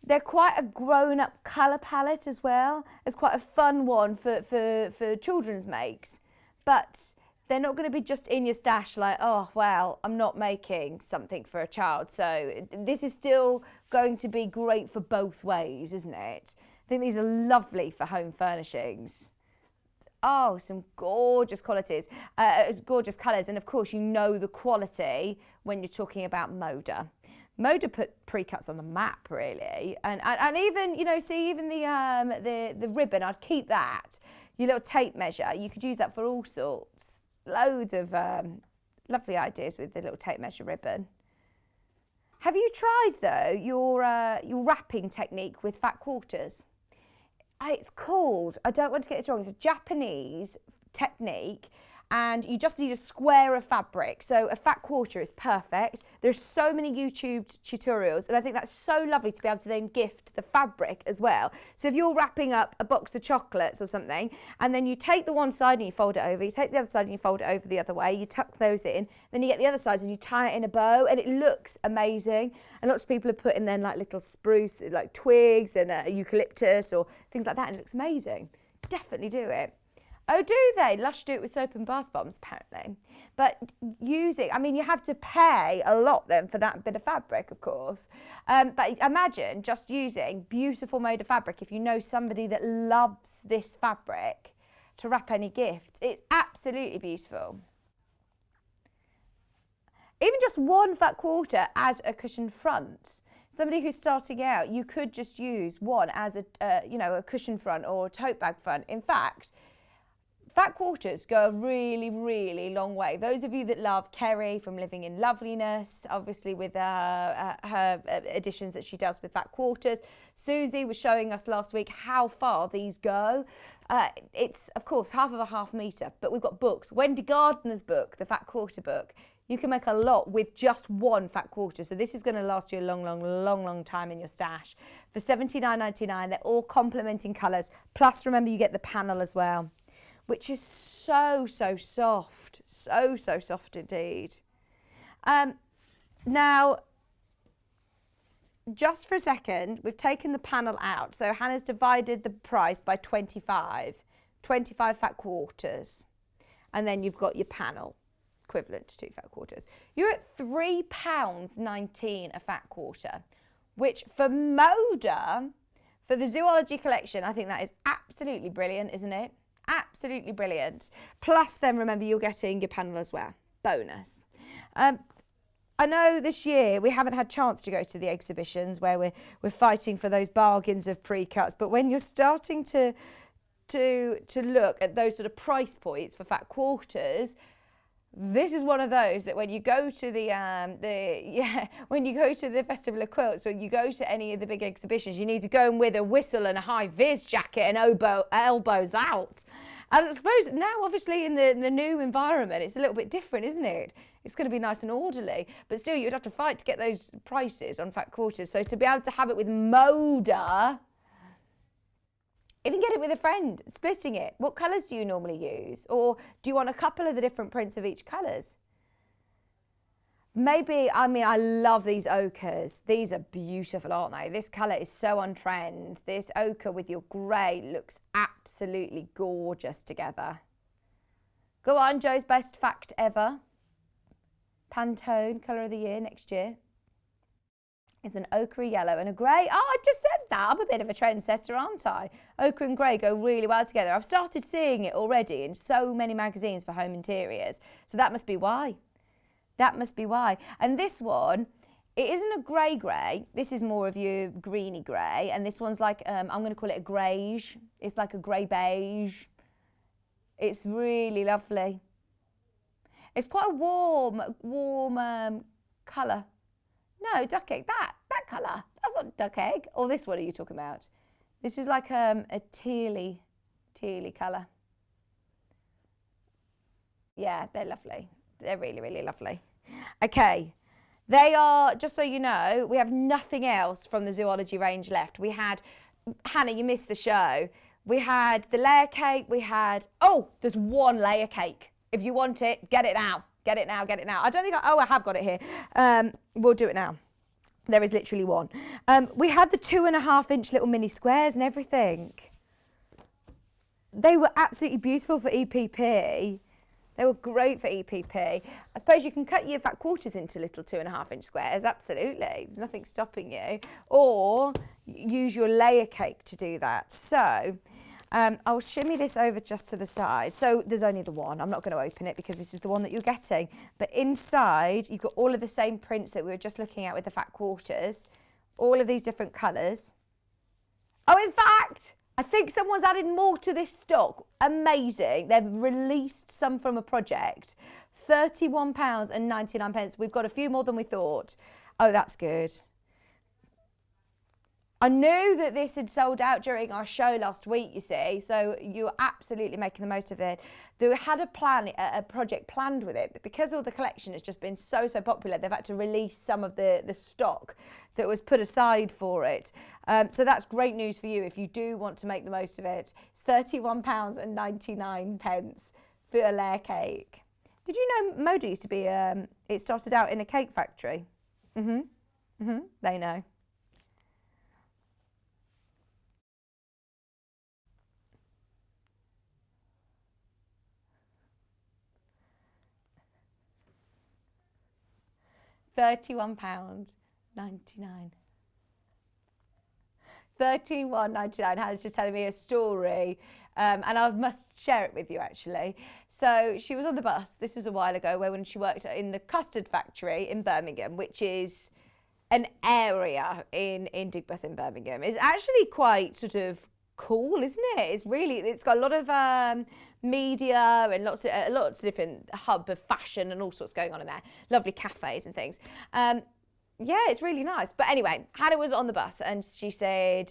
they're quite a grown-up colour palette as well. It's quite a fun one for children's makes, but they're not going to be just in your stash like, oh, well, I'm not making something for a child. So this is still going to be great for both ways, isn't it? I think these are lovely for home furnishings. Oh, some gorgeous qualities, gorgeous colours. And of course, you know the quality when you're talking about Moda. Moda put Precuts on the map, really. And even, you know, see, even the ribbon, I'd keep that. Your little tape measure, you could use that for all sorts. Loads of lovely ideas with the little tape measure ribbon. Have you tried, though, your wrapping technique with fat quarters? It's called, I don't want to get this wrong, it's a Japanese technique, and you just need a square of fabric. So a fat quarter is perfect. There's so many YouTube tutorials, and I think that's so lovely to be able to then gift the fabric as well. So if you're wrapping up a box of chocolates or something, and then you take the one side and you fold it over, you take the other side and you fold it over the other way, you tuck those in, then you get the other sides and you tie it in a bow, and it looks amazing. And lots of people are putting then like little spruce, like twigs and eucalyptus or things like that, and it looks amazing. Definitely do it. Oh, do they? Lush do it with soap and bath bombs, apparently. But using, I mean, you have to pay a lot then for that bit of fabric, of course. But imagine just using beautiful Moda fabric if you know somebody that loves this fabric to wrap any gifts. It's absolutely beautiful. Even just one fat quarter as a cushion front. Somebody who's starting out, you could just use one as a cushion front or a tote bag front. In fact, fat quarters go a really, really long way. Those of you that love Kerry from Living in Loveliness, obviously with her additions that she does with fat quarters. Susie was showing us last week how far these go. It's, of course, half of a half metre, but we've got books. Wendy Gardner's book, the fat quarter book. You can make a lot with just one fat quarter. So this is going to last you a long time in your stash. For $79.99, they're all complementing colours. Plus, remember, you get the panel as well, which is so soft. So soft indeed. Now, just for a second, we've taken the panel out. So Hannah's divided the price by 25 fat quarters. And then you've got your panel, equivalent to 2 fat quarters. You're at £3.19 a fat quarter, which for Moda, for the Zoology collection, I think that is absolutely brilliant, isn't it? Absolutely brilliant. Plus then remember you're getting your panel as well. Bonus. I know this year we haven't had chance to go to the exhibitions where we're fighting for those bargains of pre-cuts, but when you're starting to look at those sort of price points for fat quarters, this is one of those that when you go to when you go to the Festival of Quilts or you go to any of the big exhibitions, you need to go in with a whistle and a high vis jacket and elbows out. And I suppose now, obviously, in the new environment, it's a little bit different, isn't it? It's going to be nice and orderly, but still, you'd have to fight to get those prices on fat quarters. So to be able to have it with Moda, even get it with a friend, splitting it. What colours do you normally use? Or do you want a couple of the different prints of each colours? Maybe, I mean, I love these ochres. These are beautiful, aren't they? This colour is so on trend. This ochre with your grey looks absolutely gorgeous together. Go on, Joe's best fact ever. Pantone, colour of the year next year. Is an ochre yellow and a grey. Oh, I just said that. I'm a bit of a trendsetter, aren't I? Ochre and grey go really well together. I've started seeing it already in so many magazines for home interiors. So that must be why. That must be why. And this one, it isn't a grey. This is more of your greeny grey. And this one's like, I'm going to call it a greige. It's like a grey beige. It's really lovely. It's quite a warm colour. No, duck egg, that colour, that's not duck egg. Or this one are you talking about? This is like a tealy colour. Yeah, they're lovely. They're really lovely. Okay, they are, just so you know, we have nothing else from the Zoology range left. We had, Hannah, you missed the show. We had the layer cake. We had, oh, there's one layer cake. If you want it, get it now. Get it now, get it now. I don't think, I have got it here. We'll do it now. There is literally one. We had the 2.5-inch little mini squares and everything. They were absolutely beautiful for EPP. They were great for EPP. I suppose you can cut your fat quarters into little 2.5-inch squares, absolutely. There's nothing stopping you. Or use your layer cake to do that. So I'll shimmy this over just to the side. So there's only the one. I'm not going to open it because this is the one that you're getting. But inside, you've got all of the same prints that we were just looking at with the fat quarters. All of these different colours. Oh, in fact, I think someone's added more to this stock. Amazing. They've released some from a project. £31.99. We've got a few more than we thought. Oh, that's good. I knew that this had sold out during our show last week, you see, so you're absolutely making the most of it. They had a project planned with it, but because all the collection has just been so popular, they've had to release some of the stock that was put aside for it. So that's great news for you if you do want to make the most of it. It's £31.99 for a layer cake. Did you know Moda used to be, it started out in a cake factory? They know. £31.99. £31.99. Hannah's just telling me a story, and I must share it with you actually. So she was on the bus, this was a while ago, when she worked in the custard factory in Birmingham, which is an area in Digbeth in Birmingham. It's actually quite sort of cool, isn't it? It's got a lot of media and lots of different hub of fashion and all sorts going on in there. Lovely cafes and things. Yeah, it's really nice. But anyway, Hannah was on the bus and she said,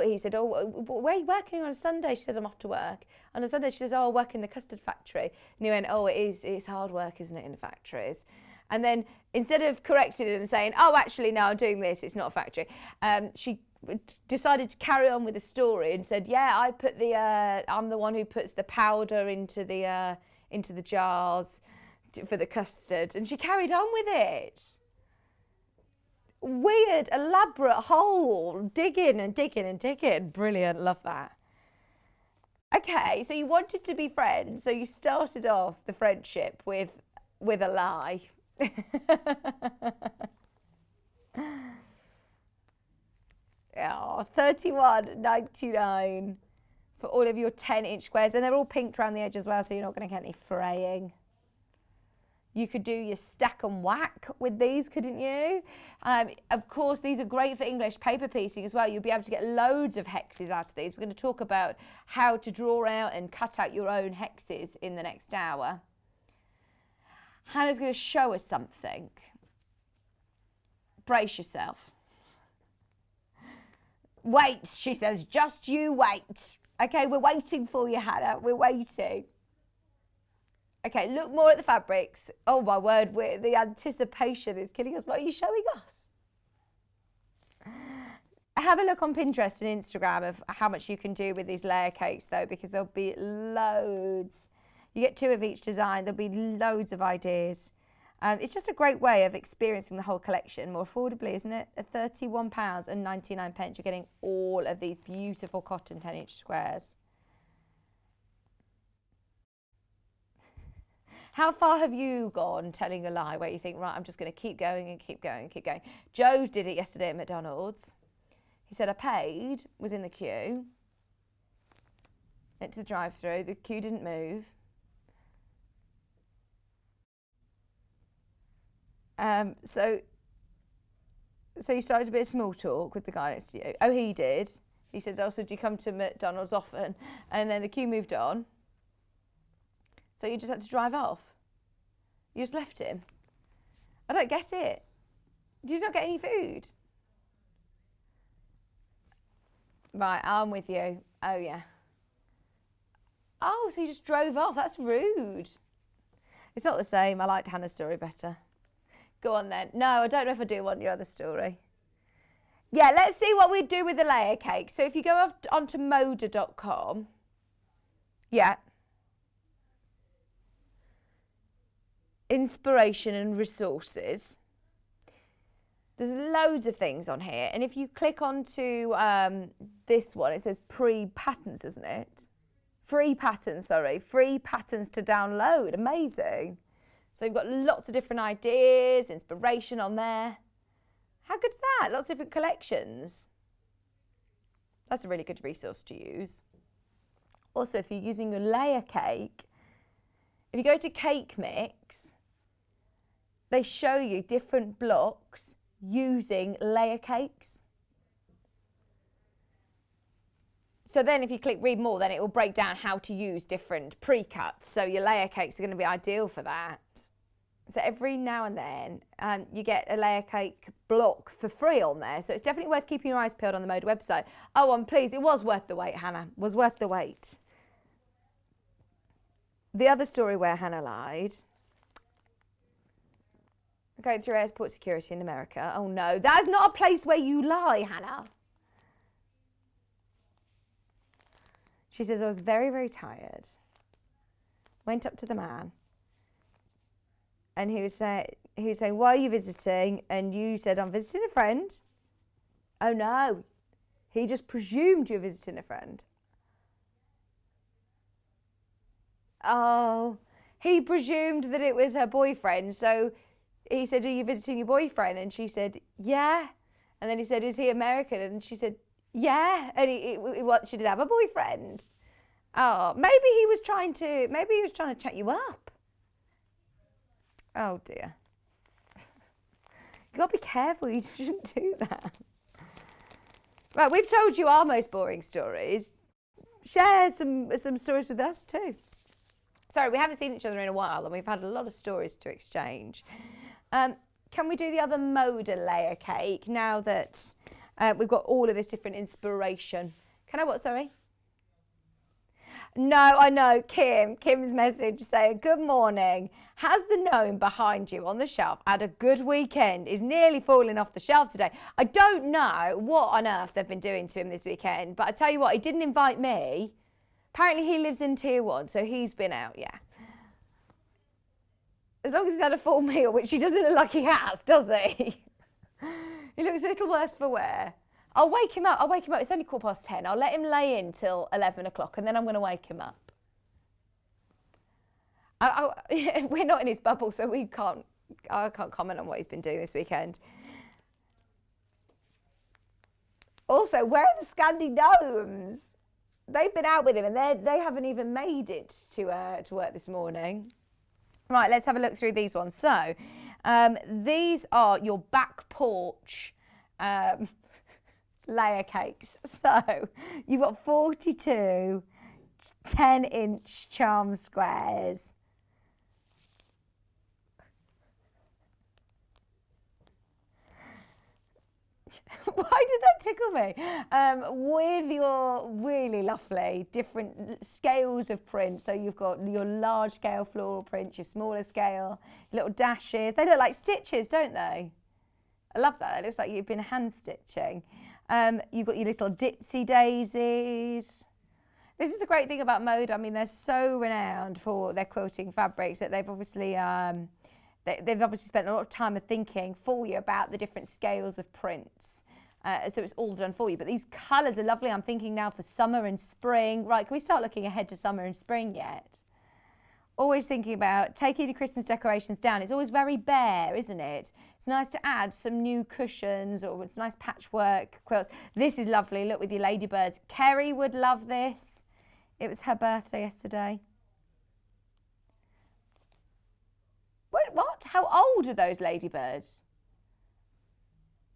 he said, oh, where are you working on a Sunday? She said, I'm off to work. On a Sunday, she says, oh, I work in the custard factory. And he went, oh, it's hard work, isn't it, in the factories? And then instead of correcting it and saying, oh, actually, no, I'm doing this, it's not a factory, she decided to carry on with the story and said, yeah, I'm the one who puts the powder into the jars for the custard. And she carried on with it. Weird, elaborate hole, digging and digging and digging. Brilliant, love that. Okay, so you wanted to be friends, so you started off the friendship with a lie. Oh, £31.99 for all of your 10-inch squares, and they're all pinked around the edge as well, so you're not going to get any fraying. You could do your stack and whack with these, couldn't you? Of course, these are great for English paper piecing as well. You'll be able to get loads of hexes out of these. We're going to talk about how to draw out and cut out your own hexes in the next hour. Hannah's going to show us something. Brace yourself. Wait, she says, just you wait. Okay, we're waiting for you, Hannah. We're waiting. Okay, look more at the fabrics. Oh my word, the anticipation is killing us. What are you showing us? Have a look on Pinterest and Instagram of how much you can do with these layer cakes though, because there'll be loads. You get 2 of each design, there'll be loads of ideas. It's just a great way of experiencing the whole collection more affordably, isn't it? At £31.99, you're getting all of these beautiful cotton 10-inch squares. How far have you gone telling a lie where you think, right, I'm just going to keep going and keep going and keep going? Joe did it yesterday at McDonald's. He said, I paid, was in the queue, went to the drive-through, the queue didn't move. So you started a bit of small talk with the guy next to you. Oh, he did. He said, oh, so do you come to McDonald's often? And then the queue moved on. So you just had to drive off. You just left him. I don't get it. Did you not get any food? Right, I'm with you. Oh, yeah. Oh, so you just drove off. That's rude. It's not the same. I liked Hannah's story better. Go on then. No, I don't know if I do want your other story. Yeah, let's see what we do with the layer cake. So if you go onto moda.com, yeah, inspiration and resources. There's loads of things on here. And if you click onto this one, it says pre-patterns, isn't it? Free patterns, sorry. Free patterns to download. Amazing. So you've got lots of different ideas, inspiration on there. How good's that? Lots of different collections. That's a really good resource to use. Also, if you're using your layer cake, if you go to Cake Mix, they show you different blocks using layer cakes. So then if you click read more, then it will break down how to use different pre-cuts. So your layer cakes are going to be ideal for that. So every now and then you get a layer cake block for free on there. So it's definitely worth keeping your eyes peeled on the Moda website. Oh, and please, it was worth the wait, Hannah. It was worth the wait. The other story where Hannah lied. Going through airport security in America. Oh no, that's not a place where you lie, Hannah. She says, I was very, very tired. Went up to the man. And he was saying, why are you visiting? And you said, I'm visiting a friend. Oh no, he just presumed you were visiting a friend. Oh, he presumed that it was her boyfriend. So he said, are you visiting your boyfriend? And she said, yeah. And then he said, is he American? And she said, yeah. And she did have a boyfriend. Oh, maybe he was trying to chat you up. Oh dear. You gotta be careful, you shouldn't do that. Right, we've told you our most boring stories. Share some stories with us too. Sorry, we haven't seen each other in a while and we've had a lot of stories to exchange. Can we do the other Moda layer cake now that we've got all of this different inspiration? Can I what, sorry? No, I know, Kim's message saying, good morning. Has the gnome behind you on the shelf had a good weekend? Is nearly falling off the shelf today. I don't know what on earth they've been doing to him this weekend, but I tell you what, he didn't invite me. Apparently he lives in Tier 1, so he's been out, yeah. As long as he's had a full meal, which he doesn't look like he has, does he? He looks a little worse for wear. I'll wake him up. It's only 10:15. I'll let him lay in till 11 o'clock and then I'm going to wake him up. We're not in his bubble, so I can't comment on what he's been doing this weekend. Also, where are the Scandi gnomes? They've been out with him and they haven't even made it to work this morning. Right, let's have a look through these ones. So, these are your back porch layer cakes. So you've got 42 10-inch charm squares. Why did that tickle me? With your really lovely different scales of print. So you've got your large scale floral print, your smaller scale, little dashes. They look like stitches, don't they? I love that. It looks like you've been hand stitching. You've got your little ditzy daisies. This is the great thing about Moda. I mean, they're so renowned for their quilting fabrics that they've obviously spent a lot of time of thinking for you about the different scales of prints. So it's all done for you. But these colours are lovely. I'm thinking now for summer and spring. Right, can we start looking ahead to summer and spring yet? Always thinking about taking your Christmas decorations down. It's always very bare, isn't it? It's nice to add some new cushions or it's nice patchwork quilts. This is lovely. Look with your ladybirds. Kerry would love this. It was her birthday yesterday. What? How old are those ladybirds?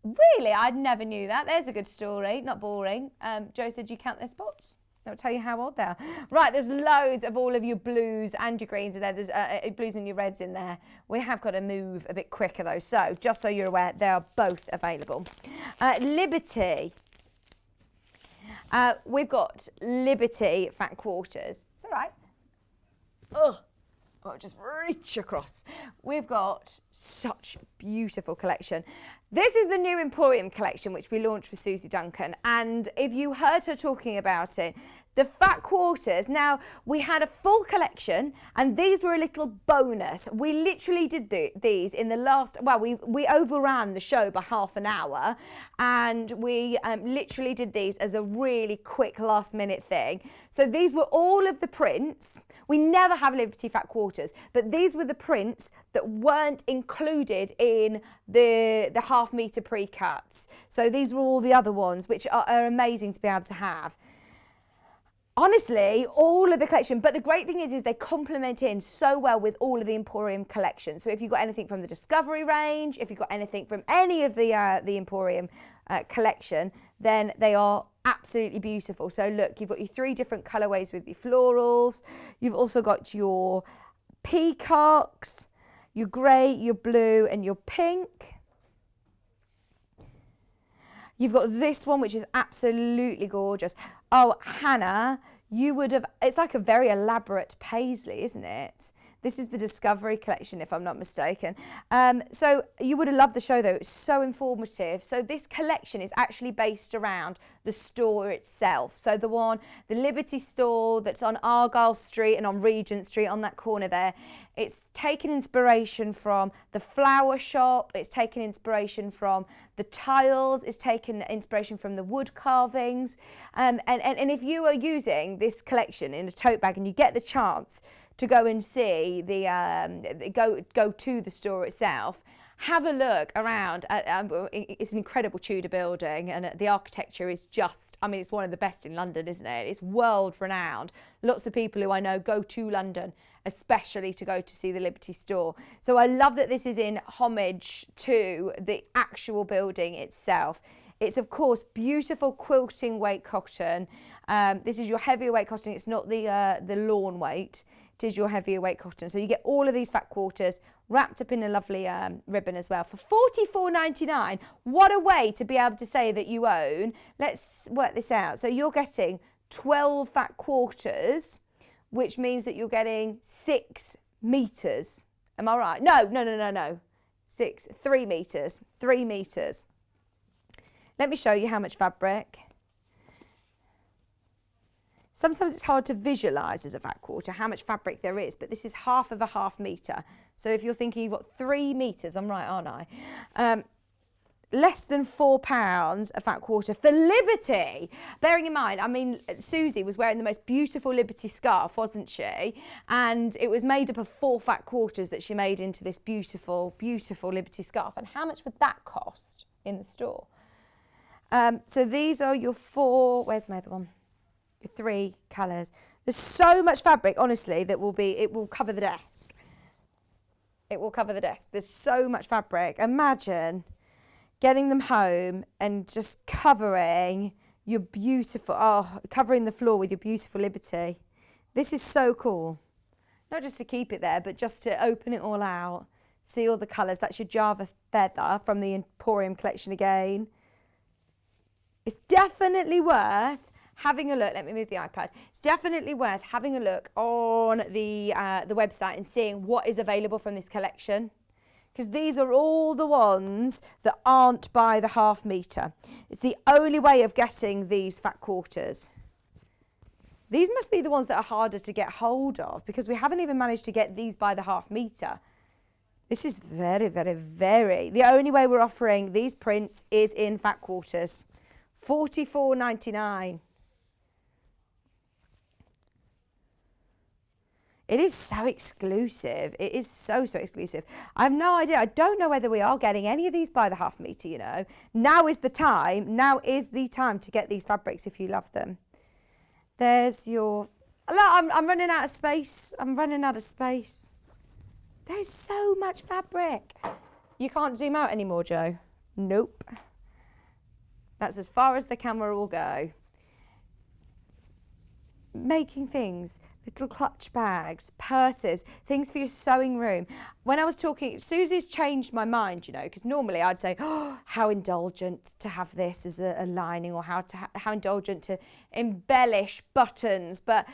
Really? I never knew that. There's a good story. Not boring. Joe said you count their spots. That'll tell you how old they are. Right, there's loads of all of your blues and your greens in there. There's blues and your reds in there. We have got to move a bit quicker though. So just so you're aware, they are both available. Liberty. We've got Liberty fat quarters. It's all right. Ugh. I'll just reach across. We've got such a beautiful collection. This is the new Emporium collection, which we launched with Susie Duncan. And if you heard her talking about it, the fat quarters, now we had a full collection and these were a little bonus. We literally did these in the last, well, we overran the show by half an hour and we literally did these as a really quick last minute thing. So these were all of the prints. We never have Liberty fat quarters, but these were the prints that weren't included in the half metre pre-cuts. So these were all the other ones, which are amazing to be able to have. Honestly, all of the collection, but the great thing is they complement in so well with all of the Emporium collection. So if you've got anything from the Discovery range, if you've got anything from any of the Emporium collection, then they are absolutely beautiful. So look, you've got your 3 different colourways with your florals. You've also got your peacocks, your grey, your blue and your pink. You've got this one, which is absolutely gorgeous. Oh, Hannah, you would have, it's like a very elaborate paisley, isn't it? This is the Discovery collection, if I'm not mistaken. So you would have loved the show, though. It's so informative. So this collection is actually based around the store itself. So the Liberty store that's on Argyle Street and on Regent Street on that corner there, it's taken inspiration from the flower shop. It's taken inspiration from the tiles. It's taken inspiration from the wood carvings. And if you are using this collection in a tote bag and you get the chance to go and see go to the store itself, have a look around. It's an incredible Tudor building and the architecture is just, I mean, it's one of the best in London, isn't it? It's world renowned. Lots of people who I know go to London, especially to go to see the Liberty store. So I love that this is in homage to the actual building itself. It's, of course, beautiful quilting weight cotton. This is your heavier weight cotton. It's not the lawn weight. It is your heavier weight cotton. So you get all of these fat quarters wrapped up in a lovely ribbon as well for £44.99. What a way to be able to say that you own. Let's work this out. So you're getting 12 fat quarters, which means that you're getting 6 metres. Am I right? No. 3 metres. 3 metres. Let me show you how much fabric. Sometimes it's hard to visualise as a fat quarter how much fabric there is, but this is half of a half metre. So if you're thinking you've got 3 metres, I'm right, aren't I? Less than £4 a fat quarter for Liberty. Bearing in mind, I mean, Susie was wearing the most beautiful Liberty scarf, wasn't she? And it was made up of 4 fat quarters that she made into this beautiful, beautiful Liberty scarf. And how much would that cost in the store? So these are your 4, where's my other one? Your 3 colours. There's so much fabric, honestly, that it will cover the desk. It will cover the desk. There's so much fabric. Imagine getting them home and just covering your beautiful, covering the floor with your beautiful Liberty. This is so cool. Not just to keep it there, but just to open it all out. See all the colours. That's your Java feather from the Emporium collection again. It's definitely worth having a look. Let me move the iPad. It's definitely worth having a look on the website and seeing what is available from this collection, because these are all the ones that aren't by the half metre. It's the only way of getting these fat quarters. These must be the ones that are harder to get hold of, because we haven't even managed to get these by the half metre. This is very, very, very... The only way we're offering these prints is in fat quarters. £44.99. It is so exclusive. It is so exclusive. I have no idea. I don't know whether we are getting any of these by the half metre, you know. Now is the time. Now is the time to get these fabrics if you love them. There's your... Look, I'm running out of space. I'm running out of space. There's so much fabric. You can't zoom out anymore, Joe. Nope. That's as far as the camera will go. Making things. little clutch bags, purses, things for your sewing room. When I was talking, Susie's changed my mind, you know, because normally I'd say, oh, how indulgent to have this as a lining, or how indulgent to embellish buttons. But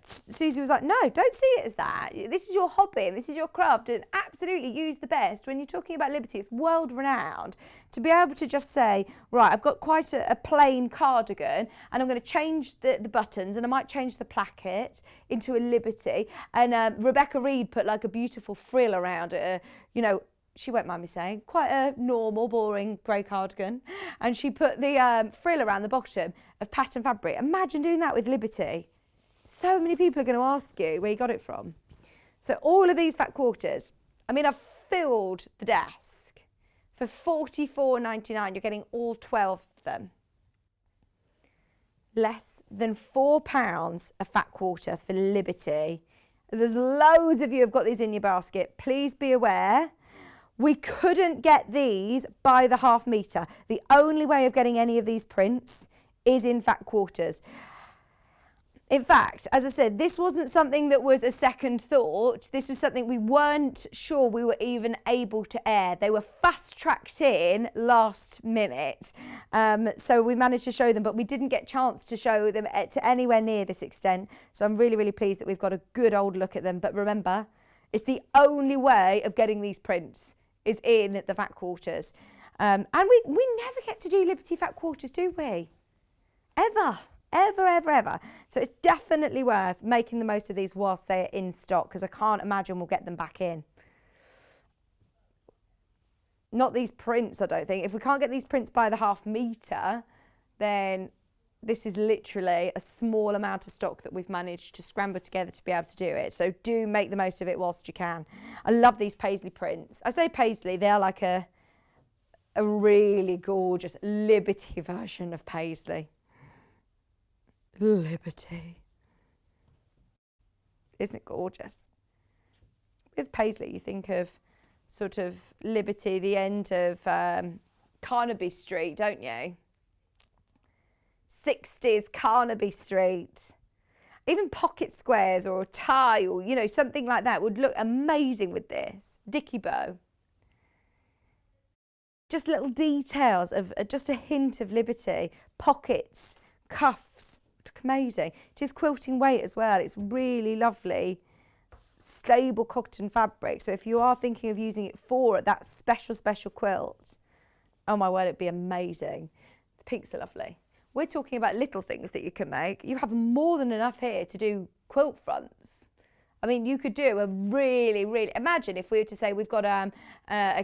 Susie was like, no, don't see it as that. This is your hobby and this is your craft, and absolutely use the best. When you're talking about Liberty, it's world renowned. To be able to just say, right, I've got quite a plain cardigan and I'm going to change the buttons, and I might change the placket into a Liberty. And Rebecca Reed put like a beautiful frill around it, you know, she won't mind me saying, quite a normal, boring grey cardigan. And she put the frill around the bottom of pattern fabric. Imagine doing that with Liberty. So many people are going to ask you where you got it from. So all of these fat quarters, I mean, I've filled the desk. For $44.99, you're getting all 12 of them. Less than £4 a fat quarter for Liberty. There's loads of you have got these in your basket. Please be aware, we couldn't get these by the half metre. The only way of getting any of these prints is in fat quarters. In fact, as I said, this wasn't something that was a second thought. This was something we weren't sure we were even able to air. They were fast-tracked in last minute. So we managed to show them, but we didn't get a chance to show them to anywhere near this extent. So I'm really, really pleased that we've got a good old look at them. But remember, it's the only way of getting these prints is in the fat quarters. And we never get to do Liberty fat quarters, do we? Ever. Ever, ever, ever. So it's definitely worth making the most of these whilst they're in stock, because I can't imagine we'll get them back in. Not these prints, I don't think. If we can't get these prints by the half metre, then this is literally a small amount of stock that we've managed to scramble together to be able to do it. So do make the most of it whilst you can. I love these paisley prints. I say paisley, they are like a really gorgeous Liberty version of paisley. Liberty. Isn't it gorgeous? With paisley, you think of sort of Liberty, the end of Carnaby Street, don't you? 60s Carnaby Street. Even pocket squares or a tile, you know, something like that would look amazing with this. Dicky bow. Just little details of just a hint of Liberty. Pockets, cuffs. Amazing. It is quilting weight as well. It's really lovely, stable cotton fabric. So if you are thinking of using it for that special quilt, oh my word, it'd be amazing. The pinks are lovely. We're talking about little things that you can make. You have more than enough here to do quilt fronts. I mean, you could do a really, imagine if we were to say we've got a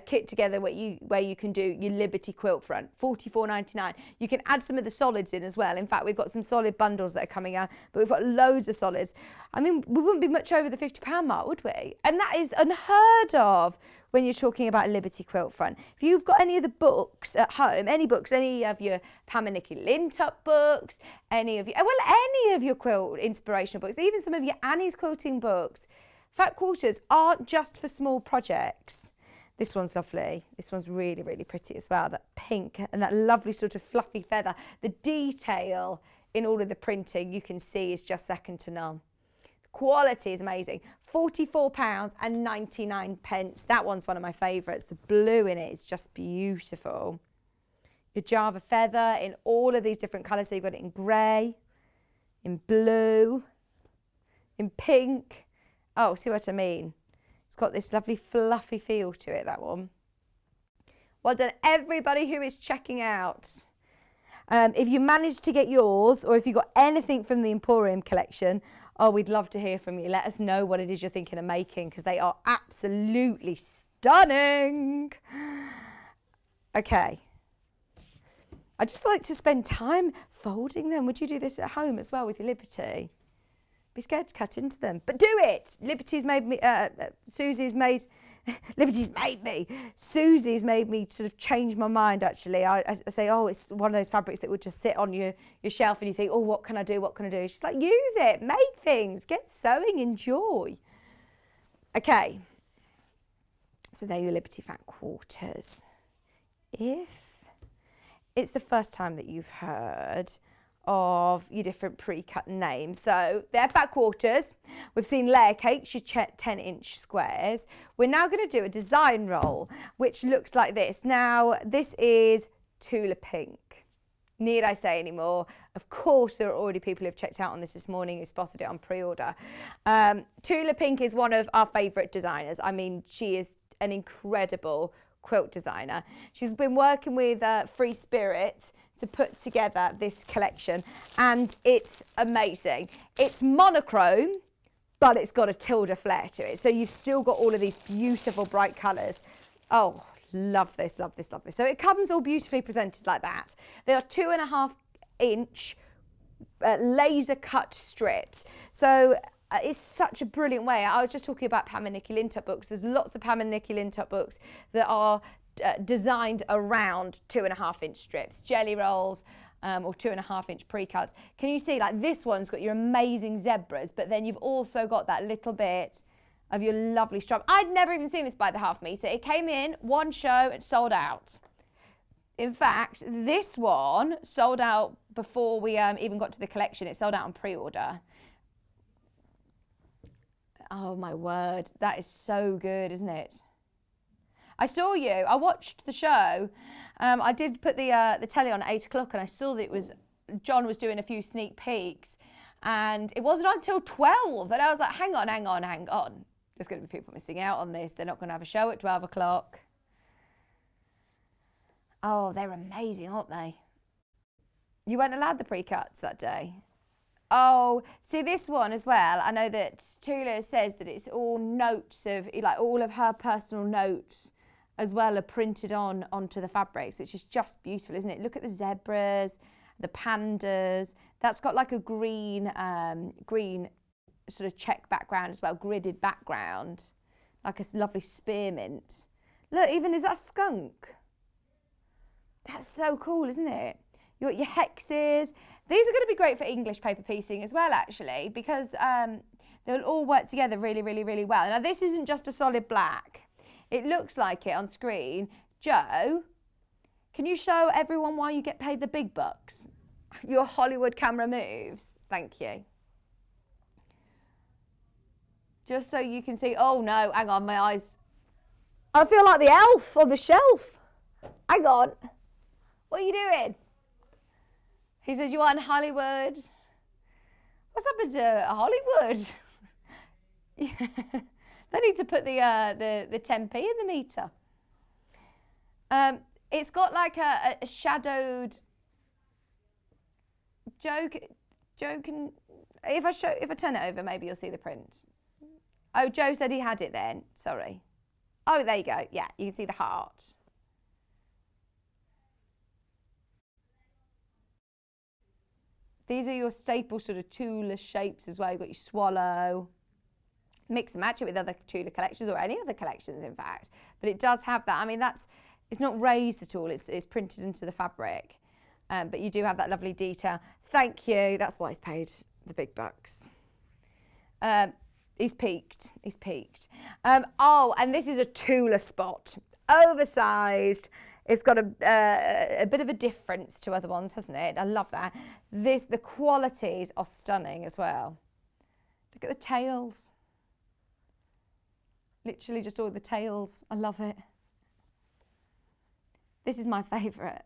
kit together where you can do your Liberty quilt front, $44.99. You can add some of the solids in as well. In fact, we've got some solid bundles that are coming out, but we've got loads of solids. I mean, we wouldn't be much over the £50 mark, would we? And that is unheard of when you're talking about a Liberty quilt front. If you've got any of the books at home, any of your Pam and Nikki Lintup books, any of your quilt inspirational books, even some of your Annie's quilting books, fat quarters aren't just for small projects. This one's lovely. This one's really, really pretty as well. That pink and that lovely sort of fluffy feather. The detail in all of the printing you can see is just second to none. Quality is amazing. £44.99. That one's one of my favourites. The blue in it is just beautiful. Your Java feather in all of these different colours. So you've got it in grey, in blue, in pink. Oh, see what I mean? It's got this lovely fluffy feel to it, that one. Well done, everybody who is checking out. If you managed to get yours, or if you got anything from the Emporium collection, oh, we'd love to hear from you. Let us know what it is you're thinking of making, because they are absolutely stunning. Okay. I just like to spend time folding them. Would you do this at home as well with your Liberty? Be scared to cut into them, but do it. Liberty's made me, Susie's made me sort of change my mind, actually. I say, oh, it's one of those fabrics that would just sit on your shelf and you think, oh, what can I do? What can I do? She's like, use it, make things, get sewing, enjoy. Okay. So there are your Liberty fat quarters. If it's the first time that you've heard of your different pre-cut names. So they're back quarters. We've seen layer cakes, your 10-inch squares. We're now going to do a design roll, which looks like this. Now, this is Tula Pink. Need I say any more? Of course, there are already people who've checked out on this morning who spotted it on pre-order. Tula Pink is one of our favourite designers. I mean, she is an incredible quilt designer. She's been working with Free Spirit to put together this collection, and it's amazing. It's monochrome, but it's got a tilde flair to it. So you've still got all of these beautiful bright colours. Oh, love this, love this, love this. So it comes all beautifully presented like that. They are 2.5-inch laser cut strips. So it's such a brilliant way. I was just talking about Pam and Nikki Lintott books. There's lots of Pam and Nikki Lintott books that are designed around 2.5-inch strips, jelly rolls, or 2.5-inch pre-cuts. Can you see, like, this one's got your amazing zebras, but then you've also got that little bit of your lovely stripe. I'd never even seen this by the half metre. It came in, one show, it sold out. In fact, this one sold out before we even got to the collection. It sold out on pre-order. Oh my word, that is so good, isn't it? I saw you, I watched the show. I did put the telly on at 8 o'clock, and I saw that John was doing a few sneak peeks, and it wasn't until 12, and I was like, hang on. There's going to be people missing out on this. They're not going to have a show at 12 o'clock. Oh, they're amazing, aren't they? You weren't allowed the pre-cuts that day. Oh, see this one as well. I know that Tula says that it's all notes of, like, all of her personal notes as well are printed onto the fabrics, which is just beautiful, isn't it? Look at the zebras, the pandas. That's got like a green sort of check background as well, gridded background, like a lovely spearmint. Look, even is that a skunk? That's so cool, isn't it? You got your Hexies. These are going to be great for English paper piecing as well, actually, because they'll all work together really, really, really well. Now, this isn't just a solid black. It looks like it on screen. Joe, can you show everyone why you get paid the big bucks? Your Hollywood camera moves. Thank you. Just so you can see. Oh, no, hang on, my eyes. I feel like the elf on the shelf. Hang on. What are you doing? He says, you want Hollywood? What's happened to Hollywood? Yeah. They need to put the 10p in the meter. It's got like a shadowed. Joe can. If I turn it over, maybe you'll see the print. Oh, Joe said he had it then. Sorry. Oh, there you go. Yeah, you can see the heart. These are your staple sort of Tula shapes as well. You've got your swallow. Mix and match it with other Tula collections, or any other collections, in fact. But it does have that. I mean, it's not raised at all. It's printed into the fabric. But you do have that lovely detail. Thank you. That's why he's paid the big bucks. He's peaked. He's peaked. Oh, and this is a Tula spot. Oversized. It's got a bit of a difference to other ones, hasn't it? I love that. The qualities are stunning as well. Look at the tails. Literally just all the tails. I love it. This is my favourite.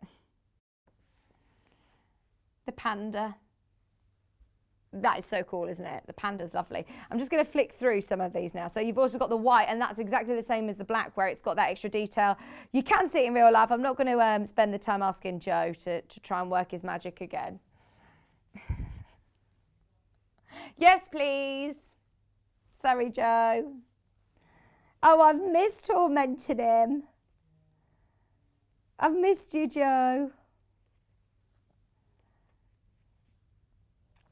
The panda. That is so cool, isn't it? The panda's lovely. I'm just going to flick through some of these now. So you've also got the white, and that's exactly the same as the black, where it's got that extra detail. You can see it in real life. I'm not going to spend the time asking Joe to try and work his magic again. Yes, please. Sorry, Joe. Oh, I've mis-tormented him. I've missed you, Joe.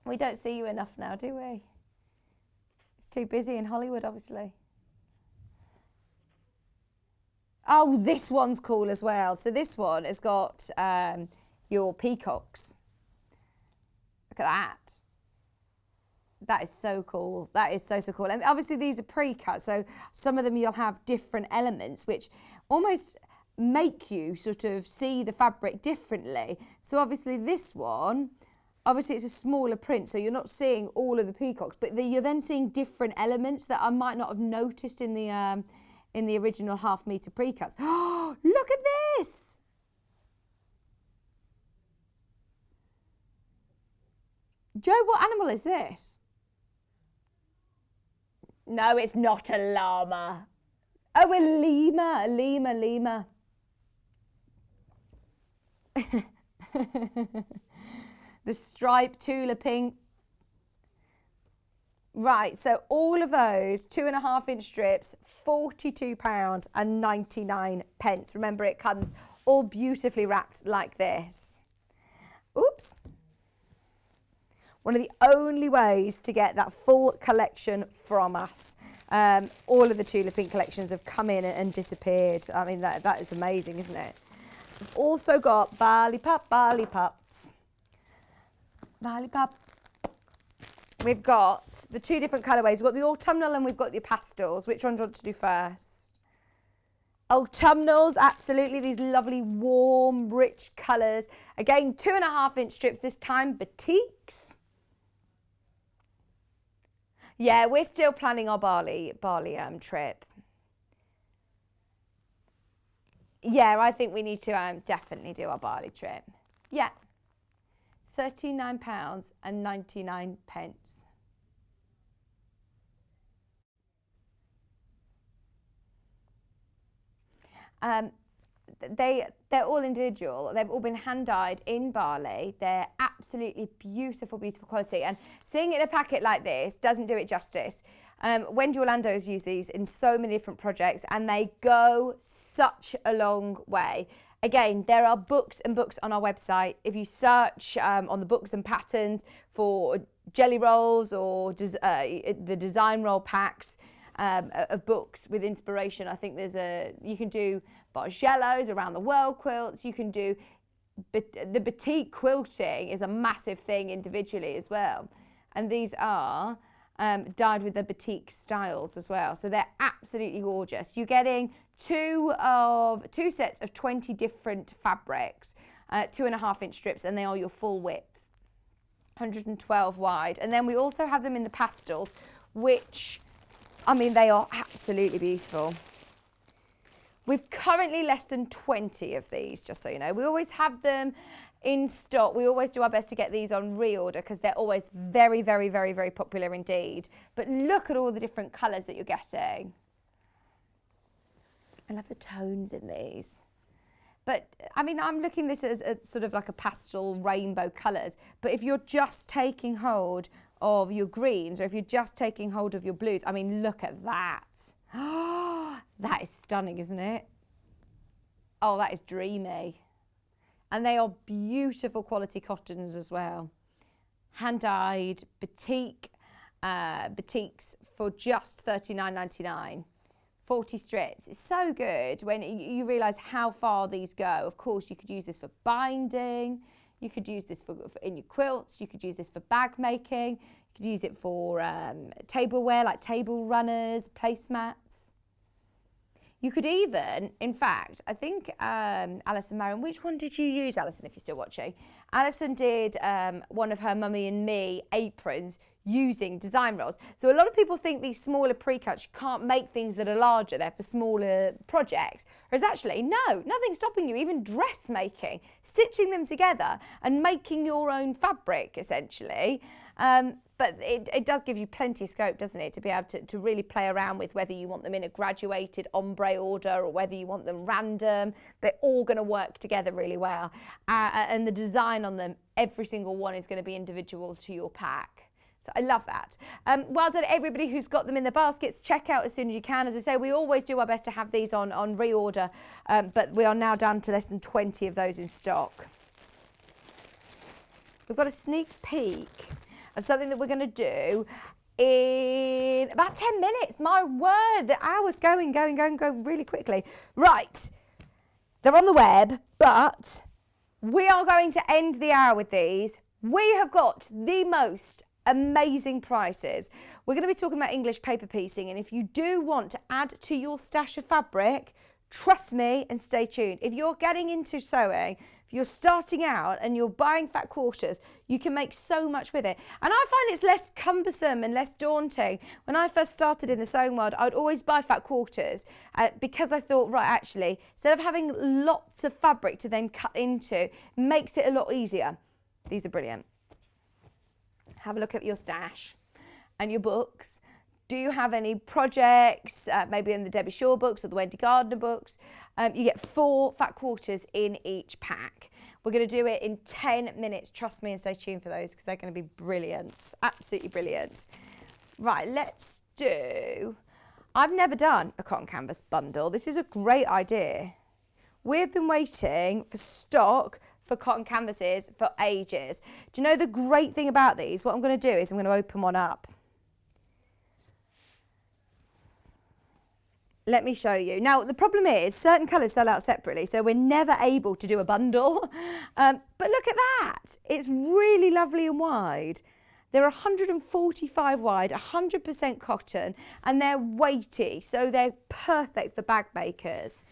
We don't see you enough now, do we? It's too busy in Hollywood, obviously. Oh, this one's cool as well. So this one has got your peacocks. Look at that. That is so cool. That is so cool. And obviously these are pre-cut, so some of them you'll have different elements which almost make you sort of see the fabric differently. So obviously this one, obviously it's a smaller print, so you're not seeing all of the peacocks, but you're then seeing different elements that I might not have noticed in the original half-metre precuts. Oh, look at this! Joe, what animal is this? No, it's not a llama. Oh, a lemur. The striped Tula pink. Right, so all of those 2.5-inch strips, £42.99. Remember, it comes all beautifully wrapped like this. Oops. One of the only ways to get that full collection from us. All of the Tula Pink collections have come in and disappeared. I mean, that is amazing, isn't it? We've also got Barley Pups. Barley Pup. We've got the two different colourways. We've got the autumnal and we've got the pastels. Which one do you want to do first? Autumnals, absolutely. These lovely, warm, rich colours. Again, 2.5-inch strips this time, batiks. Yeah, we're still planning our barley trip. Yeah, I think we need to definitely do our barley trip. Yeah, £39.99. They're all individual. They've all been hand dyed in barley. They're absolutely beautiful, beautiful quality. And seeing it in a packet like this doesn't do it justice. Wendy Orlando has used these in so many different projects and they go such a long way. Again, there are books and books on our website. If you search on the books and patterns for jelly rolls or the design roll packs of books with inspiration, I think you can do Bargellos, around the world quilts, you can do, the batik quilting is a massive thing individually as well. And these are dyed with the batik styles as well. So they're absolutely gorgeous. You're getting two sets of 20 different fabrics, 2.5-inch strips, and they are your full width, 112 wide. And then we also have them in the pastels, which, I mean, they are absolutely beautiful. We've currently less than 20 of these, just so you know. We always have them in stock. We always do our best to get these on reorder because they're always very, very, very, very popular indeed. But look at all the different colours that you're getting. I love the tones in these. But, I mean, I'm looking at this as sort of like a pastel rainbow colours. But if you're just taking hold of your greens or if you're just taking hold of your blues, I mean, look at that. That is stunning, isn't it? Oh, that is dreamy. And they are beautiful quality cottons as well. Hand-dyed batiks for just £39.99. 40 strips. It's so good when you realise how far these go. Of course, you could use this for binding. You could use this for in your quilts. You could use this for bag making. You could use it for tableware, like table runners, placemats. You could even, in fact, I think Alison Marion, which one did you use, Alison, if you're still watching? Alison did one of her Mummy and Me aprons using design rolls. So a lot of people think these smaller pre-cuts, you can't make things that are larger, they're for smaller projects. Whereas actually, no, nothing's stopping you, even dressmaking, stitching them together and making your own fabric, essentially. But it does give you plenty of scope, doesn't it, to be able to really play around with whether you want them in a graduated ombre order or whether you want them random. They're all going to work together really well. And the design on them, every single one is going to be individual to your pack. So I love that. Well done everybody who's got them in the baskets. Check out as soon as you can. As I say, we always do our best to have these on reorder, but we are now down to less than 20 of those in stock. We've got a sneak peek of something that we're going to do in about 10 minutes. My word, the hour's going really quickly. Right, they're on the web, but we are going to end the hour with these. We have got the most amazing prices. We're going to be talking about English paper piecing, and if you do want to add to your stash of fabric, trust me and stay tuned. If you're getting into sewing if you're starting out and you're buying fat quarters, you can make so much with it. And I find it's less cumbersome and less daunting. When I first started in the sewing world, I would always buy fat quarters because I thought, right, actually, instead of having lots of fabric to then cut into, makes it a lot easier. These are brilliant. Have a look at your stash and your books. Do you have any projects, maybe in the Debbie Shaw books or the Wendy Gardner books? You get 4 fat quarters in each pack. We're going to do it in 10 minutes. Trust me and stay tuned for those because they're going to be brilliant. Absolutely brilliant. Right, let's do... I've never done a cotton canvas bundle. This is a great idea. We've been waiting for stock for cotton canvases for ages. Do you know the great thing about these? What I'm going to do is I'm going to open one up. Let me show you. Now, the problem is certain colours sell out separately, so we're never able to do a bundle. But look at that. It's really lovely and wide. They're 145 wide, 100% cotton, and they're weighty, so they're perfect for bag makers.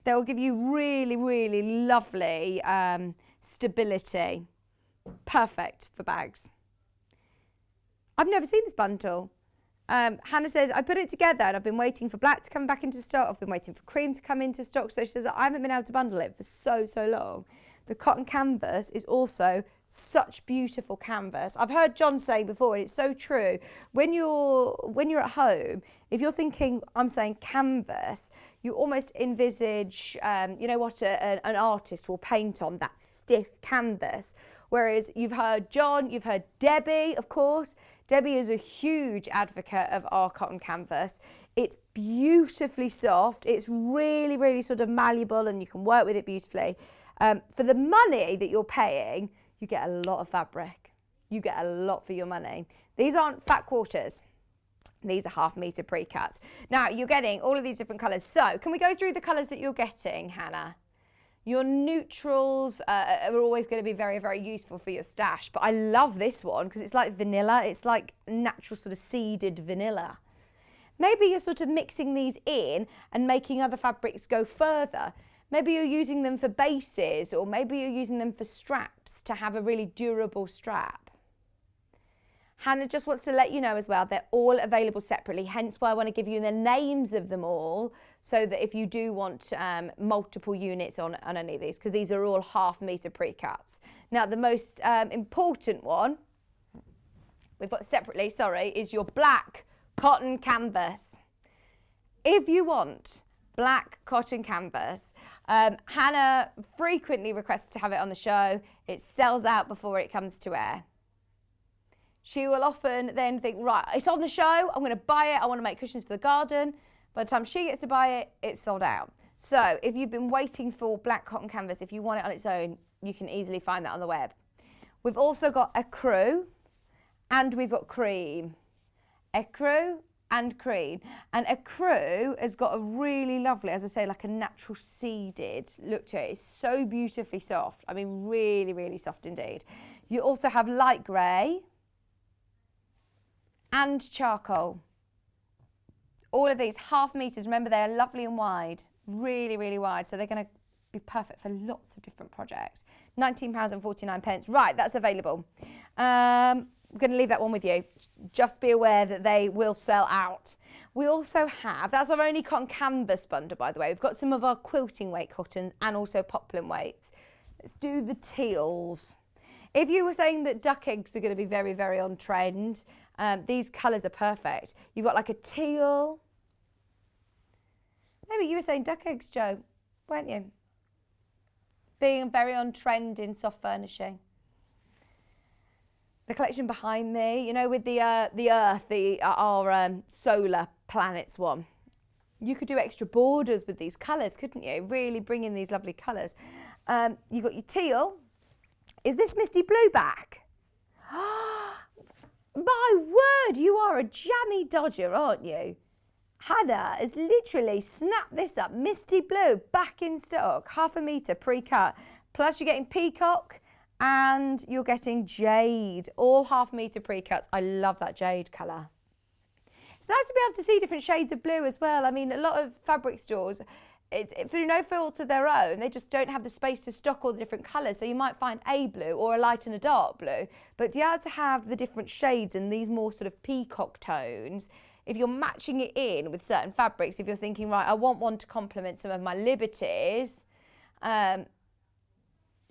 They'll give you really, really lovely stability. Perfect for bags. I've never seen this bundle. Hannah says, I put it together and I've been waiting for black to come back into stock. I've been waiting for cream to come into stock. So she says, I haven't been able to bundle it for so long. The cotton canvas is also such beautiful canvas. I've heard John say before, and it's so true, when you're at home, if you're thinking, I'm saying canvas, you almost envisage, you know what an artist will paint on, that stiff canvas. Whereas you've heard John, you've heard Debbie, of course. Debbie is a huge advocate of our cotton canvas. It's beautifully soft. It's really, really sort of malleable and you can work with it beautifully. For the money that you're paying, you get a lot of fabric. You get a lot for your money. These aren't fat quarters. These are 1/2 metre pre-cuts. Now, you're getting all of these different colours. So, can we go through the colours that you're getting, Hannah? Your neutrals are always going to be very, very useful for your stash. But I love this one because it's like vanilla. It's like natural sort of seeded vanilla. Maybe you're sort of mixing these in and making other fabrics go further. Maybe you're using them for bases, or maybe you're using them for straps to have a really durable strap. Hannah just wants to let you know as well, they're all available separately, hence why I want to give you the names of them all, so that if you do want multiple units on any of these, because these are all 1/2 metre pre-cuts. Now, the most important one, we've got separately, sorry, is your black cotton canvas. If you want black cotton canvas, Hannah frequently requests to have it on the show. It sells out before it comes to air. She will often then think, right, it's on the show, I'm going to buy it, I want to make cushions for the garden. By the time she gets to buy it, it's sold out. So if you've been waiting for black cotton canvas, if you want it on its own, you can easily find that on the web. We've also got ecru and we've got cream. Ecru and cream. And ecru has got a really lovely, as I say, like a natural seeded look to it. It's so beautifully soft. I mean, really, really soft indeed. You also have light grey and charcoal. All of these 1/2 metres, remember they're lovely and wide, really, really wide, so they're going to be perfect for lots of different projects. £19.49. Right, that's available. I'm going to leave that one with you. Just be aware that they will sell out. We also have, that's our only cotton canvas bundle, by the way. We've got some of our quilting weight cottons and also poplin weights. Let's do the teals. If you were saying that duck eggs are going to be very, very on trend, these colours are perfect. You've got like a teal. Maybe you were saying duck eggs, Jo, weren't you? Being very on trend in soft furnishing. The collection behind me, you know, with the Earth, our solar planets one. You could do extra borders with these colours, couldn't you? Really bring in these lovely colours. You've got your teal. Is this Misty Blue back? My word, you are a jammy dodger, aren't you? Hannah has literally snapped this up. Misty Blue back in stock, 1/2 metre pre-cut. Plus you're getting peacock and you're getting jade, all 1/2 metre pre-cuts. I love that jade colour. It's nice to be able to see different shades of blue as well. I mean, a lot of fabric stores, it's through no fault of their own, they just don't have the space to stock all the different colours. So you might find a blue or a light and a dark blue, but to be able to have the different shades and these more sort of peacock tones, if you're matching it in with certain fabrics, if you're thinking, right, I want one to complement some of my Liberties,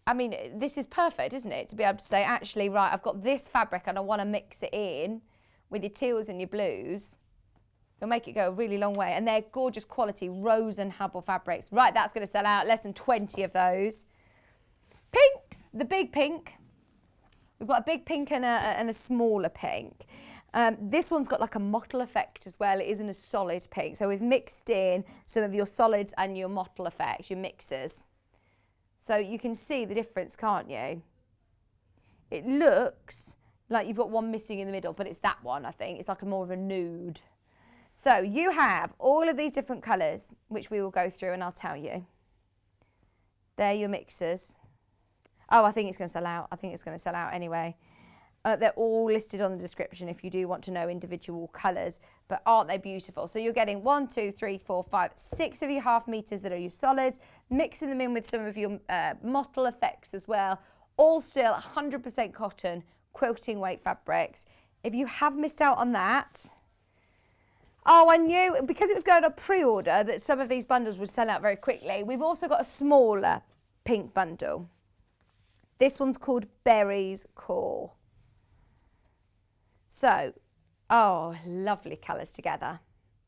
I mean, this is perfect, isn't it? To be able to say, actually, right, I've got this fabric and I want to mix it in with your teals and your blues. It'll make it go a really long way. And they're gorgeous quality Rose and Hubble fabrics. Right, that's going to sell out. Less than 20 of those. Pinks, the big pink. We've got a big pink and a smaller pink. This one's got like a mottle effect as well. It isn't a solid pink. So we've mixed in some of your solids and your mottle effects, your mixers. So you can see the difference, can't you? It looks like you've got one missing in the middle, but it's that one, I think. It's like a more of a nude. So you have all of these different colours, which we will go through and I'll tell you. They're your mixers. Oh, I think it's going to sell out. I think it's going to sell out anyway. They're all listed on the description if you do want to know individual colours, but aren't they beautiful? So you're getting 1, 2, 3, 4, 5, 6 of your half meters that are your solids, mixing them in with some of your mottle effects as well, all still 100% cotton, quilting weight fabrics. If you have missed out on that, oh, I knew, because it was going on pre-order, that some of these bundles would sell out very quickly. We've also got a smaller pink bundle. This one's called Berries Core. So, oh, lovely colours together.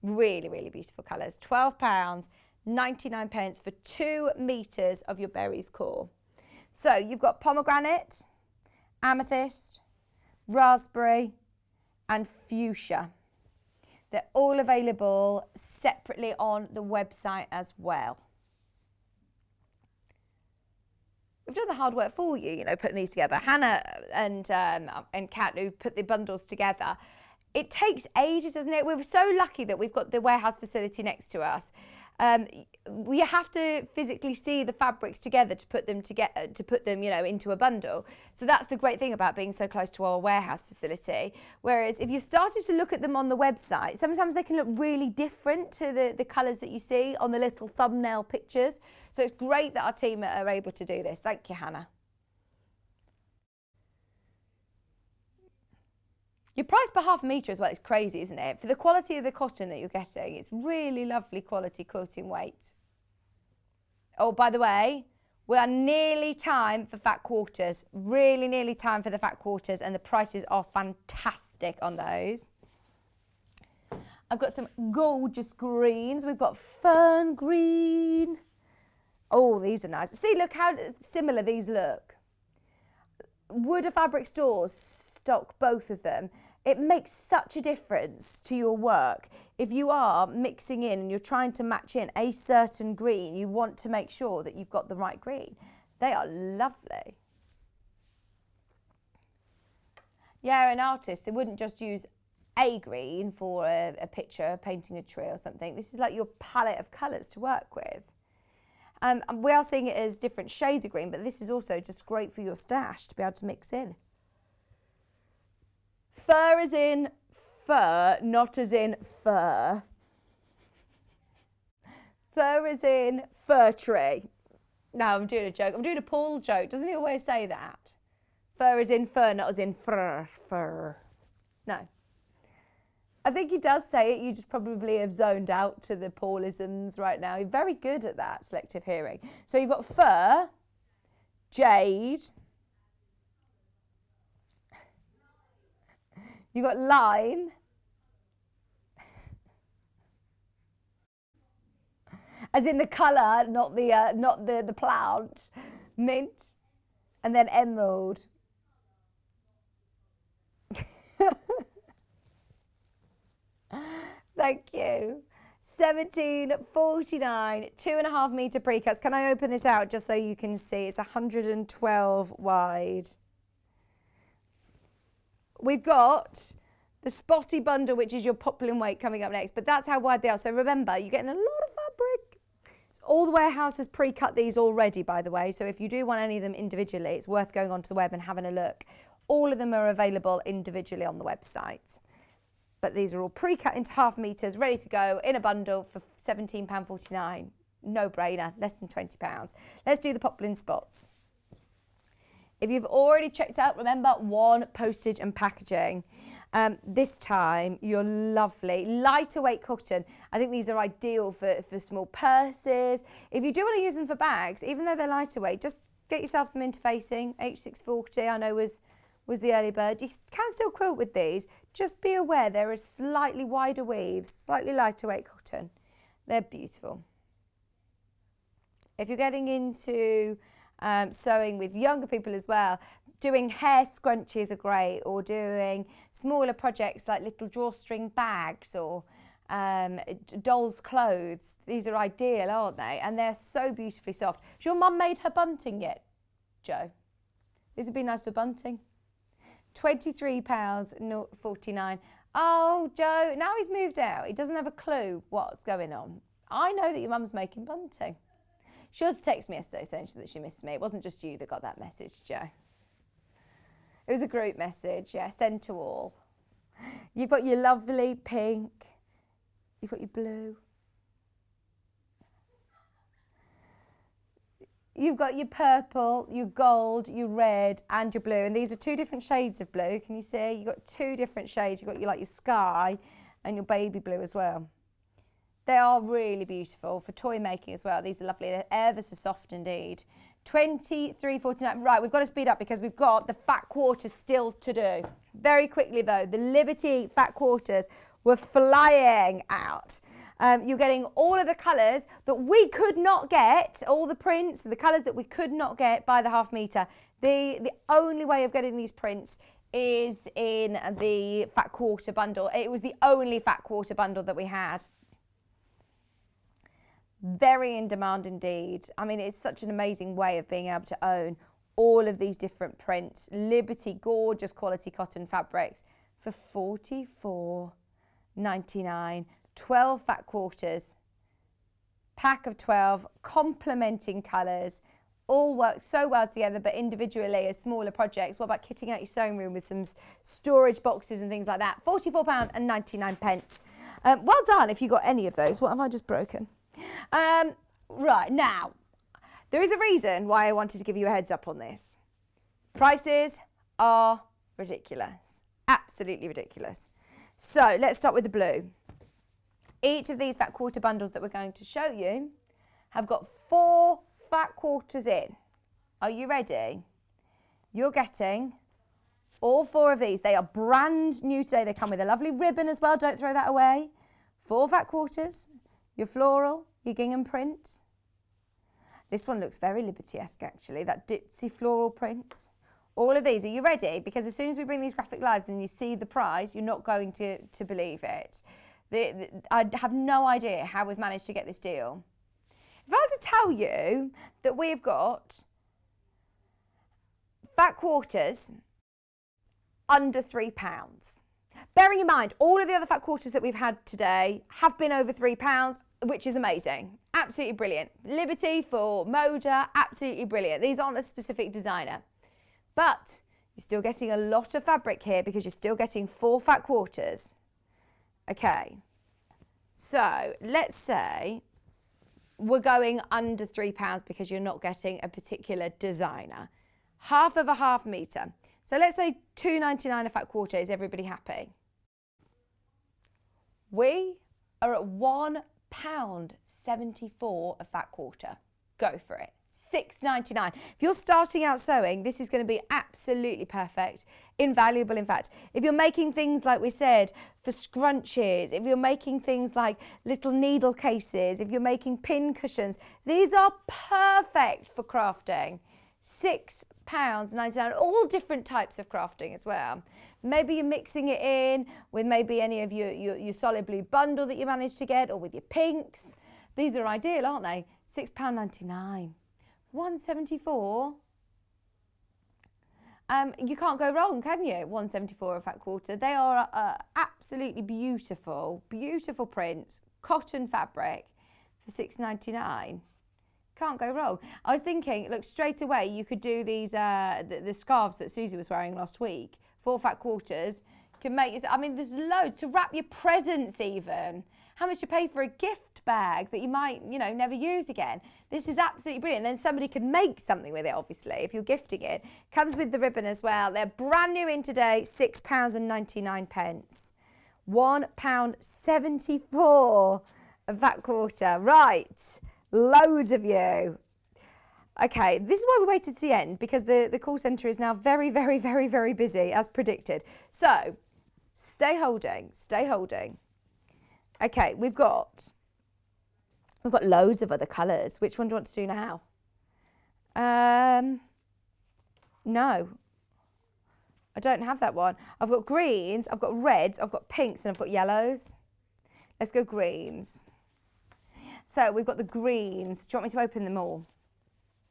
Really, really beautiful colours. £12, 99 pence for 2 meters of your Berries Core. So you've got pomegranate, amethyst, raspberry and fuchsia. They're all available separately on the website as well. We've done the hard work for you, you know, putting these together. Hannah and Kat, who put the bundles together. It takes ages, doesn't it? We're so lucky that we've got the warehouse facility next to us. We have to physically see the fabrics together to put them, you know, into a bundle. So that's the great thing about being so close to our warehouse facility. Whereas if you started to look at them on the website, sometimes they can look really different to the colours that you see on the little thumbnail pictures. So it's great that our team are able to do this. Thank you, Hannah. Your price per half a metre as well is crazy, isn't it? For the quality of the cotton that you're getting, it's really lovely quality quilting weight. Oh, by the way, we are nearly time for fat quarters. Really nearly time for the fat quarters, and the prices are fantastic on those. I've got some gorgeous greens. We've got fern green. Oh, these are nice. See, look how similar these look. Would a fabric store stock both of them? It makes such a difference to your work. If you are mixing in and you're trying to match in a certain green, you want to make sure that you've got the right green. They are lovely. Yeah, an artist, they wouldn't just use a green for a picture, painting a tree or something. This is like your palette of colours to work with. We are seeing it as different shades of green, but this is also just great for your stash to be able to mix in. Fur as in fur, not as in fur. Fur as in fir tree. No, I'm doing a joke. I'm doing a Paul joke. Doesn't he always say that? Fur as in fur, not as in fur. No. I think he does say it, you just probably have zoned out to the Paulisms right now. You're very good at that, selective hearing. So you've got fur, jade, you've got lime, as in the colour, not the plant, mint, and then emerald. Thank you. 17.49, 2.5 metre precuts. Can I open this out just so you can see? It's 112 wide. We've got the spotty bundle, which is your poplin weight, coming up next, but that's how wide they are. So remember, you're getting a lot of fabric. All the warehouse has pre-cut these already, by the way. So if you do want any of them individually, it's worth going onto the web and having a look. All of them are available individually on the website. But these are all pre-cut into half meters, ready to go in a bundle for £17.49. No brainer, less than £20. Let's do the poplin spots. If you've already checked out, remember, one postage and packaging. This time, your lovely lighter weight cotton. I think these are ideal for small purses. If you do want to use them for bags, even though they're lighter weight, just get yourself some interfacing. H640, I know was the early bird. You can still quilt with these. Just be aware there are slightly wider weaves, slightly lighter weight cotton. They're beautiful. If you're getting into sewing with younger people as well, doing hair scrunchies are great, or doing smaller projects like little drawstring bags or dolls' clothes. These are ideal, aren't they? And they're so beautifully soft. Has your mum made her bunting yet, Jo? This would be nice for bunting. £23.49. Oh, Joe, now he's moved out. He doesn't have a clue what's going on. I know that your mum's making bunting. She also texted me yesterday saying that she missed me. It wasn't just you that got that message, Joe. It was a group message, yeah, send to all. You've got your lovely pink. You've got your blue. You've got your purple, your gold, your red and your blue. And these are two different shades of blue. Can you see? You've got two different shades. You've got your sky and your baby blue as well. They are really beautiful for toy making as well. These are lovely. They're ever so soft indeed. £23.49. Right, we've got to speed up because we've got the fat quarters still to do. Very quickly though, the Liberty fat quarters were flying out. You're getting all of the colours that we could not get, all the prints, the colours that we could not get by the half metre. The only way of getting these prints is in the fat quarter bundle. It was the only fat quarter bundle that we had. Very in demand indeed. I mean, it's such an amazing way of being able to own all of these different prints. Liberty, gorgeous quality cotton fabrics for £44.99. 12 fat quarters, pack of 12, complementing colours, all work so well together, but individually as smaller projects. What about kitting out your sewing room with some storage boxes and things like that? £44.99. Well done if you got any of those. What have I just broken? Right, now, there is a reason why I wanted to give you a heads up on this. Prices are ridiculous, absolutely ridiculous. So let's start with the blue. Each of these fat quarter bundles that we're going to show you have got 4 fat quarters in. Are you ready? You're getting all 4 of these. They are brand new today. They come with a lovely ribbon as well. Don't throw that away. 4 fat quarters, your floral, your gingham print. This one looks very Liberty-esque actually, that ditzy floral print. All of these. Are you ready? Because as soon as we bring these graphic lives and you see the price, you're not going to believe it. I have no idea how we've managed to get this deal. If I were to tell you that we've got fat quarters under £3, bearing in mind all of the other fat quarters that we've had today have been over £3, which is amazing. Absolutely brilliant. Liberty for Moda, absolutely brilliant. These aren't a specific designer. But you're still getting a lot of fabric here because you're still getting 4 fat quarters. Okay, so let's say we're going under £3 because you're not getting a particular designer. Half of a half metre. So let's say £2.99 a fat quarter. Is everybody happy? We are at £1.74 a fat quarter. Go for it. £6.99. If you're starting out sewing, this is going to be absolutely perfect, invaluable in fact. If you're making things like we said for scrunchies, if you're making things like little needle cases, if you're making pin cushions, these are perfect for crafting. £6.99, all different types of crafting as well. Maybe you're mixing it in with maybe any of your solid blue bundle that you managed to get, or with your pinks. These are ideal, aren't they? £6.99. £1.74. You can't go wrong, can you? £1.74 a fat quarter. They are absolutely beautiful, beautiful prints, cotton fabric for £6.99. Can't go wrong. I was thinking, look, straight away you could do these the scarves that Susie was wearing last week. 4 fat quarters can make. I mean, there's loads to wrap your presents even. how much you pay for a gift bag that you might, you know, never use again. This is absolutely brilliant. Then somebody can make something with it, obviously, if you're gifting it. Comes with the ribbon as well. They're brand new in today, £6.99. £1.74 a fat quarter. Right, loads of you. Okay, this is why we waited to the end, because the call centre is now very, very, very, very busy, as predicted. So, stay holding, stay holding. Okay, we've got loads of other colours. Which one do you want to do now? No, I don't have that one. I've got greens, I've got reds, I've got pinks, and I've got yellows. Let's go greens. So we've got the greens. Do you want me to open them all?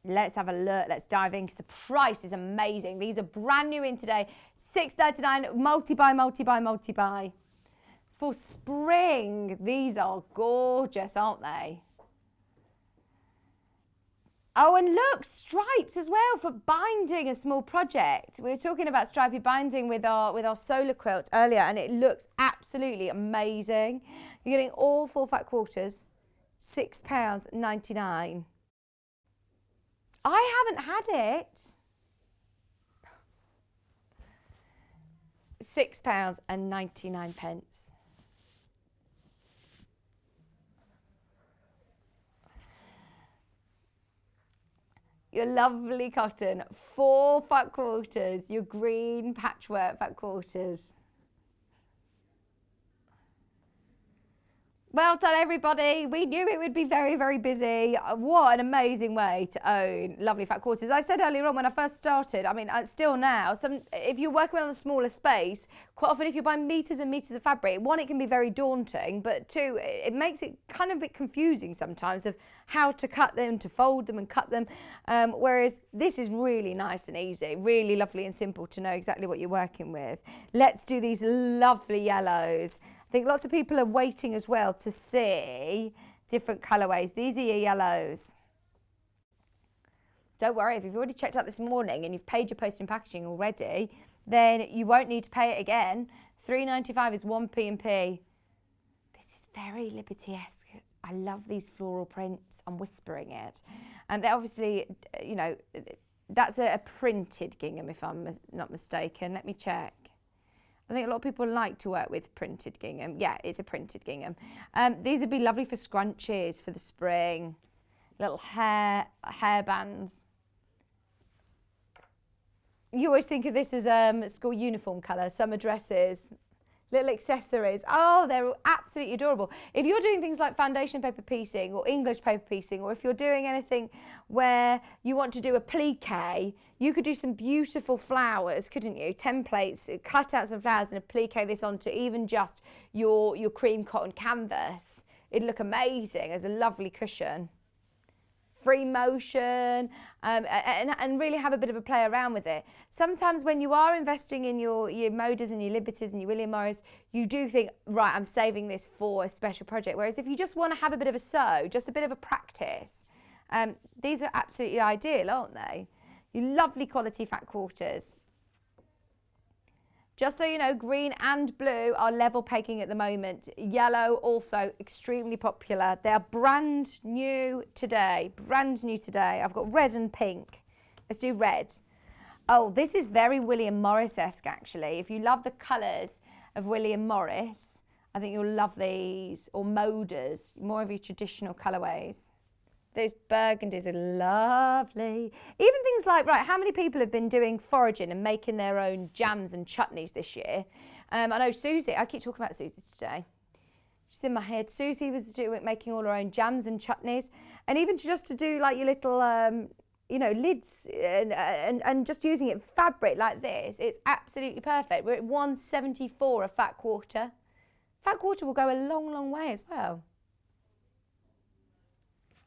Let's have a look. Let's dive in because the price is amazing. These are brand new in today. £6.99, multi-buy, multi-buy, multi-buy. For spring, these are gorgeous, aren't they? Oh, and look, stripes as well for binding a small project. We were talking about stripy binding with our solar quilt earlier, and it looks absolutely amazing. You're getting all 4 fat quarters, £6.99. I haven't had it. £6.99. Your lovely cotton, 4 fat quarters, your green patchwork fat quarters. Well done, everybody. We knew it would be very, very busy. What an amazing way to own lovely fat quarters. I said earlier on when I first started, I mean, still now, if you're working on a smaller space, quite often if you're buying metres and metres of fabric, one, it can be very daunting, but two, it makes it kind of a bit confusing sometimes of how to cut them, to fold them and cut them, whereas this is really nice and easy, really lovely and simple to know exactly what you're working with. Let's do these lovely yellows. I think lots of people are waiting as well to see different colourways. These are your yellows. Don't worry, if you've already checked out this morning and you've paid your post and packaging already, then you won't need to pay it again. £3.95 is 1 P&P. This is very Liberty-esque. I love these floral prints. I'm whispering it. And they're obviously, you know, that's a printed gingham if I'm not mistaken. Let me check. I think a lot of people like to work with printed gingham. Yeah, it's a printed gingham. These would be lovely for scrunchies for the spring. Little hair bands. You always think of this as school uniform colour, summer dresses, little accessories. Oh, they're absolutely adorable. If you're doing things like foundation paper piecing or English paper piecing, or if you're doing anything where you want to do a plique, you could do some beautiful flowers, couldn't you? Templates, cut out some flowers and applique this onto even just your cream cotton canvas. It'd look amazing as a lovely cushion. Free motion, and really have a bit of a play around with it. Sometimes when you are investing in your Modas and your Liberties and your William Morris, you do think, right, I'm saving this for a special project. Whereas if you just want to have a bit of a sew, just a bit of a practice, these are absolutely ideal, aren't they? Your lovely quality fat quarters. Just so you know, green and blue are level pegging at the moment. Yellow also extremely popular. They are brand new today. Brand new today. I've got red and pink. Let's do red. Oh, this is very William Morris-esque actually. If you love the colours of William Morris, I think you'll love these. Or Modas, more of your traditional colourways. Those burgundies are lovely. Even things like, right, how many people have been doing foraging and making their own jams and chutneys this year? I know Susie, I keep talking about Susie today. She's in my head. Susie was making all her own jams and chutneys. And even just to do like your little, you know, lids and just using it fabric like this, it's absolutely perfect. We're at £1.74 a fat quarter. Fat quarter will go a long, long way as well.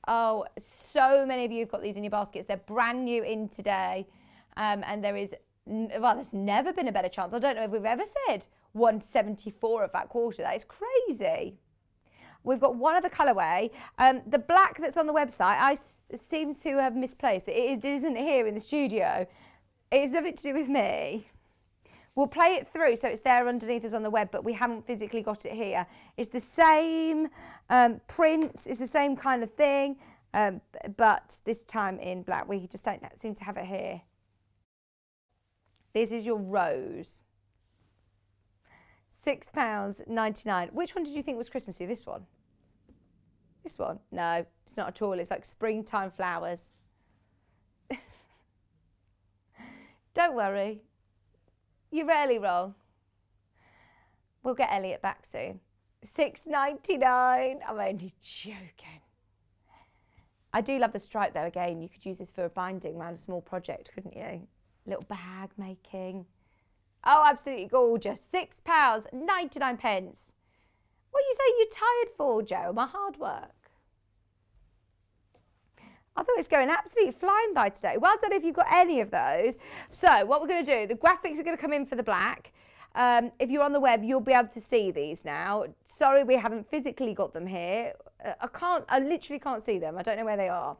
Oh, so many of you have got these in your baskets. They're brand new in today. And there is, well, there's never been a better chance. I don't know if we've ever said £1.74 of that quarter. That is crazy. We've got one other colourway. The black that's on the website, I seem to have misplaced it. It isn't here in the studio. It is nothing to do with me. We'll play it through so it's there underneath us on the web, but we haven't physically got it here. It's the same prints, it's the same kind of thing, but this time in black. We just don't seem to have it here. This is your rose. £6.99. Which one did you think was Christmassy? This one? This one? No, it's not at all. It's like springtime flowers. Don't worry. You're rarely wrong. We'll get Elliot back soon. £6.99. I'm only joking. I do love the stripe though. Again, you could use this for a binding around a small project, couldn't you? Little bag making. Oh, absolutely gorgeous. £6.99. What are you saying you're tired for, Jo? My hard work. I thought it's going absolutely flying by today. Well done if you've got any of those. So what we're going to do, the graphics are going to come in for the black. If you're on the web, you'll be able to see these now. Sorry, we haven't physically got them here. I literally can't see them. I don't know where they are.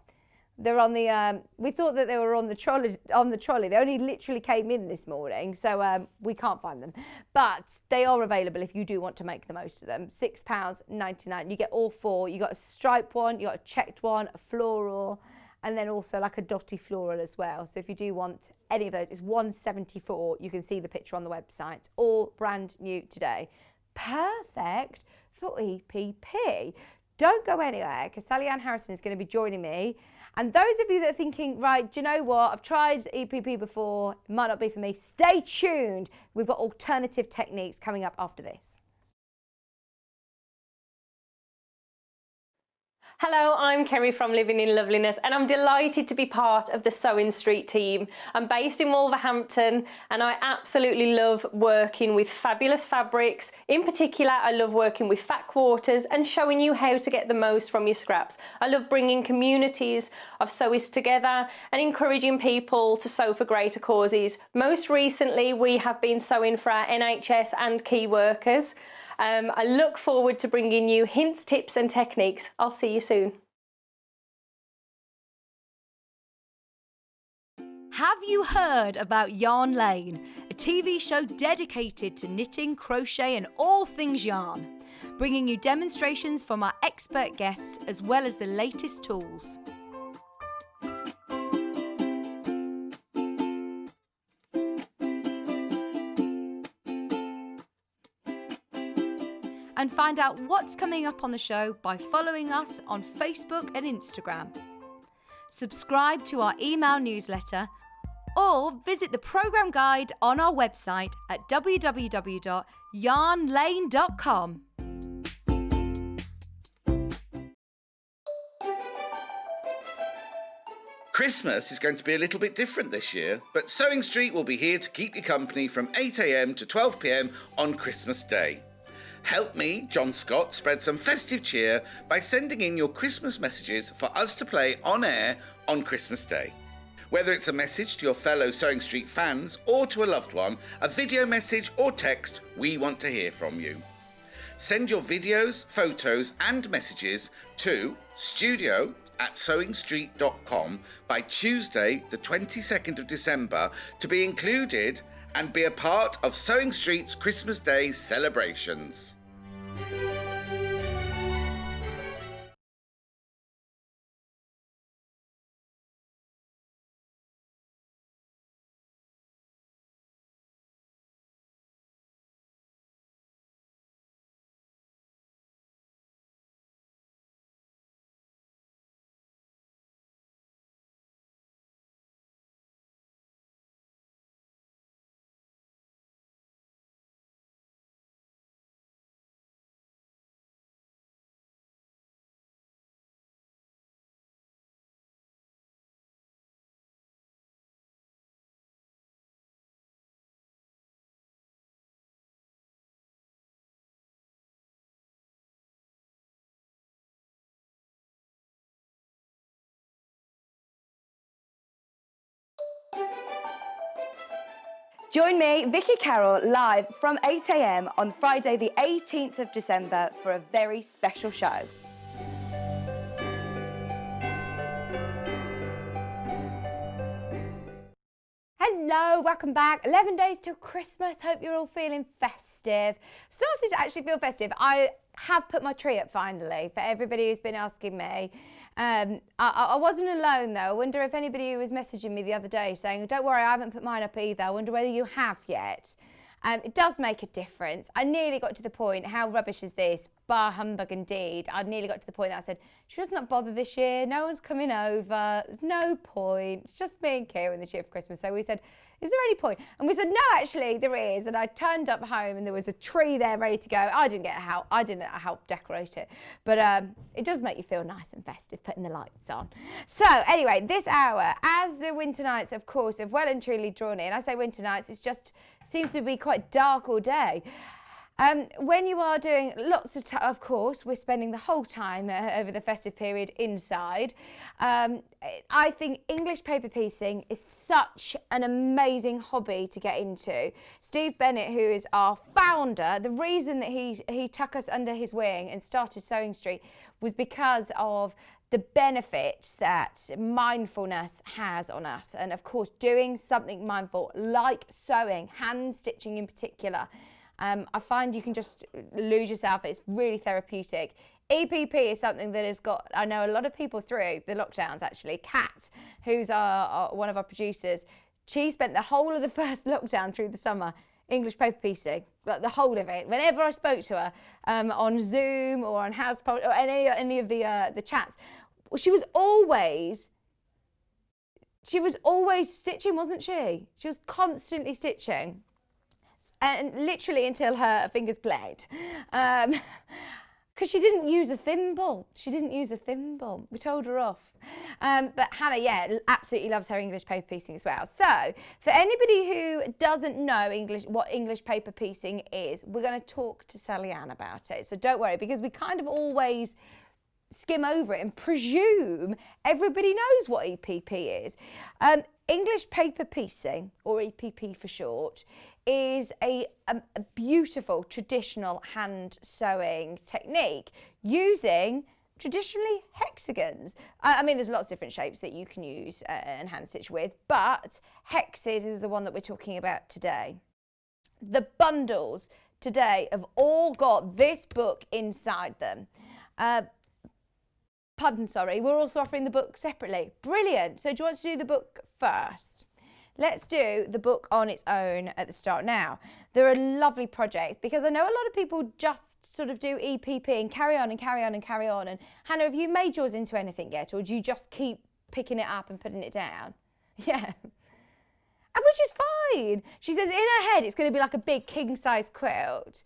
They're on the, we thought that they were on the trolley. They only literally came in this morning, so we can't find them. But they are available if you do want to make the most of them. £6.99. You get all four. You got a striped one, you got a checked one, a floral, and then also like a dotty floral as well. So if you do want any of those, it's £1.74. You can see the picture on the website. All brand new today. Perfect for EPP. Don't go anywhere because Sallieann Harrison is going to be joining me. And those of you that are thinking, right, do you know what? I've tried EPP before. It might not be for me. Stay tuned. We've got alternative techniques coming up after this. Hello, I'm Kerry from Living in Loveliness and I'm delighted to be part of the Sewing Street team. I'm based in Wolverhampton and I absolutely love working with fabulous fabrics. In particular, I love working with fat quarters and showing you how to get the most from your scraps. I love bringing communities of sewists together and encouraging people to sew for greater causes. Most recently, we have been sewing for our NHS and key workers. I look forward to bringing you hints, tips and techniques. I'll see you soon. Have you heard about Yarn Lane, a TV show dedicated to knitting, crochet and all things yarn, bringing you demonstrations from our expert guests as well as the latest tools. And find out what's coming up on the show by following us on Facebook and Instagram. Subscribe to our email newsletter or visit the programme guide on our website at www.yarnlane.com. Christmas is going to be a little bit different this year, but Sewing Street will be here to keep you company from 8 a.m. to 12 p.m. on Christmas Day. Help me, John Scott, spread some festive cheer by sending in your Christmas messages for us to play on air on Christmas Day. Whether it's a message to your fellow Sewing Street fans or to a loved one, a video message or text, we want to hear from you. Send your videos, photos and messages to studio@sewingstreet.com by Tuesday the 22nd of December to be included and be a part of Sewing Street's Christmas Day celebrations. Join me, Vicky Carroll, live from 8 a.m. on Friday the 18th of December for a very special show. Hello Hello, welcome back. 11 days till Christmas. Hope you're all feeling festive. Started to actually feel festive. I have put my tree up finally for everybody who's been asking me. I wasn't alone though. I wonder if anybody was messaging me the other day saying, don't worry, I haven't put mine up either. I wonder whether you have yet. It does make a difference. I nearly got to the point, how rubbish is this? Bar humbug indeed. I nearly got to the point that I said, should us not bother this year? No one's coming over. There's no point. It's just me and Kieran this year for Christmas. So we said, is there any point? And we said, no, actually there is. And I turned up home and there was a tree there ready to go. I didn't help decorate it. But it does make you feel nice and festive putting the lights on. So anyway, this hour, as the winter nights, of course, have well and truly drawn in. I say winter nights, it's just seems to be quite dark all day. When you are doing lots of course, we're spending the whole time over the festive period inside. I think English paper piecing is such an amazing hobby to get into. Steve Bennett, who is our founder, the reason that he took us under his wing and started Sewing Street was because of the benefits that mindfulness has on us. And of course, doing something mindful like sewing, hand stitching in particular, I find you can just lose yourself. It's really therapeutic. EPP is something that has got, I know a lot of people through the lockdowns actually. Kat, who's one of our producers, she spent the whole of the first lockdown through the summer English paper piecing, like the whole of it. Whenever I spoke to her on Zoom or on House or any of the chats, she was always stitching, wasn't she? She was constantly stitching. And literally until her fingers bled. Because she didn't use a thimble. We told her off. But Hannah, yeah, absolutely loves her English paper piecing as well. So, for anybody who doesn't know what English paper piecing is, we're going to talk to Sallieann about it. So don't worry, because we kind of always skim over it and presume everybody knows what EPP is. English paper piecing, or EPP for short, is a beautiful traditional hand sewing technique using traditionally hexagons. I mean, there's lots of different shapes that you can use and hand stitch with, but Hexies is the one that we're talking about today. The bundles today have all got this book inside them. We're also offering the book separately. Brilliant. So do you want to do the book first? Let's do the book on its own at the start. Now, there are lovely projects because I know a lot of people just sort of do EPP and carry on and carry on and carry on. And Hannah, have you made yours into anything yet, or do you just keep picking it up and putting it down? Yeah. And which is fine. She says in her head it's going to be like a big king-size quilt.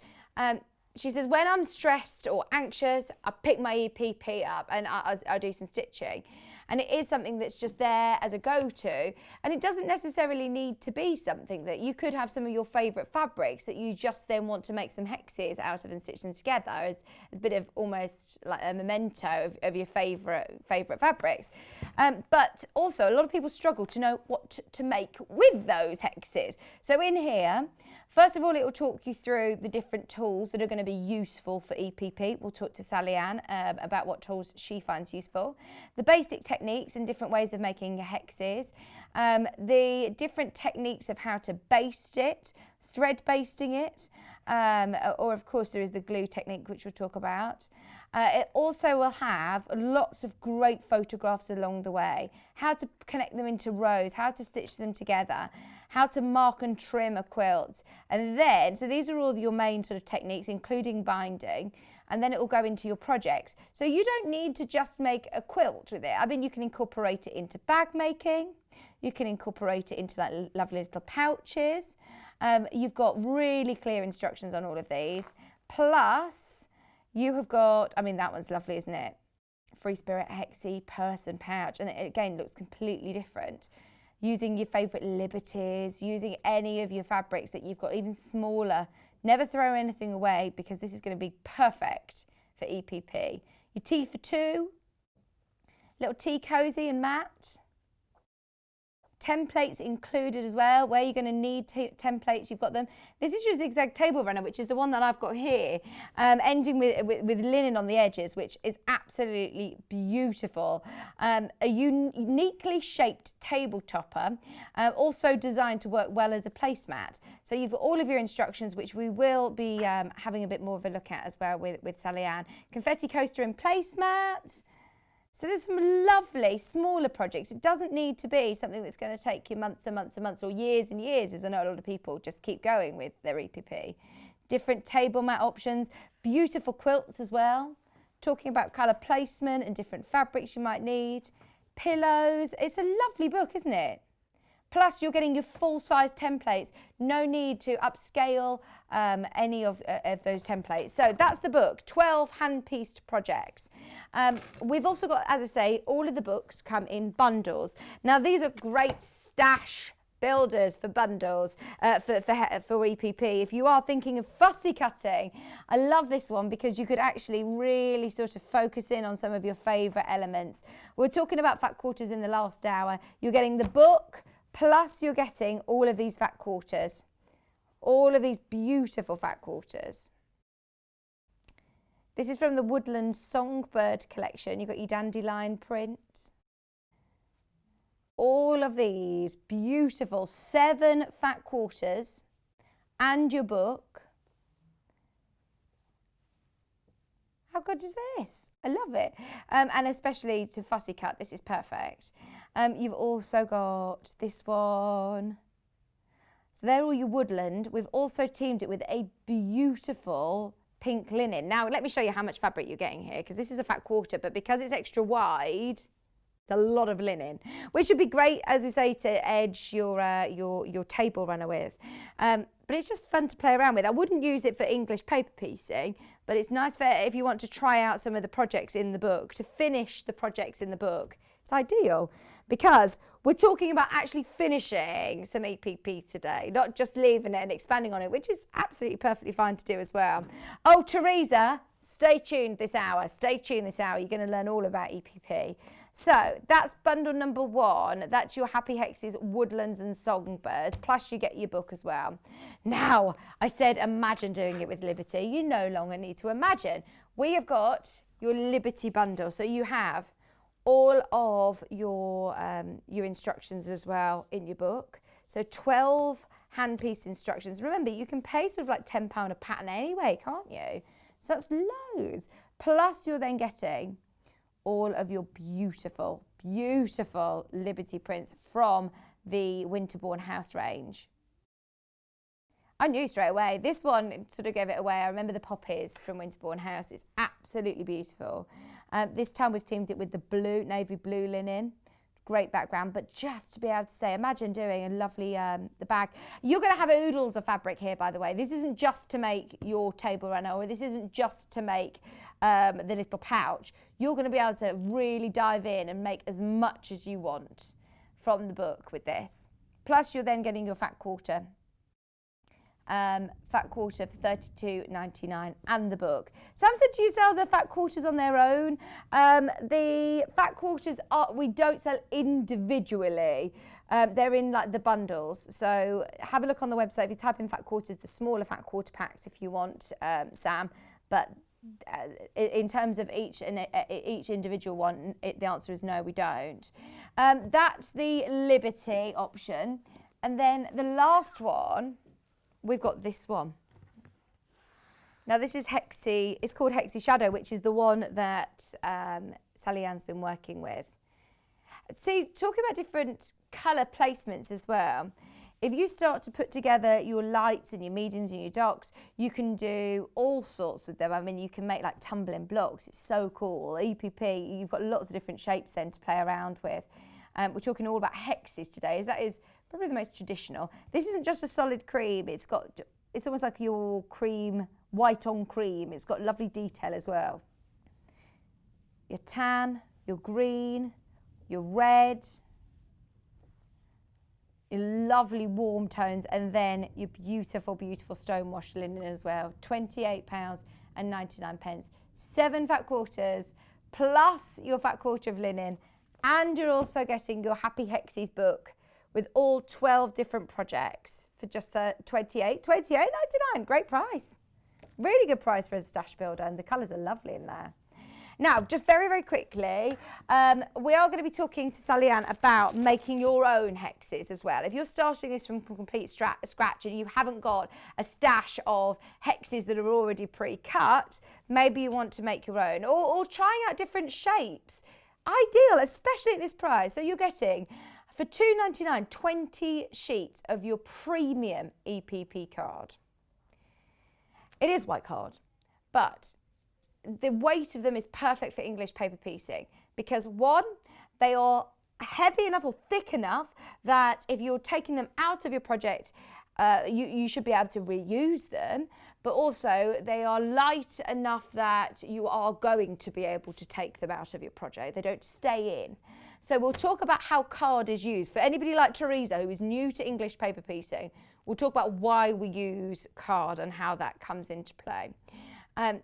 She says, when I'm stressed or anxious, I pick my EPP up and I do some stitching. And it is something that's just there as a go-to. And it doesn't necessarily need to be something that you could have some of your favourite fabrics that you just then want to make some Hexies out of and stitch them together as a bit of almost like a memento of your favourite fabrics. But also a lot of people struggle to know what to make with those Hexies. So in here, first of all, it will talk you through the different tools that are going to be useful for EPP. We'll talk to Sallieann about what tools she finds useful. The basic techniques and different ways of making Hexies. The different techniques of how to baste it, thread basting it, or of course there is the glue technique, which we'll talk about. It also will have lots of great photographs along the way, how to connect them into rows, how to stitch them together, how to mark and trim a quilt. And then, so these are all your main sort of techniques, including binding, and then it will go into your projects. So you don't need to just make a quilt with it. I mean, you can incorporate it into bag making, you can incorporate it into like lovely little pouches. You've got really clear instructions on all of these. Plus, you have got, I mean, that one's lovely, isn't it? Free Spirit Hexie purse and pouch. And it again looks completely different. Using your favourite liberties, using any of your fabrics that you've got, even smaller. Never throw anything away because this is going to be perfect for EPP. Your tea for two, little tea cosy and matte. Templates included as well. Where you're going to need templates, you've got them. This is your Zigzag table runner, which is the one that I've got here, ending with linen on the edges, which is absolutely beautiful. A uniquely shaped table topper, also designed to work well as a placemat. So you've got all of your instructions, which we will be having a bit more of a look at as well with Sallieann. Confetti coaster and placemat. So there's some lovely smaller projects. It doesn't need to be something that's going to take you months and months and months or years and years, as I know a lot of people just keep going with their EPP. Different table mat options, beautiful quilts as well. Talking about colour placement and different fabrics you might need. Pillows. It's a lovely book, isn't it? Plus, you're getting your full-size templates. No need to upscale any of those templates. So that's the book, 12 hand-pieced projects. We've also got, as I say, all of the books come in bundles. Now, these are great stash builders for bundles, for EPP. If you are thinking of fussy cutting, I love this one because you could actually really sort of focus in on some of your favourite elements. We're talking about fat quarters in the last hour. You're getting the book, plus you're getting all of these fat quarters, all of these beautiful fat quarters. This is from the Woodland Songbird collection. You've got your dandelion print. All of these beautiful 7 fat quarters and your book. How good is this? I love it. And especially to fussy cut, this is perfect. You've also got this one. So they're all your woodland. We've also teamed it with a beautiful pink linen. Now, let me show you how much fabric you're getting here, because this is a fat quarter, but because it's extra wide, it's a lot of linen, which would be great, as we say, to edge your table runner with. But it's just fun to play around with. I wouldn't use it for English paper piecing, but it's nice for if you want to try out some of the projects in the book, to finish the projects in the book. It's ideal because we're talking about actually finishing some EPP today, not just leaving it and expanding on it, which is absolutely perfectly fine to do as well. Oh, Teresa, stay tuned this hour. Stay tuned this hour. You're going to learn all about EPP. So that's bundle number 1. That's your Happy Hexies, Woodlands and Songbirds, plus you get your book as well. Now, I said imagine doing it with Liberty. You no longer need to imagine. We have got your Liberty bundle. So you have all of your instructions as well in your book. So 12 hand-pieced instructions. Remember, you can pay sort of like £10 a pattern anyway, can't you? So that's loads. Plus you're then getting all of your beautiful, beautiful Liberty prints from the Winterbourne House range. I knew straight away. This one sort of gave it away. I remember the poppies from Winterbourne House. It's absolutely beautiful. This time we've teamed it with the blue, navy blue linen. Great background, but just to be able to say, imagine doing a lovely, the bag. You're going to have oodles of fabric here, by the way. This isn't just to make your table runner, or this isn't just to make the little pouch. You're going to be able to really dive in and make as much as you want from the book with this. Plus, you're then getting your fat quarter. Fat quarter for $32.99 and the book. Sam said, do you sell the fat quarters on their own? The fat quarters we don't sell individually. They're in like the bundles. So have a look on the website. If you type in fat quarters, the smaller fat quarter packs if you want, Sam. But in terms of each individual one, the answer is no, we don't. That's the Liberty option. And then the last one, we've got this one. Now this is Hexie, it's called Hexie Shadow, which is the one that Sallieann's been working with. See, talking about different colour placements as well, if you start to put together your lights and your mediums and your darks, you can do all sorts with them. I mean, you can make like tumbling blocks. It's so cool. EPP, you've got lots of different shapes then to play around with. We're talking all about Hexies today, as that is probably the most traditional. This isn't just a solid cream. It's almost like your cream, white on cream. It's got lovely detail as well. Your tan, your green, your red, your lovely warm tones, and then your beautiful, beautiful stonewash linen as well. £28.99. 7 fat quarters, plus your fat quarter of linen, and you're also getting your Happy Hexies book, with all 12 different projects for just $28.99. Great price. Really good price for a stash builder, and the colours are lovely in there. Now, just very, very quickly, we are going to be talking to Sallieann about making your own hexes as well. If you're starting this from complete scratch and you haven't got a stash of hexes that are already pre-cut, maybe you want to make your own, or trying out different shapes. Ideal, especially at this price. So you're getting, for $2.99, 20 sheets of your premium EPP card. It is white card, but the weight of them is perfect for English paper piecing because, one, they are heavy enough or thick enough that if you're taking them out of your project, you should be able to reuse them, but also they are light enough that you are going to be able to take them out of your project. They don't stay in. So we'll talk about how card is used. For anybody like Teresa who is new to English paper piecing, we'll talk about why we use card and how that comes into play.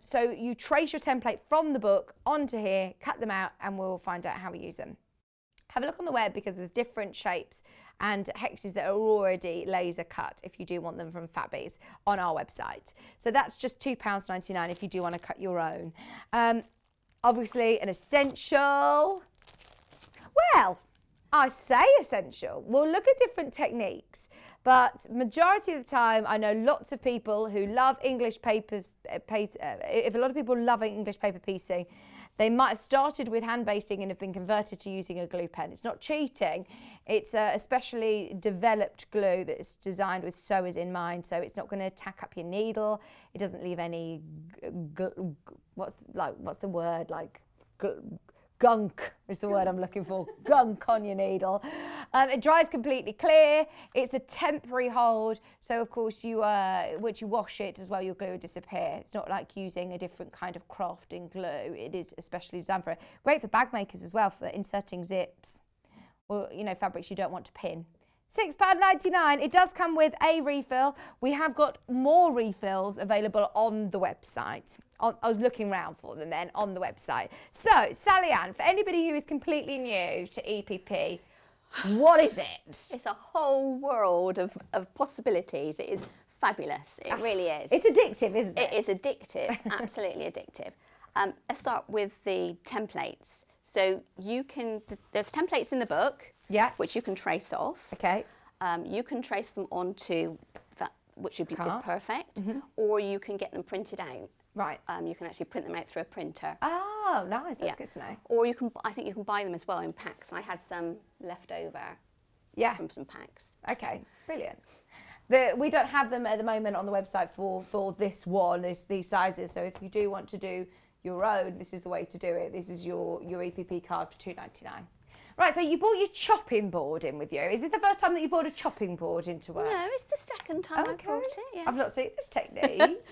So you trace your template from the book onto here, cut them out, and we'll find out how we use them. Have a look on the web because there's different shapes and hexes that are already laser cut if you do want them from Fabbies on our website. So that's just £2.99 if you do want to cut your own. Obviously an essential. Well, I say essential. We'll look at different techniques. But majority of the time, I know lots of people who love English paper. If a lot of people love English paper piecing, they might have started with hand basting and have been converted to using a glue pen. It's not cheating. It's a specially developed glue that's designed with sewers in mind, so it's not going to tack up your needle. It doesn't leave any what's the word, like gunk is the word I'm looking for. Gunk on your needle. It dries completely clear. It's a temporary hold, so of course once you wash it as well, your glue will disappear. It's not like using a different kind of crafting glue. It is especially designed for it. Great for bag makers as well, for inserting zips or fabrics you don't want to pin. £6.99. It does come with a refill. We have got more refills available on the website. I was looking around for them then on the website. So, Sallieann, for anybody who is completely new to EPP, what is it? It's a whole world of possibilities. It is fabulous. It really is. It's addictive, isn't it? It is addictive, absolutely addictive. Let's start with the templates. So there's templates in the book, which you can trace off. Okay. You can trace them onto that, which is perfect, or you can get them printed out. Right. You can actually print them out through a printer. Oh, nice. That's good to know. Or I think you can buy them as well in packs. I had some left over from some packs. Okay, brilliant. We don't have them at the moment on the website for this one, these sizes. So if you do want to do your own, this is the way to do it. This is your EPP card for $2.99. Right, so you brought your chopping board in with you. Is it the first time that you brought a chopping board into work? No, it's the second time I brought it, yes. I've not seen this technique.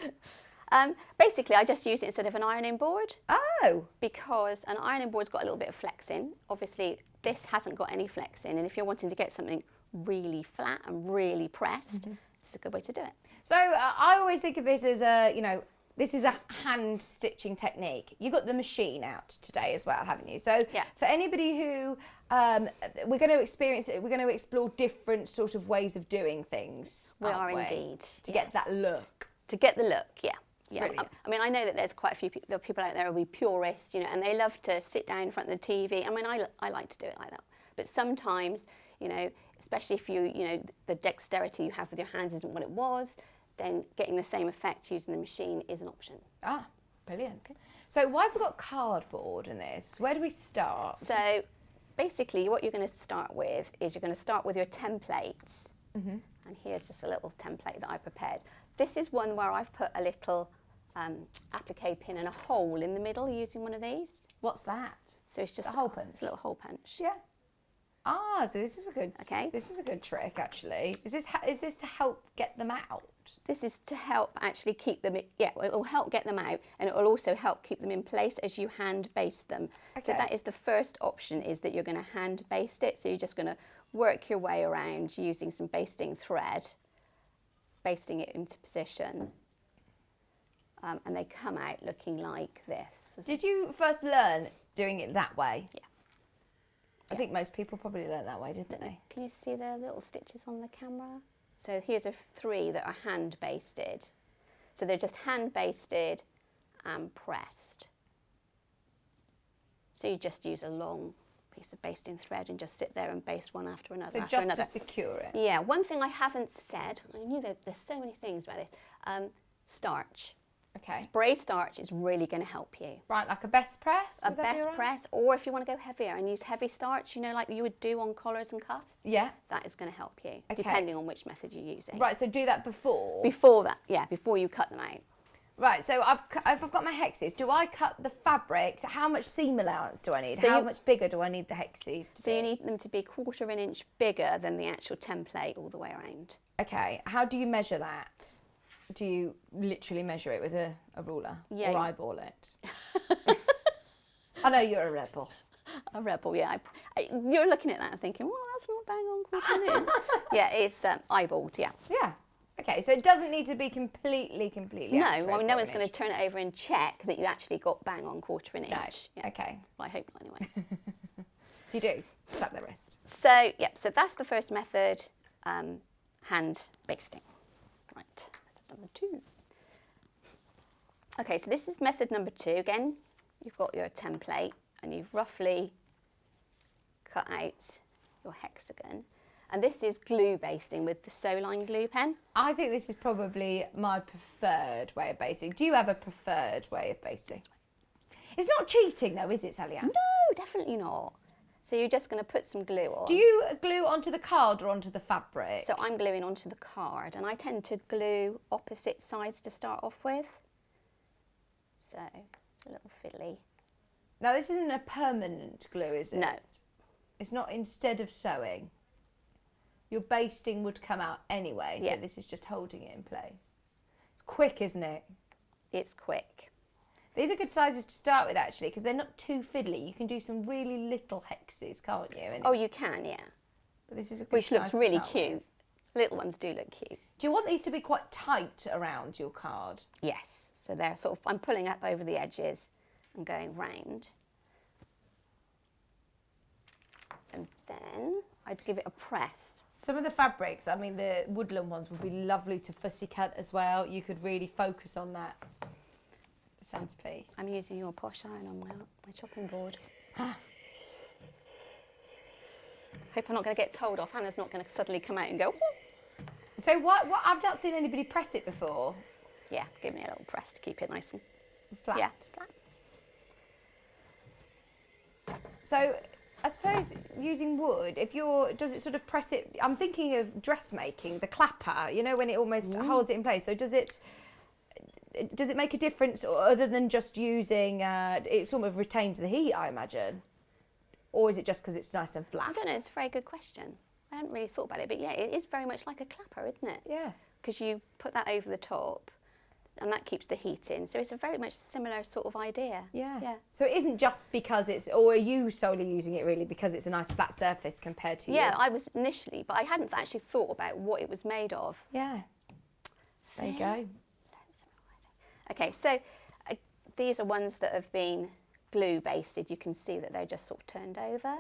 Basically, I just use it instead of an ironing board. Oh. Because an ironing board's got a little bit of flex in. Obviously, this hasn't got any flex in, and if you're wanting to get something really flat and really pressed, it's a good way to do it. So I always think of this as this is a hand stitching technique. You got the machine out today as well, haven't you? So for anybody who we're going to explore different sort of ways of doing things. We are indeed. To get that look. To get the look, yeah. Brilliant. I mean, I know that there's quite a few people out there who will be purists, and they love to sit down in front of the TV. I mean, I like to do it like that. But sometimes, especially if the dexterity you have with your hands isn't what it was, then getting the same effect using the machine is an option. Ah, brilliant. Okay. So why have we got cardboard in this? Where do we start? So basically what you're going to start with is you're going to start with your templates. And here's just a little template that I prepared. This is one where I've put a little applique pin and a hole in the middle using one of these. What's that? So it's just a hole punch. It's a little hole punch. Yeah. So this is a good. Okay. This is a good trick, actually. Is this to help get them out? This is to help actually keep them. Yeah, it will help get them out, and it will also help keep them in place as you hand baste them. Okay. So that is the first option, is that you're going to hand baste it. So you're just going to work your way around using some basting thread, basting it into position, and they come out looking like this. Did you first learn doing it that way? Yeah. I think most people probably learnt that way, didn't they? Can you see the little stitches on the camera? So here's 3 that are hand basted. So they're just hand basted and pressed. So you just use a long piece of basting thread and just sit there and baste one after another. So just to secure it. Yeah, one thing I haven't said, I knew there's so many things about this, starch. Okay. Spray starch is really going to help you. Right, like a best press? A best press, or if you want to go heavier and use heavy starch, you know, like you would do on collars and cuffs. Yeah. That is going to help you, Okay. depending on which method you're using. Right, so do that before? Before that, yeah, before you cut them out. Right, so if I've got my Hexies, do I cut the fabric? So how much seam allowance do I need? So how much bigger do I need the Hexies to be? So you need them to be 1/4 inch bigger than the actual template all the way around. Okay, how do you measure that? Do you literally measure it with a ruler? Yeah. Or eyeball it? I know you're a rebel. A rebel, yeah. You're looking at that and thinking, well, that's not bang on 1/4 inch. Yeah, it's eyeballed, yeah. Yeah. Okay, so it doesn't need to be completely No, accurate, well, no one's 1/4 going to inch. turn it over and check that you actually got bang on 1/4 inch. No. Yeah. Okay. Well, I hope not anyway. If you do, slap the wrist. So, yeah, so that's the first method, hand basting. Right, method number 2. Okay, so this is method number 2. Again, you've got your template and you've roughly cut out your hexagon. And this is glue basting with the Sallieann glue pen. I think this is probably my preferred way of basting. Do you have a preferred way of basting? It's not cheating though, is it, Sallieann? No, definitely not. So you're just going to put some glue on. Do you glue onto the card or onto the fabric? So I'm gluing onto the card, and I tend to glue opposite sides to start off with. So it's a little fiddly. Now this isn't a permanent glue, is it? No. It's not instead of sewing. Your basting would come out anyway, so Yeah. this is just holding it in place. It's quick, isn't it? It's quick. These are good sizes to start with, actually, because they're not too fiddly. You can do some really little hexes, can't you? And Oh, you can, yeah. But this is a good Which size looks to really start with. cute. Little ones do look cute. Do you want these to be quite tight around your card? Yes. So they're sort of, I'm pulling up over the edges and going round. And then I'd give it a press. Some of the fabrics, I mean, the woodland ones would be lovely to fussy cut as well. You could really focus on that centrepiece. I'm using your posh iron on my chopping board. Hope I'm not going to get told off. Hannah's not going to suddenly come out and go, "Whoop." So what? I've not seen anybody press it before. Yeah, give me a little press to keep it nice and Flat. yeah, flat. So I suppose using wood, does it sort of press it? I'm thinking of dressmaking, the clapper, you know, when it almost holds it in place. So does it make a difference, or other than just using, it sort of retains the heat, I imagine? Or is it just because it's nice and flat? I don't know, it's a very good question. I hadn't really thought about it, but yeah, it is very much like a clapper, isn't it? Yeah. Because you put that over the top and that keeps the heat in. So it's a very much similar sort of idea. Yeah. Yeah. So it isn't just because or are you solely using it really because it's a nice flat surface compared to Yeah, I was initially, but I hadn't actually thought about what it was made of. Yeah. So, There you go. okay, so these are ones that have been glue basted. You can see that they're just sort of turned over. I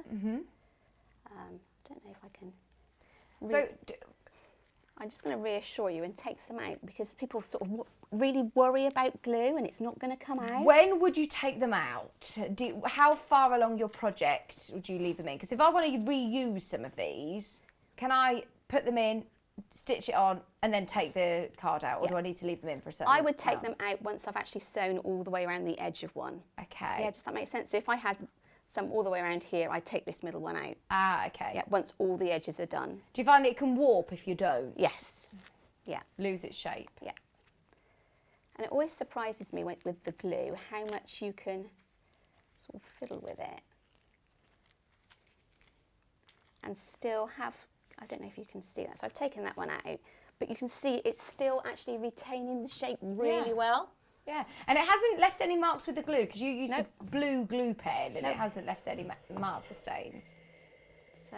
don't know if I can. So I'm just going to reassure you and take some out because people sort of really worry about glue and it's not going to come out. when would you take them out? How far along your project would you leave them in? Because if I want to reuse some of these, can I put them in, stitch it on, and then take the card out, or do I need to leave them in for a certain I would take amount? them out once I've actually sewn all the way around the edge of one. Okay. Yeah, does that make sense? So if I had some all the way around here, I'd take this middle one out. Ah, okay. Yeah, once all the edges are done. Do you find it can warp if you don't? Yes. Yeah, Lose its shape? yeah. And it always surprises me with the glue how much you can sort of fiddle with it and still have, I don't know if you can see that. So I've taken that one out, but you can see it's still actually retaining the shape really Yeah. well. Yeah, and it hasn't left any marks with the glue because you used Nope. a blue glue pen and Nope. it hasn't left any marks or stains. So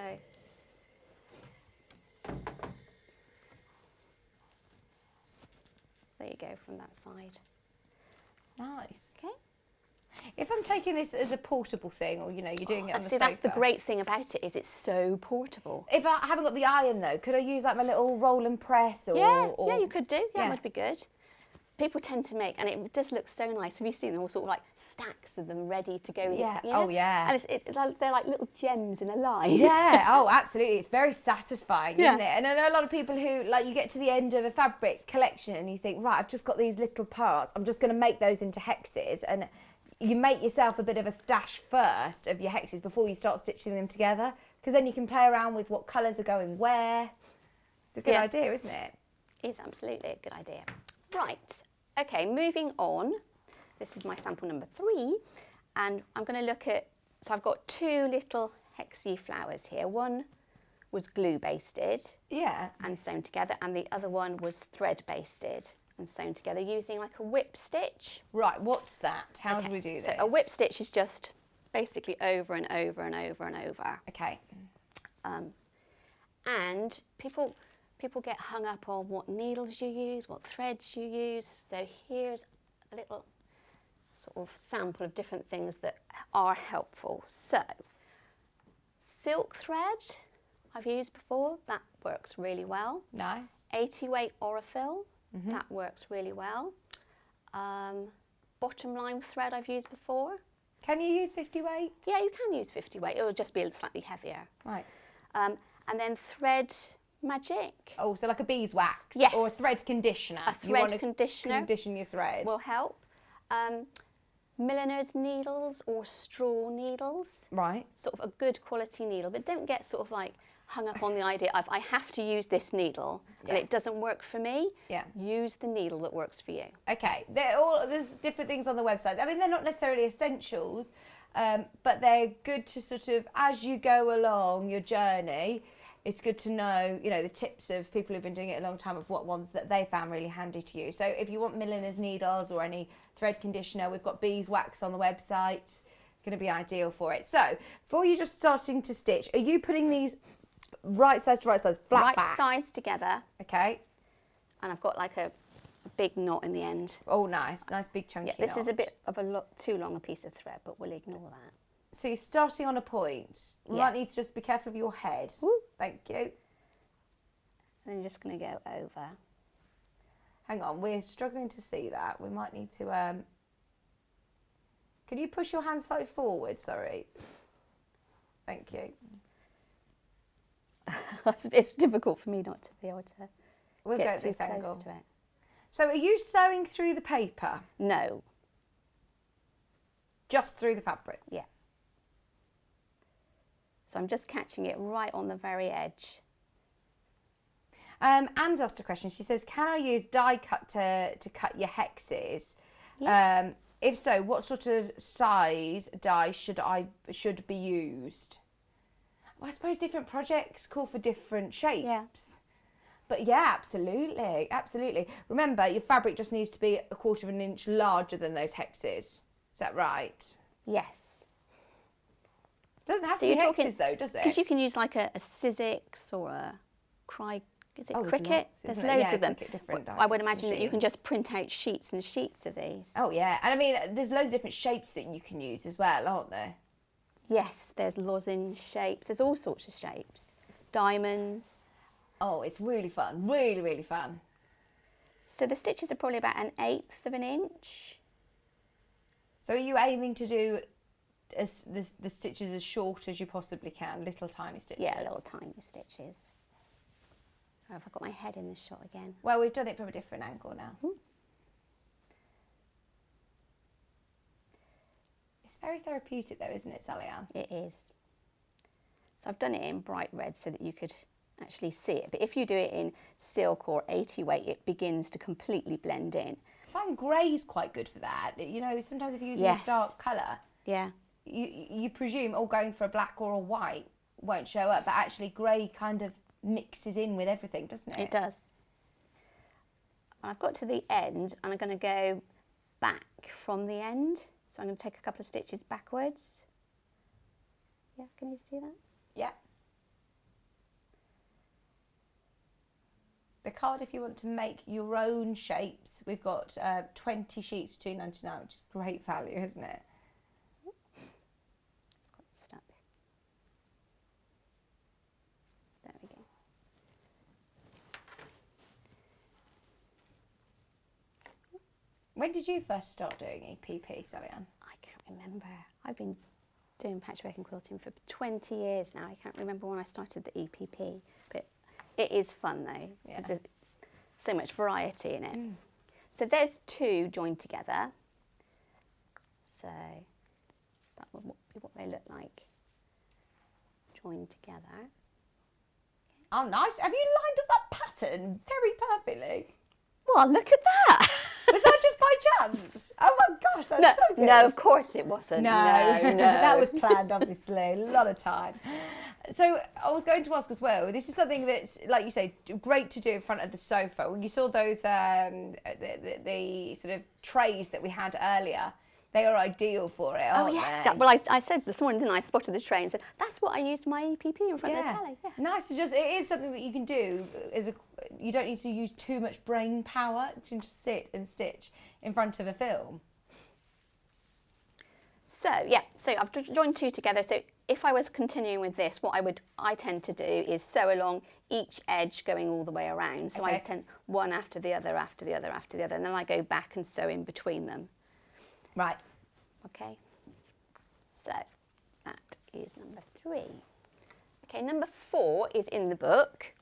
there you go from that side. Nice. Okay. If I'm taking this as a portable thing, or you're doing it on the See, sofa. that's the great thing about it, is it's so portable. If I haven't got the iron though, could I use like my little roll and press? Or, Yeah, you could do. Yeah, yeah. it would be good. People tend to make, and it does look so nice. Have you seen them all sort of like stacks of them ready to go? Yeah. You know? Oh yeah. And they're like little gems in a line. Yeah. Oh, absolutely. It's very satisfying, Yeah. isn't it? And I know a lot of people who you get to the end of a fabric collection and you think, right, I've just got these little parts. I'm just going to make those into hexes, and you make yourself a bit of a stash first of your hexes before you start stitching them together, because then you can play around with what colours are going where. It's a good idea, isn't it? It's absolutely a good idea. Right, okay, moving on. This is my sample number 3, and I'm going to look at, so I've got 2 little hexy flowers here. One was glue basted and sewn together, and the other one was thread basted and sewn together using like a whip stitch. Right, what's that? How do we do this? So a whip stitch is just basically over and over and over and over. Okay. And people get hung up on what needles you use, what threads you use. So here's a little sort of sample of different things that are helpful. So silk thread I've used before, that works really well. Nice. 80 weight Aurifil, that works really well. Bottom line thread I've used before. Can you use 50 weight? Yeah, you can use 50 weight, it will just be slightly heavier. Right. And then thread magic. Oh, so like a beeswax? Yes. Or a thread conditioner? A thread conditioner Condition your thread. will help. Milliner's needles or straw needles. Right. Sort of a good quality needle, but don't get sort of like hung up on the idea of I have to use this needle and it doesn't work for me. Yeah. Use the needle that works for you. Okay. There's different things on the website. I mean, they're not necessarily essentials, but they're good to sort of, as you go along your journey, it's good to know, the tips of people who've been doing it a long time of what ones that they found really handy to use. So if you want milliner's needles or any thread conditioner, we've got beeswax on the website. Going to be ideal for it. So before you're just starting to stitch, are you putting these right sides to right sides, flat back? Right sides together. Okay. And I've got like a big knot in the end. Oh, nice big chunky Yeah, this knot. is a bit of too long a piece of thread, but we'll ignore that. So you're starting on a point. You might need to just be careful of your head. Woo. Thank you. And then you're just going to go over. Hang on, we're struggling to see that. We might need to... Can you push your hand slightly forward? Sorry. Thank you. It's difficult for me not to be able to We'll go get at too this close angle. to it. So are you sewing through the paper? No. Just through the fabric? Yeah. So I'm just catching it right on the very edge. Anne's asked a question. She says, can I use die cut to cut your hexes? Yeah. If so, what sort of size die should be used? Well, I suppose different projects call for different shapes. Yeah. But yeah, absolutely, absolutely. Remember, your fabric just needs to be 1/4 of an inch larger than those hexes. Is that right? Yes. Doesn't have to be hexes though, does it? Because you can use like a Sizzix or a Cricut. There's loads of them. Different I would imagine that you can just print out sheets and sheets of these. Oh yeah, and I mean, there's loads of different shapes that you can use as well, aren't there? Yes, there's lozenge shapes. There's all sorts of shapes. Diamonds. Oh, it's really fun. Really, really fun. So the stitches are probably about 1/8 of an inch. So are you aiming to do the stitches as short as you possibly can, little tiny stitches? Yeah, little tiny stitches. Oh, have I got my head in the shot again? Well, we've done it from a different angle now. It's very therapeutic though, isn't it, Sallieann? It is. So I've done it in bright red so that you could actually see it. But if you do it in silk or 80 weight, it begins to completely blend in. I find grey's quite good for that. Sometimes if you're using a dark colour, yeah, you presume going for a black or a white won't show up, but actually grey kind of mixes in with everything, doesn't it? It does. I've got to the end and I'm going to go back from the end. So I'm going to take a couple of stitches backwards. Yeah, can you see that? Yeah. The card, if you want to make your own shapes, we've got 20 sheets, $2.99, which is great value, isn't it? When did you first start doing EPP, Sallieann? I can't remember. I've been doing patchwork and quilting for 20 years now. I can't remember when I started the EPP, but it is fun though. Yeah. There's so much variety in it. So there's 2 joined together. So that would be what they look like joined together. Oh, nice. Have you lined up that pattern very perfectly? Well, look at that. Was that just by chance? Oh my gosh, that's so good. No, of course it wasn't. No. That was planned, obviously. A lot of time. So I was going to ask as well, this is something that's, like you say, great to do in front of the sofa. When you saw those, the sort of trays that we had earlier, they are ideal for it, aren't yes. they? Well, I said this morning, didn't I? Spotted the tray and said, that's what I use my EPP in front of the telly. Yeah. Nice to just, it is something that you can do. You don't need to use too much brain power. You can just sit and stitch in front of a film. So, yeah, so I've joined 2 together. So if I was continuing with this, what I tend to do is sew along each edge going all the way around. So I tend one after the other, after the other, after the other, and then I go back and sew in between them. Right. Okay, so that is number 3. Okay, number 4 is in the book,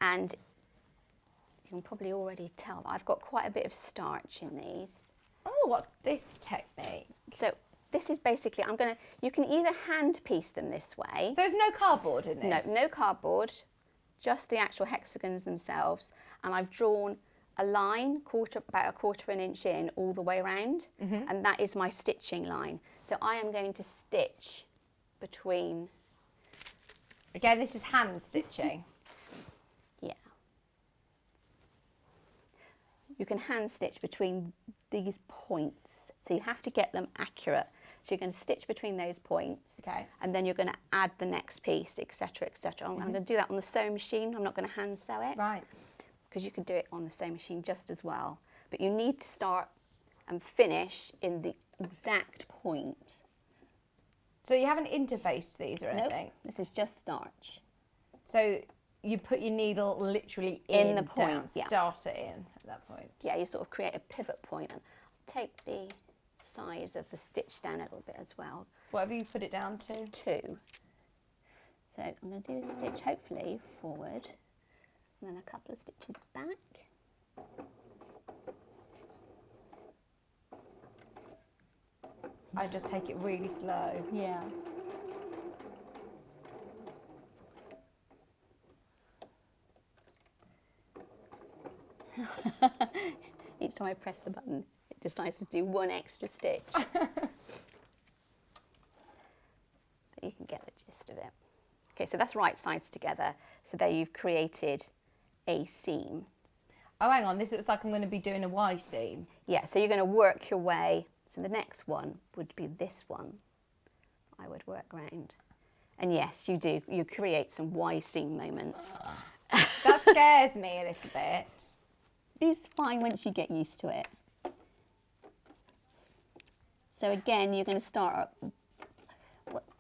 and you can probably already tell that I've got quite a bit of starch in these. Oh, what's this technique? So this is basically, you can either hand piece them this way. So there's no cardboard in this? No cardboard, just the actual hexagons themselves, and I've drawn a line about a quarter of an inch in all the way around, and that is my stitching line. So I am going to stitch between. Again, this is hand stitching. Yeah. You can hand stitch between these points, so you have to get them accurate. So you're going to stitch between those points, and then you're going to add the next piece, etc., etc. I'm going to do that on the sewing machine. I'm not going to hand sew it. Right. Because you can do it on the sewing machine just as well. But you need to start and finish in the exact point. So you haven't interfaced these or anything? Nope, this is just starch. So you put your needle literally in the point, start it in at that point. Yeah, you sort of create a pivot point and take the size of the stitch down a little bit as well. What have you put it down to? 2. So I'm going to do a stitch hopefully forward, and then a couple of stitches back. I just take it really slow. Yeah. Each time I press the button, it decides to do one extra stitch. But you can get the gist of it. Okay, so that's right sides together. So there you've created a seam. Oh, hang on, this looks like I'm going to be doing a Y seam. Yeah, so you're going to work your way. So the next one would be this one. I would work round. And yes, you do. You create some Y seam moments. That scares me a little bit. It's fine once you get used to it. So again, you're going to start up.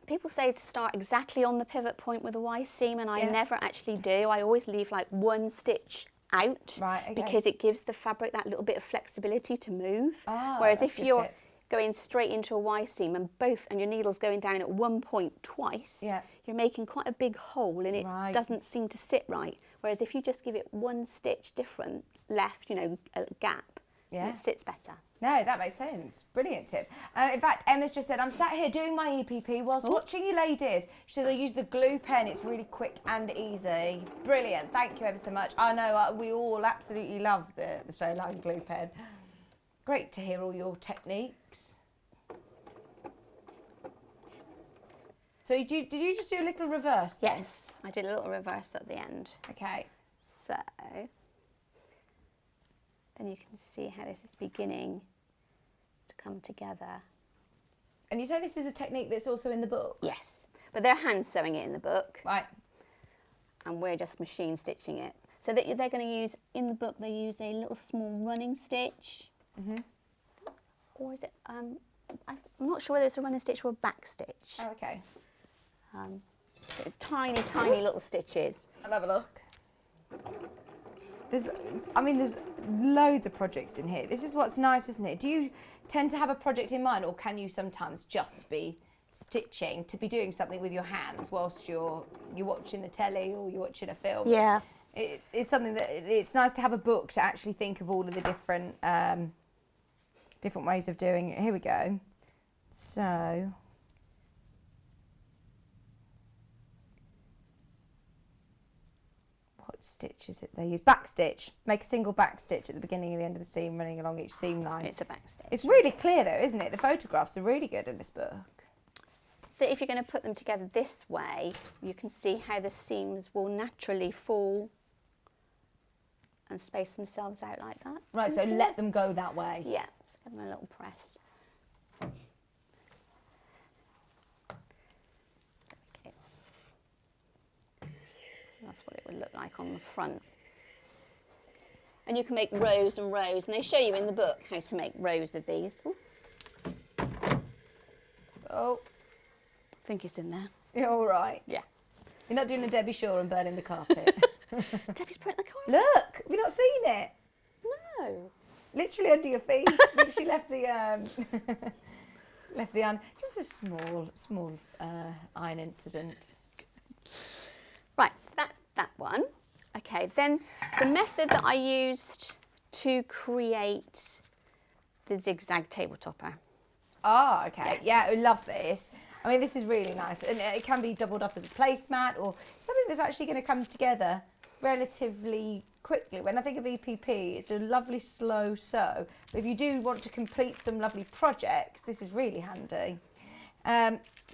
People say to start exactly on the pivot point with a Y seam, and I never actually do. I always leave like one stitch out, because it gives the fabric that little bit of flexibility to move. Whereas if you're going straight into a Y seam and your needle's going down at one point twice, you're making quite a big hole and it doesn't seem to sit right. Whereas if you just give it one stitch different, left, a gap, it sits better. No, that makes sense. Brilliant tip. In fact, Emma's just said, I'm sat here doing my EPP whilst watching you ladies. She says, I use the glue pen. It's really quick and easy. Brilliant. Thank you ever so much. I know we all absolutely love the Sallieann glue pen. Great to hear all your techniques. So did you just do a little reverse then? Yes, I did a little reverse at the end. Okay. So then you can see how this is beginning to come together. And you say this is a technique that's also in the book? Yes, but they're hand sewing it in the book. Right. And we're just machine stitching it. So that they're going to use, in the book, they use a little small running stitch. Or is it, I'm not sure whether it's a running stitch or a back stitch. Oh, okay. It's tiny, tiny little stitches. I'll have a look. There's loads of projects in here. This is what's nice, isn't it? Do you tend to have a project in mind, or can you sometimes just be stitching, to be doing something with your hands whilst you're watching the telly or you're watching a film? Yeah. It's something that it's nice to have a book to actually think of all of the different different ways of doing it. Here we go. So. What stitch is it they use? Back stitch. Make a single back stitch at the beginning and the end of the seam, running along each seam line. It's a back stitch. It's really clear though, isn't it? The photographs are really good in this book. So if you're going to put them together this way, you can see how the seams will naturally fall and space themselves out like that. Right, so let them go that way. Yeah, let's give them a little press. Okay. That's what it would look like on the front. And you can make rows and rows, and they show you in the book how to make rows of these. Ooh. Oh, I think it's in there. You're all right. Yeah. You're not doing a Debbie Shaw and burning the carpet. Debbie's put it in the carpet. Look, have you not seen it? No. Literally under your feet. I think she left the just a small iron incident. Right, so that's that one. Okay, then the method that I used to create the zigzag table topper. Oh, okay. Yes. Yeah, I love this. I mean, this is really nice, and it can be doubled up as a placemat or something that's actually going to come together relatively quickly. When I think of EPP, it's a lovely slow sew, but if you do want to complete some lovely projects, this is really handy.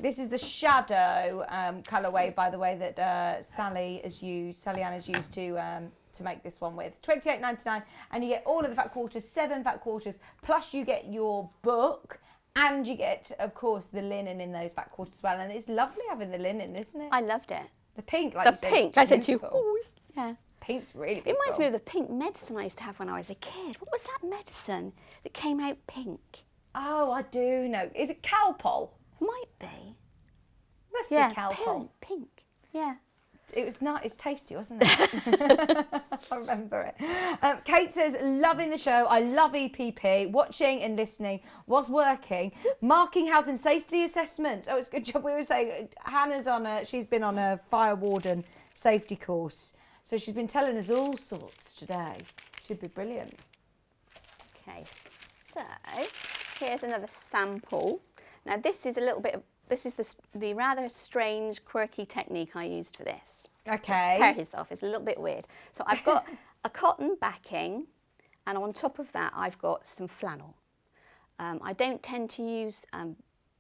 This is the shadow colourway, by the way, that Sallieann has used to make this one with. $28.99, and you get all of the fat quarters, 7 fat quarters, plus you get your book. And you get, of course, the linen in those fat quarters as well. And it's lovely having the linen, isn't it? I loved it. The pink, like The you said. pink, I said to you. Beautiful. Ooh, yeah. Pink's really It beautiful. reminds me of the pink medicine I used to have when I was a kid. What was that medicine that came out pink? Oh, I do know. Is it Calpol? Might be. Must Yeah, be Calpol. pink. Yeah. It was not. It's tasty, wasn't it? I remember it. Kate says, loving the show. I love EPP. Watching and listening. Was working. Marking health and safety assessments. Oh, it's a good job. We were saying Hannah's she's been on a fire warden safety course. So she's been telling us all sorts today. Should be brilliant. Okay, so here's another sample. Now this is a little bit of, this is the rather strange, quirky technique I used for this. Okay. Prepare yourself, it's a little bit weird. So I've got a cotton backing, and on top of that I've got some flannel. I don't tend to use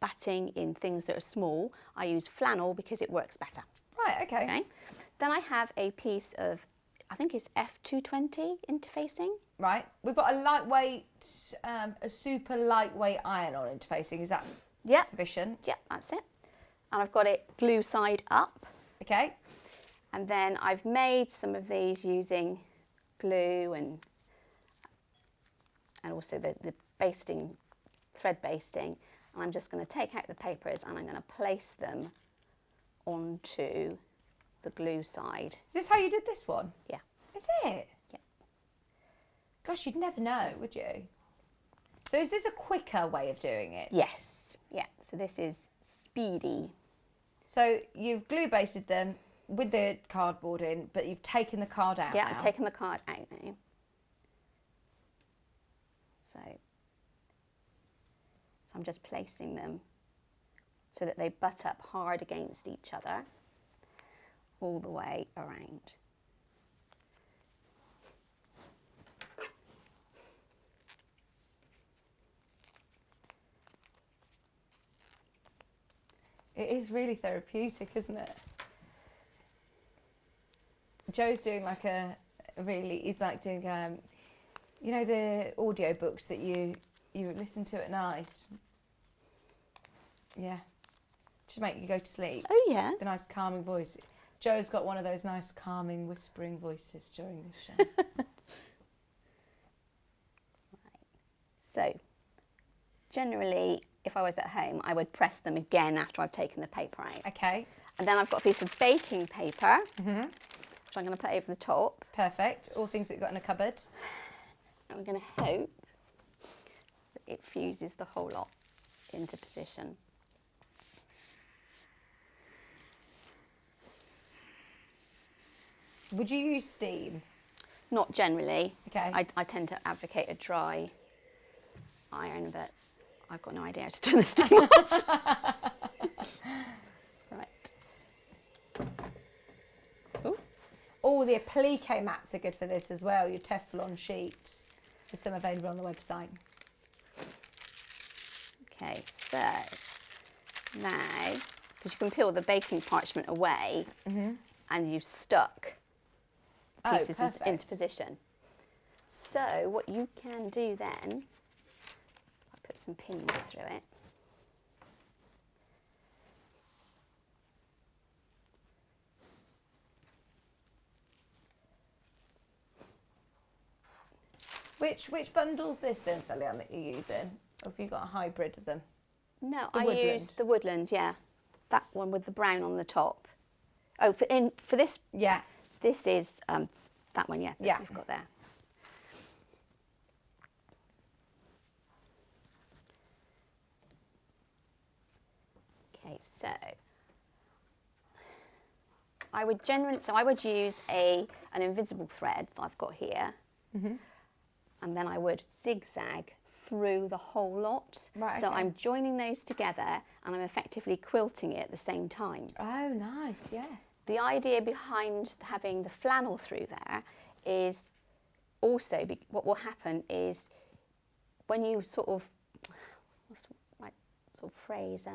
batting in things that are small. I use flannel because it works better. Right, okay. Then I have a piece of, I think it's F220 interfacing. Right. We've got a lightweight, a super lightweight iron-on interfacing. Is that sufficient? Yep, that's it. And I've got it glue side up. Okay. And then I've made some of these using glue and also the basting, thread basting. And I'm just going to take out the papers and I'm going to place them onto the glue side. Is this how you did this one? Yeah. Is it? Yeah. Gosh, you'd never know, would you? So is this a quicker way of doing it? Yes. Yeah. So this is speedy. So you've glue basted them with the cardboard in, but you've taken the card out Yeah, now. I've taken the card out now. So I'm just placing them so that they butt up hard against each other all the way around. It is really therapeutic, isn't it? Joe's doing like he's like doing, you know, the audio books that you listen to at night. Yeah. To make you go to sleep. Oh yeah. The nice calming voice. Joe's got one of those nice calming whispering voices during this show. So generally, if I was at home, I would press them again after I've taken the paper out. Okay. And then I've got a piece of baking paper, which I'm going to put over the top. Perfect. All things that you've got in a cupboard. And we're going to hope that it fuses the whole lot into position. Would you use steam? Not generally. Okay. I tend to advocate a dry iron, but I've got no idea how to turn the steam off. Right. Ooh. Oh, the applique mats are good for this as well, your Teflon sheets. There's some available on the website. Okay, so now, because you can peel the baking parchment away, and you've stuck pieces into position. So what you can do then, I'll put some pins through it. Which bundle's this then, Sallieann, that you're using? Or have you got a hybrid of them? No, The I woodland. use the woodland, yeah. That one with the brown on the top. Oh, for this, Yeah. this is that one, yeah, that Yeah. we've got there. Okay, so I would use an invisible thread that I've got here, and then I would zigzag through the whole lot. Right, so okay. I'm joining those together, and I'm effectively quilting it at the same time. Oh, nice, yeah. The idea behind having the flannel through there is also what will happen is when you sort of, what's the right sort of phrase,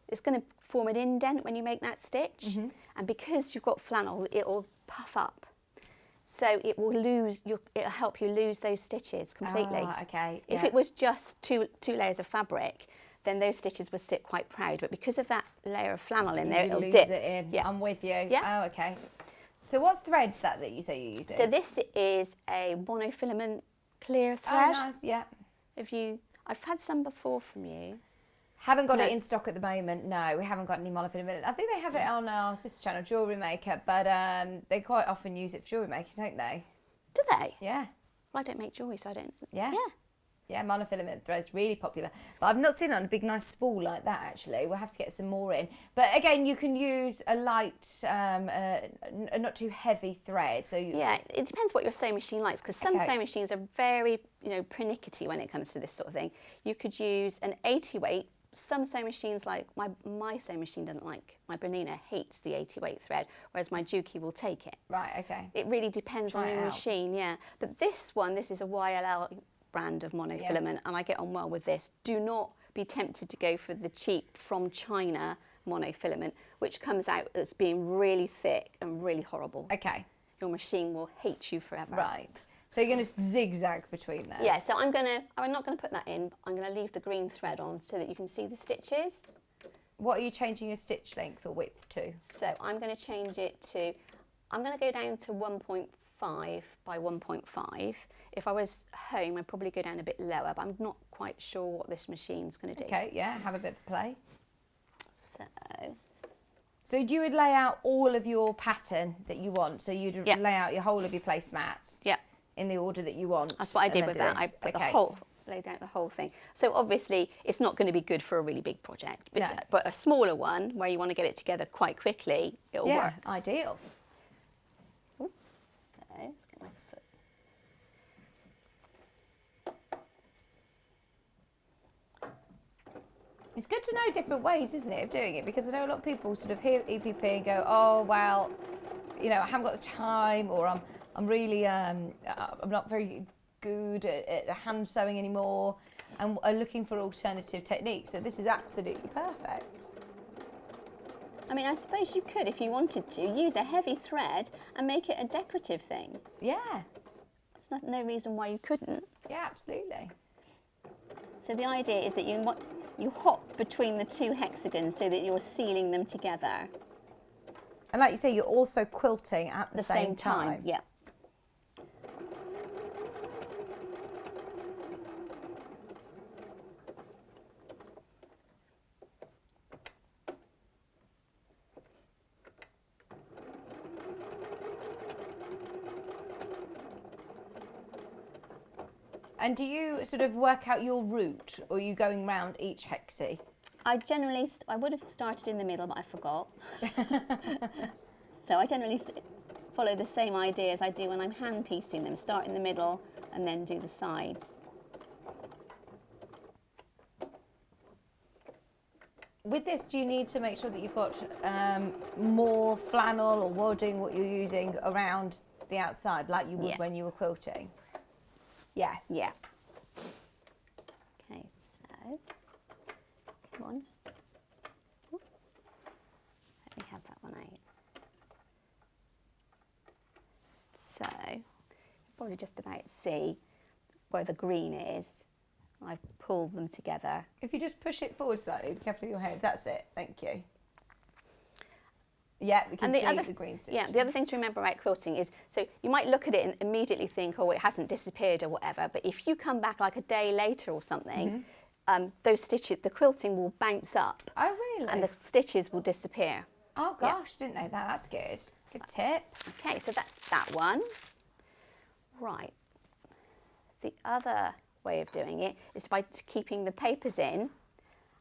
it's going to form an indent when you make that stitch, and because you've got flannel, it will puff up. So it will it'll help you lose those stitches completely. Ah, okay. If yeah. it was just two layers of fabric, then those stitches would sit quite proud. But because of that layer of flannel in there, you it'll lose dip. it in. Yeah. I'm with you. Yeah. Oh, okay. So what's threads that you say you're using? So this is a monofilament clear Oh, thread. nice, yeah. I've had some before from you. Haven't got No. it in stock at the moment, no. We haven't got any monofilament. I think they have it on our sister channel, Jewellery Maker, but they quite often use it for jewellery making, don't they? Do they? Yeah. Well, I don't make jewellery, so I don't. Yeah. Yeah. Yeah, monofilament thread's really popular. But I've not seen it on a big nice spool like that, actually. We'll have to get some more in. But again, you can use a light, not too heavy thread. So Yeah, it depends what your sewing machine likes, because some Okay. sewing machines are very, pernickety when it comes to this sort of thing. You could use an 80 weight. Some sewing machines, like my sewing machine doesn't like, my Bernina hates the 80 weight thread, whereas my Juki will take it. Right, okay. It really depends Try on it your out. machine, yeah. But this is a YLL brand of monofilament, and I get on well with this. Do not be tempted to go for the cheap from China monofilament, which comes out as being really thick and really horrible. Okay, Your machine will hate you forever. right. So you're going to zigzag between them? Yeah, so I'm not going to put that in, but I'm going to leave the green thread on so that you can see the stitches. What are you changing your stitch length or width to? So I'm going to change it to, I'm going to go down to 1.5 by 1.5. If I was home, I'd probably go down a bit lower, but I'm not quite sure what this machine's going to do. Okay, yeah, have a bit of play. So, you would lay out all of your pattern that you want. So you'd Yeah. lay out your whole of your placemats yeah, in the order that you want. that's what I and did then with do that. this. I put Okay. laid out the whole thing. So obviously, it's not going to be good for a really big project, but, No. but a smaller one where you want to get it together quite quickly, it'll Yeah, work. ideal. So, let's get my foot. It's good to know different ways, isn't it, of doing it? Because I know a lot of people sort of hear EPP and go, oh, well, I haven't got the time, or I'm really, I'm not very good at hand sewing anymore, and are looking for alternative techniques. So this is absolutely perfect. I mean, I suppose you could, if you wanted to, use a heavy thread and make it a decorative thing. Yeah, There's no reason why you couldn't. yeah, absolutely. So the idea is that you hop between the two hexagons so that you're sealing them together And like you say, you're also quilting at the same time. Yeah. And do you sort of work out your route, or are you going round each hexie? I would have started in the middle, but I forgot. So I generally follow the same idea as I do when I'm hand piecing them. Start in the middle and then do the sides. With this, do you need to make sure that you've got more flannel or wadding, what you're using, around the outside, like you would when you were quilting? Yes. Yeah. Okay, so come on. Ooh. Let me have that one out. So you probably just about see where the green is. I've pulled them together. If you just push it forward slightly, be careful of your head. That's it. Thank you. Yeah, we can see the green stitch. Yeah, the other thing to remember about quilting is, so you might look at it and immediately think, oh, it hasn't disappeared or whatever, but if you come back like a day later or something, those stitches, the quilting will bounce up. Oh, really? And the stitches will disappear. Oh, gosh, didn't know that. That's good. Good tip. Okay, so that's that one. Right. The other way of doing it is by keeping the papers in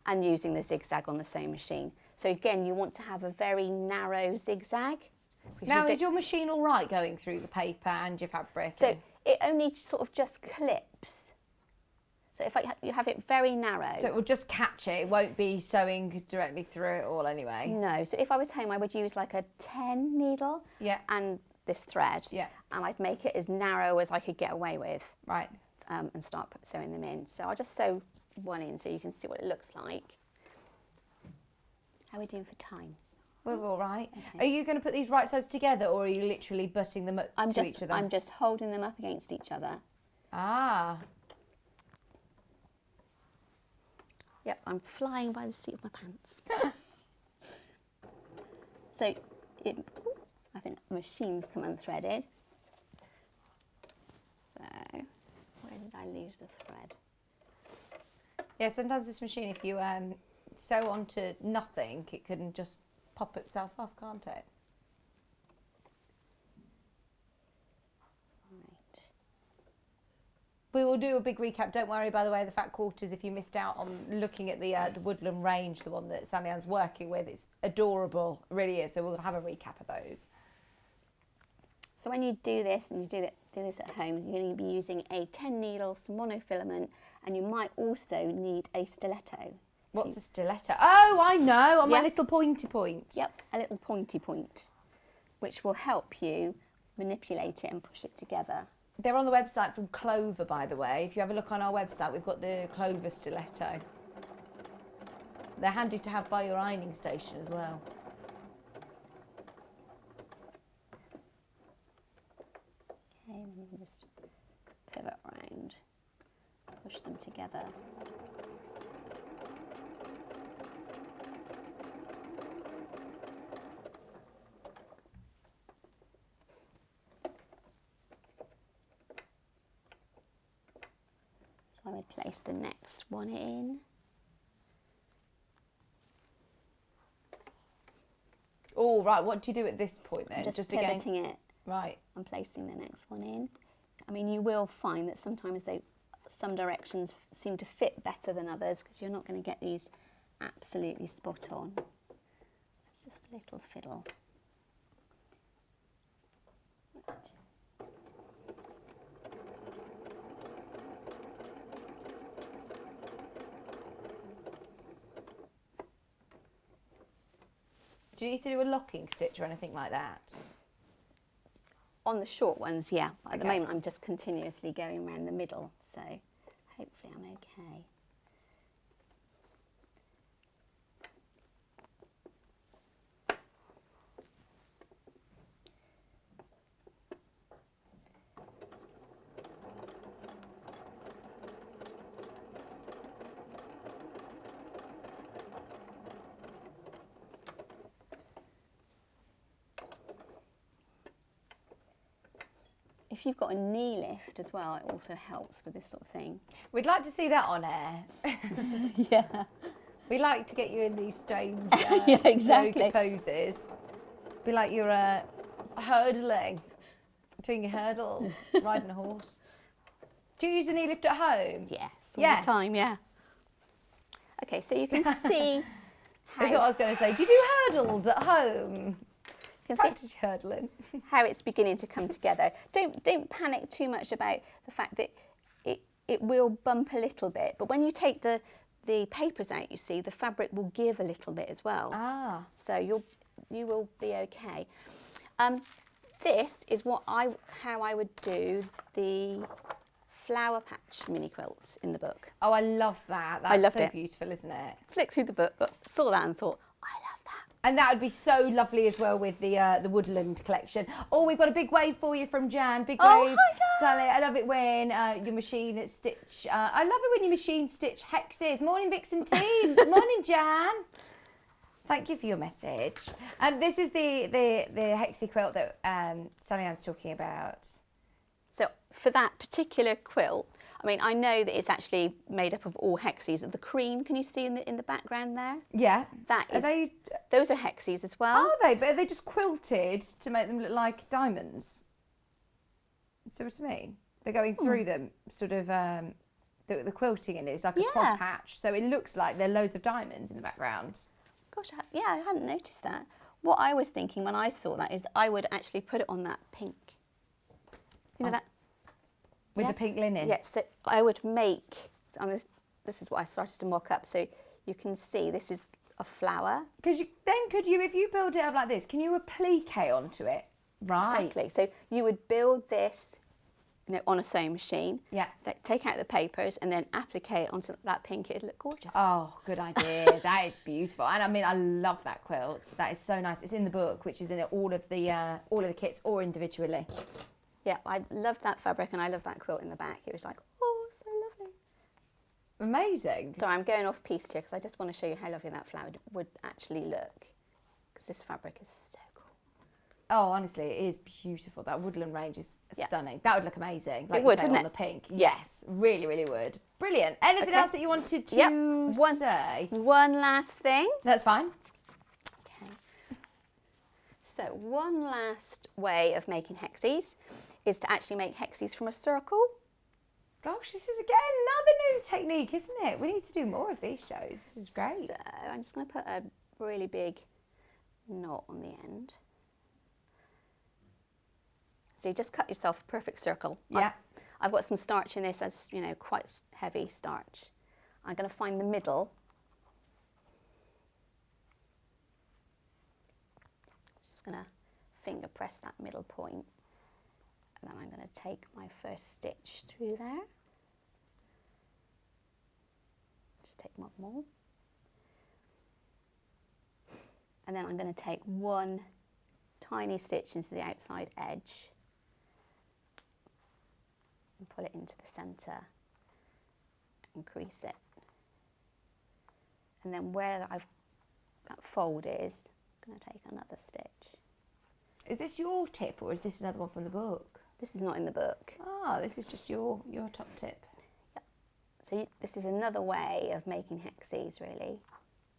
and using the zigzag on the sewing machine. So again, you want to have a very narrow zigzag. Now, is your machine all right going through the paper and your fabric? So it only sort of just clips. So if you have it very narrow. So it will just catch it. It won't be sewing directly through it all anyway. No. So if I was home, I would use like a 10 needle. Yeah. And this thread. Yeah. And I'd make it as narrow as I could get away with. Right. And start sewing them in. So I'll just sew one in so you can see what it looks like. How are we doing for time? We're all right. Okay. Are you going to put these right sides together, or are you literally butting them up to each other? I'm just holding them up against each other. Ah. Yep, I'm flying by the seat of my pants. So, I think the machine's come unthreaded. So, where did I lose the thread? Yeah, sometimes this machine, if you sew onto nothing, it can just pop itself off, can't it? Right. We will do a big recap. Don't worry, by the way, the fat quarters, if you missed out on looking at the woodland range, the one that Sallieann's working with, it's adorable, it really is. So we'll have a recap of those. So when you do this, and you do this at home, you're going to be using a 10 needle, some monofilament, and you might also need a stiletto. What's a stiletto? Oh, I know, on my little pointy point. Yep, a little pointy point, which will help you manipulate it and push it together. They're on the website from Clover, by the way. If you have a look on our website, we've got the Clover stiletto. They're handy to have by your ironing station as well. Okay, then you can just pivot around, push them together. So I would place the next one in. Oh, right, what do you do at this point then? Just pivoting it. Right. I'm placing the next one in. I mean, you will find that sometimes some directions seem to fit better than others because you're not going to get these absolutely spot on. So it's just a little fiddle. Right. Do you need to do a locking stitch or anything like that? On the short ones, yeah. At the moment, I'm just continuously going around the middle, so hopefully I'm okay. If you've got a knee lift as well, it also helps with this sort of thing. We'd like to see that on air. Yeah. We like to get you in these strange yeah, exactly. yoga poses. Be like you're hurdling, doing your hurdles, riding a horse. Do you use a knee lift at home? Yes, all the time, yeah. Okay, so you can see I thought I was going to say, do you do hurdles at home? You can Practice hurdling. how it's beginning to come together. Don't panic too much about the fact that it will bump a little bit, but when you take the papers out, you see the fabric will give a little bit as well. Ah. So you will be okay. This is how I would do the flower patch mini quilt in the book. Oh, I love that. That's I loved so it. beautiful, isn't it? Flicked through the book, saw that and thought, I love that. And that would be so lovely as well with the woodland collection. Oh, we've got a big wave for you from Jan. Big Oh, wave. hi, Jan. Sally, I love it when you machine stitch. I love it when you machine stitch Hexies. Morning, Vixen team. Good morning, Jan. Thank you for your message. And this is the Hexie quilt that Sallieann's talking about. So for that particular quilt, I mean, I know that it's actually made up of all Hexies. The cream, can you see in the background there? Yeah. That is. Are Those are Hexies as well. Are they? But are they just quilted to make them look like diamonds? See what I mean? They're going through them, sort of. The quilting in it is like a cross hatch, so it looks like there are loads of diamonds in the background. Gosh, I hadn't noticed that. What I was thinking when I saw that is I would actually put it on that pink. You know that? With the pink linen? Yes, so I would make, this is what I started to mock up, so you can see this is a flower. Because could you, if you build it up like this, can you applique onto it? Right. Exactly, so you would build this on a sewing machine, Yeah. take out the papers and then applique it onto that pink, it'd look gorgeous. Oh, good idea. That is beautiful. And I mean, I love that quilt. That is so nice. It's in the book, which is in all of the kits or individually. Yeah, I loved that fabric and I love that quilt in the back. It was like, oh, so lovely. Amazing. So I'm going off piece here because I just want to show you how lovely that flower would actually look. Because this fabric is so cool. Oh, honestly, it is beautiful. That woodland range is stunning. That would look amazing. Like It would, you say, wouldn't on it? the pink. Yes, really, really would. Brilliant. Anything else that you wanted to say? One last thing. That's fine. Okay. So one last way of making Hexies is to actually make Hexies from a circle. Gosh, this is again another new technique, isn't it? We need to do more of these shows. This is great. So I'm just going to put a really big knot on the end. So you just cut yourself a perfect circle. Yeah. I've got some starch in this, as you know, quite heavy starch. I'm going to find the middle. Just going to finger press that middle point. And then I'm going to take my first stitch through there. Just take one more. And then I'm going to take one tiny stitch into the outside edge and pull it into the centre and crease it. And then where that fold is, I'm going to take another stitch. Is this your tip or is this another one from the book? This is not in the book. Oh, this is just your top tip. Yep. So this is another way of making Hexies, really.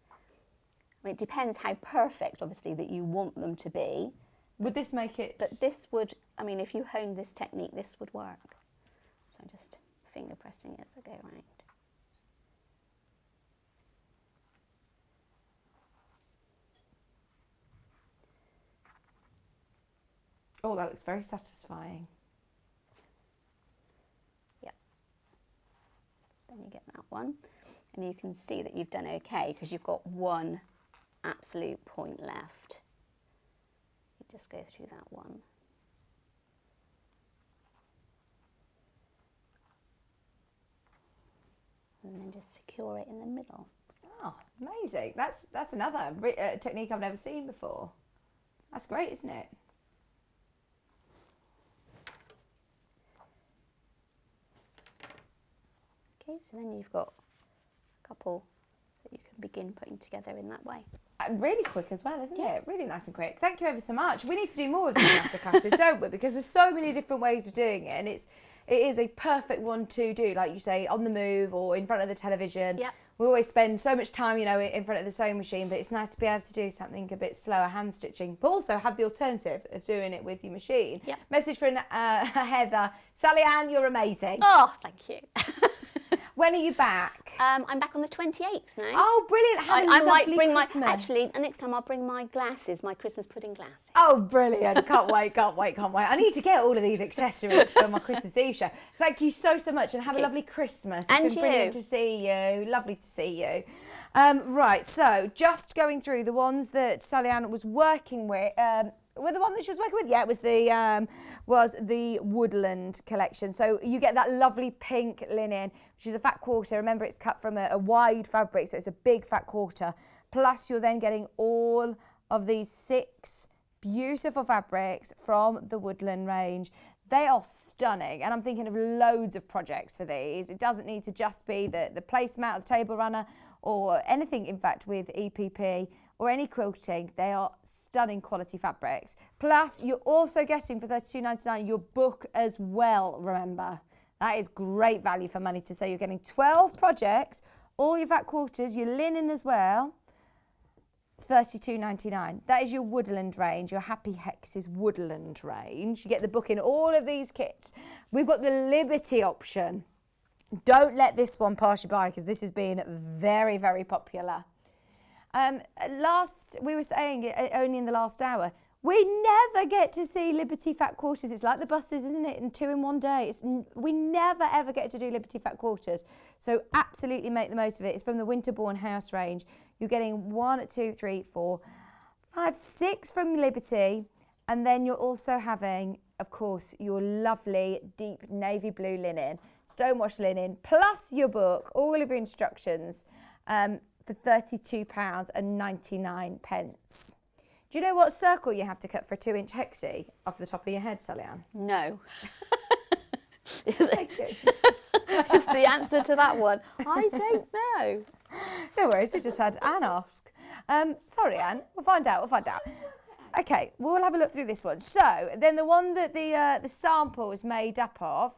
I mean, it depends how perfect, obviously, that you want them to be. Would this make it... But this would, I mean, if you honed this technique, this would work. So I'm just finger pressing as I go round. Oh, that looks very satisfying. Yep. Then you get that one. And you can see that you've done okay because you've got one absolute point left. You just go through that one. And then just secure it in the middle. Oh, amazing. That's another technique I've never seen before. That's great, isn't it? Okay, so then you've got a couple that you can begin putting together in that way. And really quick as well, isn't it? Really nice and quick. Thank you ever so much. We need to do more of these masterclasses, don't we? Because there's so many different ways of doing it, and it is a perfect one to do, like you say, on the move or in front of the television. Yep. we always spend so much time, you know, in front of the sewing machine, but it's nice to be able to do something a bit slower, hand stitching, but also have the alternative of doing it with your machine. Yep. Message from Heather. Sallieann, you're amazing. Oh, thank you. When are you back? I'm back on the 28th now. Oh, brilliant. Have a I might lovely bring Christmas. actually, next time I'll bring my glasses, my Christmas pudding glasses. Oh, brilliant. Can't wait, can't wait, can't wait. I need to get all of these accessories for my Christmas Eve show. Thank you so much and have a lovely Christmas. And it's been brilliant to see you. Lovely to see you. Right, so just going through the ones that Sallieann was working with. Well, the one that she was working with, yeah, it was the Woodland collection. So you get that lovely pink linen, which is a fat quarter. Remember, it's cut from a wide fabric, so it's a big fat quarter. Plus, you're then getting all of these 6 beautiful fabrics from the Woodland range. They are stunning, and I'm thinking of loads of projects for these. It doesn't need to just be the placemat or the table runner or anything, in fact, with EPP or any quilting. They are stunning quality fabrics. Plus, you're also getting for $32.99 your book as well, remember. That is great value for money to say you're getting 12 projects, all your fat quarters, your linen as well, $32.99. That is your Woodland range, your Happy Hexies Woodland range. You get the book in all of these kits. We've got the Liberty option. Don't let this one pass you by because this has been very, very popular. We were saying only in the last hour, we never get to see Liberty Fat Quarters. It's like the buses, isn't it? And 2 in 1 day. We never ever get to do Liberty Fat Quarters. So absolutely make the most of it. It's from the Winterbourne House range. You're getting 1, 2, 3, 4, 5, 6 from Liberty. And then you're also having, of course, your lovely deep navy blue linen, stonewash linen, plus your book, all of your instructions, for £32.99. Do you know what circle you have to cut for a 2-inch hexie off the top of your head, Sallieann? No. Is the answer to that one? I don't know. No worries, we just had Anne ask. Sorry, Anne, we'll find out. Okay, we'll have a look through this one. So, then the one that the sample is made up of,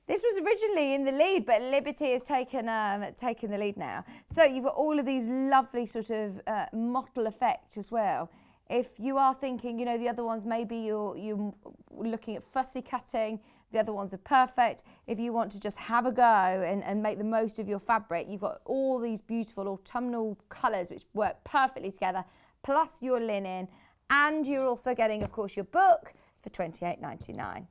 this was originally in the lead, but Liberty has taken the lead now. So you've got all of these lovely sort of mottle effect as well. If you are thinking, you know, the other ones, maybe you're looking at fussy cutting, the other ones are perfect. If you want to just have a go and make the most of your fabric, you've got all these beautiful autumnal colours which work perfectly together, plus your linen, and you're also getting, of course, your book for $28.99.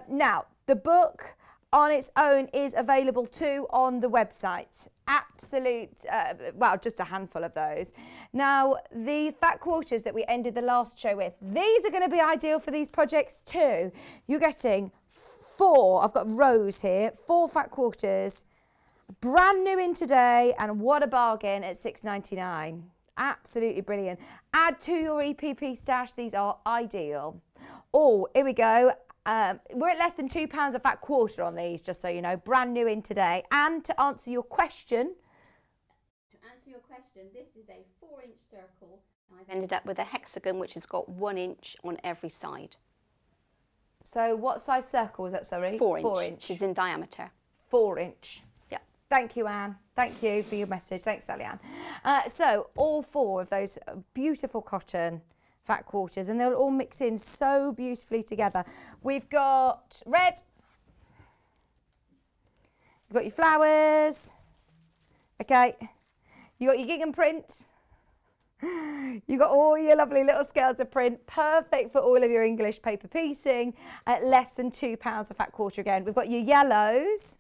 Now, the book on its own is available too on the website. Well, just a handful of those. Now, the fat quarters that we ended the last show with, these are going to be ideal for these projects too. You're getting 4, I've got rows here, 4 fat quarters, brand new in today, and what a bargain at $6.99. Absolutely brilliant. Add to your EPP stash, these are ideal. Oh, here we go. We're at less than £2 a fat quarter on these, just so you know, brand new in today. And to answer your question, this is a 4-inch circle. I've ended up with a hexagon which has got 1 inch on every side. So what size circle was that, sorry? 4 inch. 4 inch. Is in diameter. 4 inch. Yeah. Thank you, Anne. Thank you for your message. Thanks, Sallieann. So all 4 of those beautiful cotton fat quarters, and they'll all mix in so beautifully together. We've got red. You've got your flowers. Okay. You got your gingham print. You got all your lovely little scales of print, perfect for all of your English paper piecing at less than £2 a fat quarter again. We've got your yellows.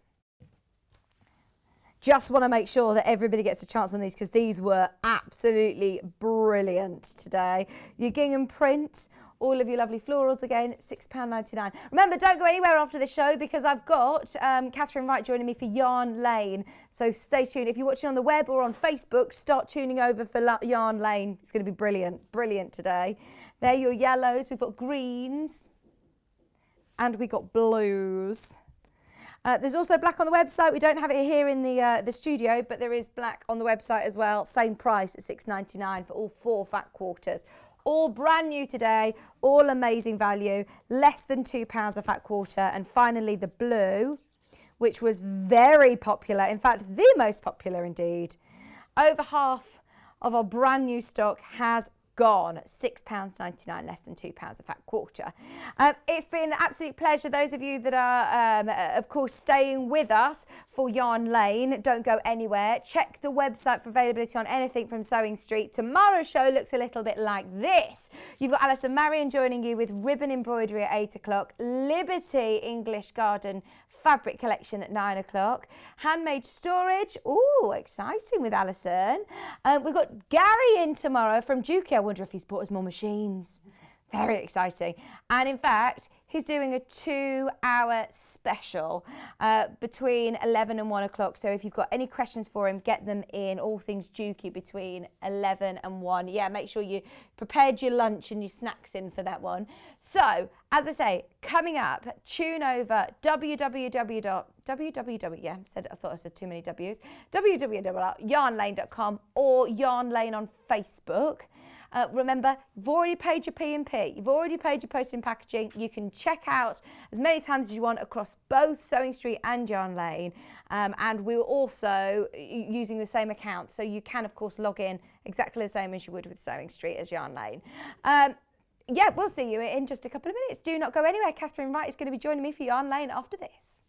Just want to make sure that everybody gets a chance on these because these were absolutely brilliant today. Your gingham print, all of your lovely florals again, £6.99. Remember, don't go anywhere after the show because I've got Catherine Wright joining me for Yarn Lane. So stay tuned. If you're watching on the web or on Facebook, start tuning over for Yarn Lane. It's going to be brilliant, brilliant today. There are your yellows. We've got greens and we've got blues. There's also black on the website. We don't have it here in the studio, but there is black on the website as well. Same price at $6.99 for all 4 fat quarters. All brand new today, all amazing value, less than £2 a fat quarter. And finally, the blue, which was very popular. In fact, the most popular indeed. Over half of our brand new stock has gone. £6.99, less than £2 a fat quarter. It's been an absolute pleasure. Those of you that are, of course, staying with us for Yarn Lane, don't go anywhere. Check the website for availability on anything from Sewing Street. Tomorrow's show looks a little bit like this. You've got Alison Marion joining you with ribbon embroidery at 8 o'clock, Liberty English Garden fabric collection at 9 o'clock, handmade storage, ooh, exciting with Alison. We've got Gary in tomorrow from Dukey. I wonder if he's bought us more machines. Very exciting. And in fact, he's doing a 2-hour special between 11 and 1 o'clock. So if you've got any questions for him, get them in, all things Dukey between 11 and 1. Yeah, make sure you prepared your lunch and your snacks in for that one. So, as I say, coming up, tune over www. Yeah, I thought I said too many W's. www.yarnlane.com or Yarn Lane on Facebook. Remember, you've already paid your P&P, you've already paid your postage and packaging. You can check out as many times as you want across both Sewing Street and Yarn Lane. And we're also using the same account, so you can, of course, log in exactly the same as you would with Sewing Street as Yarn Lane. Yeah, we'll see you in just a couple of minutes. Do not go anywhere. Catherine Wright is going to be joining me for Yarn Lane after this.